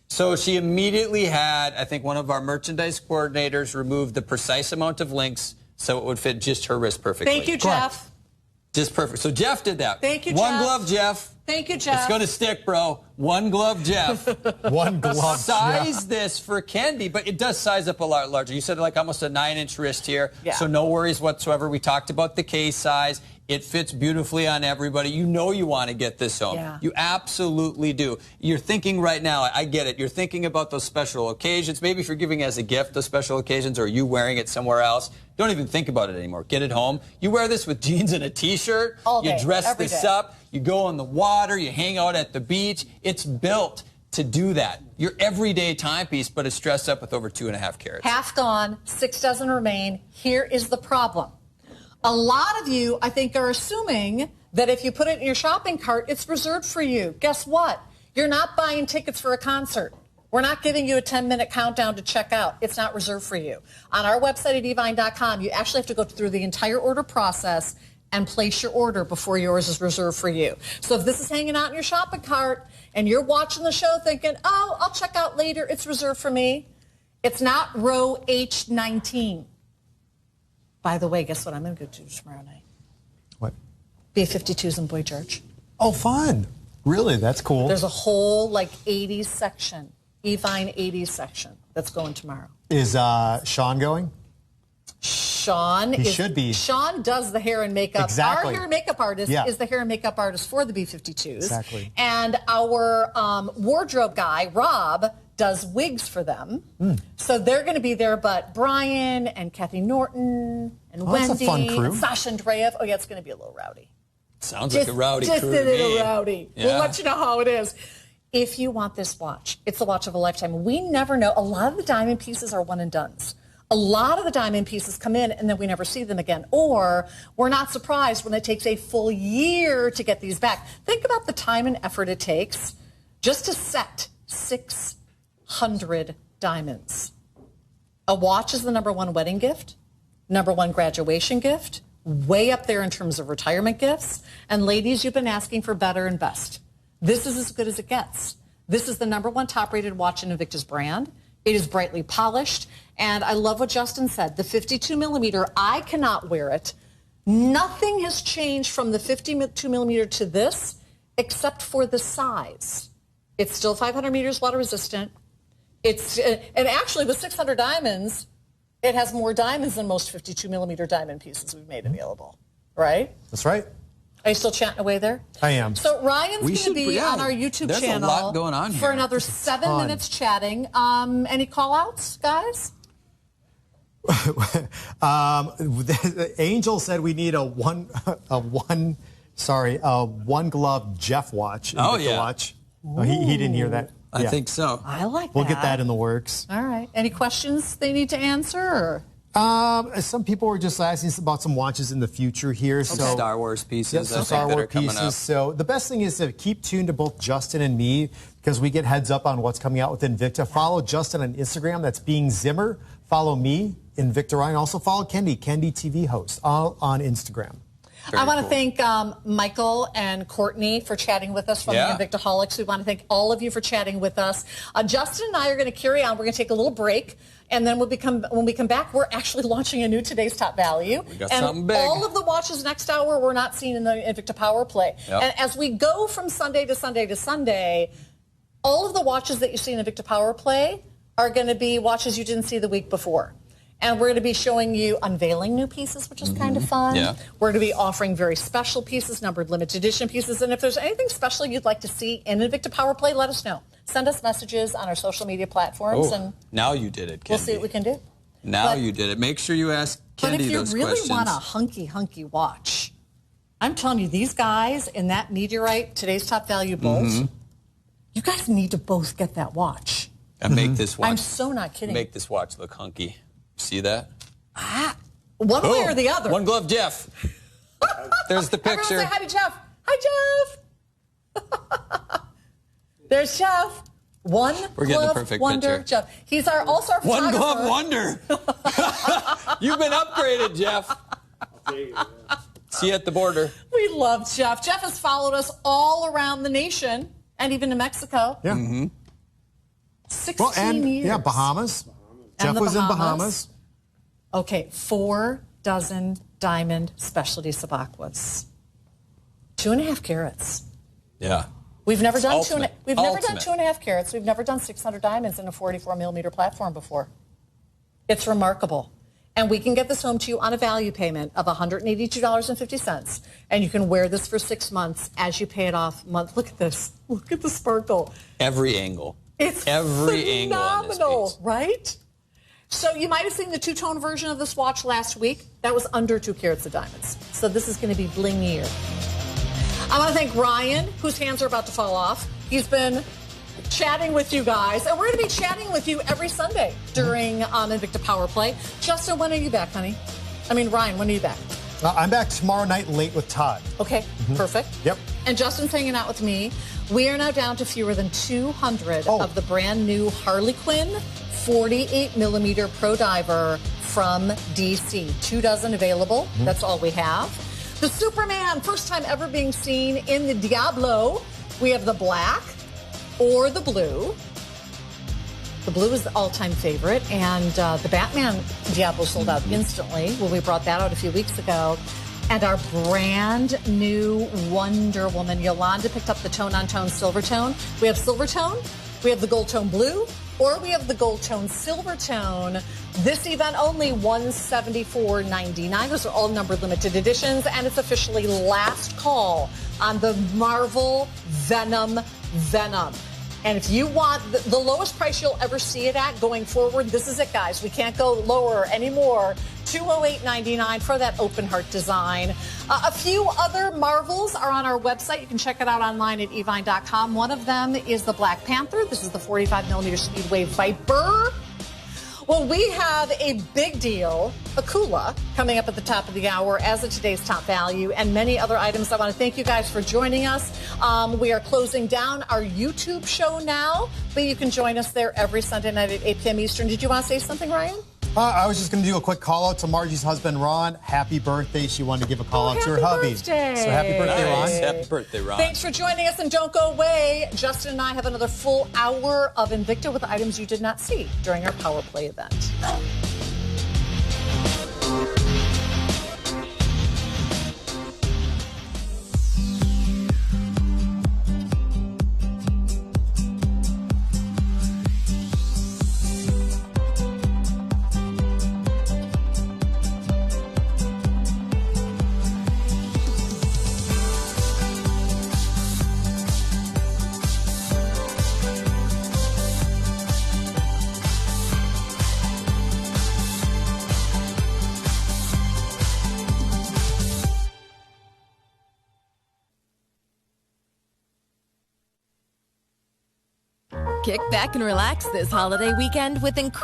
B: So she immediately had, I think, one of our merchandise coordinators remove the precise amount of links so it would fit just her wrist perfectly.
A: Thank you, Jeff.
B: Correct. Just perfect. So Jeff did that.
A: Thank you,
B: One
A: Jeff.
B: glove, Jeff.
A: Thank you, Jeff.
B: It's going to stick, bro. One glove, Jeff.
C: One glove,
B: Size this for Kendi, but it does size up a lot larger. You said like almost a 9-inch wrist here, so no worries whatsoever. We talked about the case size. It fits beautifully on everybody. You know you want to get this home.
A: Yeah.
B: You absolutely do. You're thinking right now, I get it, you're thinking about those special occasions. Maybe if you're giving as a gift those special occasions or you wearing it somewhere else, don't even think about it anymore. Get it home. You wear this with jeans and a T-shirt.
A: All day,
B: you dress
A: every
B: this
A: day.
B: up. You go in the water. You hang out at the beach. It's built to do that. Your everyday timepiece, but it's dressed up with over 2.5 carats.
A: Half gone, 6 dozen remain. Here is the problem. A lot of you, I think, are assuming that if you put it in your shopping cart, it's reserved for you. Guess what? You're not buying tickets for a concert. We're not giving you a 10-minute countdown to check out. It's not reserved for you. On our website at evine.com, you actually have to go through the entire order process and place your order before yours is reserved for you. So if this is hanging out in your shopping cart and you're watching the show thinking, oh, I'll check out later, it's reserved for me, it's not row H19. By the way, guess what I'm going to go to tomorrow night?
C: What?
A: B-52s in Boy Church.
C: Oh, fun. Really? That's cool.
A: There's a whole, 80s section, Evine 80s section that's going tomorrow.
C: Is Sean going?
A: Sean
C: should be.
A: Sean does the hair and makeup.
C: Exactly.
A: Our hair and makeup artist is the hair and makeup artist for the B-52s.
C: Exactly.
A: And our wardrobe guy, Rob, does wigs for them. So they're going to be there, but Brian and Kathy Norton and Wendy
C: that's a fun crew.
A: and Sasha Andreev. Oh, yeah, it's going to be a little rowdy.
B: Sounds like a rowdy crew
A: Just
B: to
A: a little
B: me.
A: rowdy.
B: Yeah.
A: We'll let you know how it is. If you want this watch, it's the watch of a lifetime. We never know. A lot of the diamond pieces are one and dones. A lot of the diamond pieces come in and then we never see them again. Or we're not surprised when it takes a full year to get these back. Think about the time and effort it takes just to set 600 diamonds. A watch is the #1 wedding gift, #1 graduation gift, way up there in terms of retirement gifts. And ladies, you've been asking for better and best. This is as good as it gets. This is the #1 top-rated watch in Invicta's brand. It is brightly polished. And I love what Justin said. The 52 millimeter, I cannot wear it. Nothing has changed from the 52 millimeter to this except for the size. It's still 500 meters water resistant. And actually with 600 diamonds, it has more diamonds than most 52 millimeter diamond pieces we've made available, right?
C: That's right.
A: Are you still chatting away there?
C: I am.
A: So Ryan's going to be on our YouTube channel
B: There's a lot going on
A: for
B: here.
A: another 7 minutes chatting. Any call-outs, guys?
C: Angel said we need a one glove Jeff watch.
B: Oh, yeah.
C: Watch. Oh, he didn't hear that.
B: I think so.
A: I like that.
C: We'll get that in the works.
A: All right. Any questions they need to answer? Or?
C: Some people were just asking about some watches in the future here. So
B: Star Wars pieces,
C: some
B: I
C: Star
B: think, that
C: Wars
B: are coming
C: pieces.
B: up.
C: So the best thing is to keep tuned to both Justin and me because we get heads up on what's coming out with Invicta. Follow Justin on Instagram. That's Being Zimmer. Follow me, Invicta Ryan. Also follow Kendi TV host, all on Instagram.
A: I want to thank Michael and Courtney for chatting with us from the Invictaholics. We want to thank all of you for chatting with us. Justin and I are going to carry on. We're going to take a little break. And then when we come back, we're actually launching a new Today's Top Value.
B: We got something big.
A: All of the watches next hour we're not seeing in the Invicta Power Play. Yep. And as we go from Sunday to Sunday to Sunday, all of the watches that you see in Invicta Power Play are going to be watches you didn't see the week before. And we're going to be showing you unveiling new pieces, which is kind of fun. Yeah. We're going to be offering very special pieces, numbered limited edition pieces. And if there's anything special you'd like to see in Invicta Power Play, let us know. Send us messages on our social media platforms. And
B: now you did it, Kendi.
A: We'll see what we can do.
B: Now you did it. Make sure you ask Kendi those questions.
A: But if you really want a hunky watch, I'm telling you, these guys in that Meteorite Today's Top Value bolt, you guys need to both get that watch.
B: And make this watch.
A: I'm so not kidding.
B: Make this watch look hunky. See that?
A: One way or the other.
B: One glove, Jeff. There's the picture.
A: Everyone say hi to Jeff. Hi, Jeff. There's Jeff.
B: We're getting the perfect
A: wonder,
B: picture.
A: Jeff. He's our all-star photographer.
B: One glove wonder. You've been upgraded, Jeff. See you at the border.
A: We love Jeff. Jeff has followed us all around the nation and even to Mexico.
C: Yeah.
A: 16 years.
C: Yeah, Bahamas. Jeff was in Bahamas.
A: Okay, 4 dozen diamond specialty Sub-Aquas. 2.5 carats.
B: Yeah.
A: We've never done 2.5 carats. We've never done 600 diamonds in a 44 millimeter platform before. It's remarkable. And we can get this home to you on a value payment of $182.50. And you can wear this for 6 months as you pay it off month. Look at this. Look at the sparkle.
B: Every angle.
A: It's
B: every angle on this piece.
A: Right? So you might have seen the two-tone version of this watch last week. That was under 2 carats of diamonds. So this is going to be blingier. I want to thank Ryan, whose hands are about to fall off. He's been chatting with you guys. And we're going to be chatting with you every Sunday during Invicta Power Play. Justin, when are you back, honey? I mean, Ryan, when are you back?
C: I'm back tomorrow night late with Todd.
A: Okay, perfect.
C: Yep.
A: And Justin's hanging out with me. We are now down to fewer than 200 of the brand new Harley Quinn 48 millimeter Pro Diver from DC. 2 dozen available. That's all we have. The Superman, first time ever being seen in the Diablo. We have the black or the blue. The blue is the all-time favorite, and the Batman Diablo sold out instantly when we brought that out a few weeks ago. And our brand new Wonder Woman, Yolanda, picked up the tone-on-tone Silvertone. We have Silvertone, we have the Gold Tone Blue, or we have the Gold Tone Silvertone. This event only $174.99. Those are all numbered limited editions, and it's officially last call on the Marvel Venom Venom. And if you want the lowest price you'll ever see it at going forward, this is it, guys. We can't go lower anymore. $208.99 for that open heart design. A few other Marvels are on our website. You can check it out online at evine.com. One of them is the Black Panther. This is the 45 millimeter Speedway Viper. Well, we have a big deal, a Kula, coming up at the top of the hour as of today's top value, and many other items. I want to thank you guys for joining us. We are closing down our YouTube show now, but you can join us there every Sunday night at 8 p.m. Eastern. Did you want to say something, Ryan?
C: I was just going to do a quick call out to Margie's husband, Ron. Happy birthday. She wanted to give a call out to her hubby.
A: Birthday.
C: So happy birthday, Ron.
B: Happy birthday, Ron.
A: Thanks for joining us, and don't go away. Justin and I have another full hour of Invicta with items you did not see during our Power Play event.
K: Kick back and relax this holiday weekend with incredible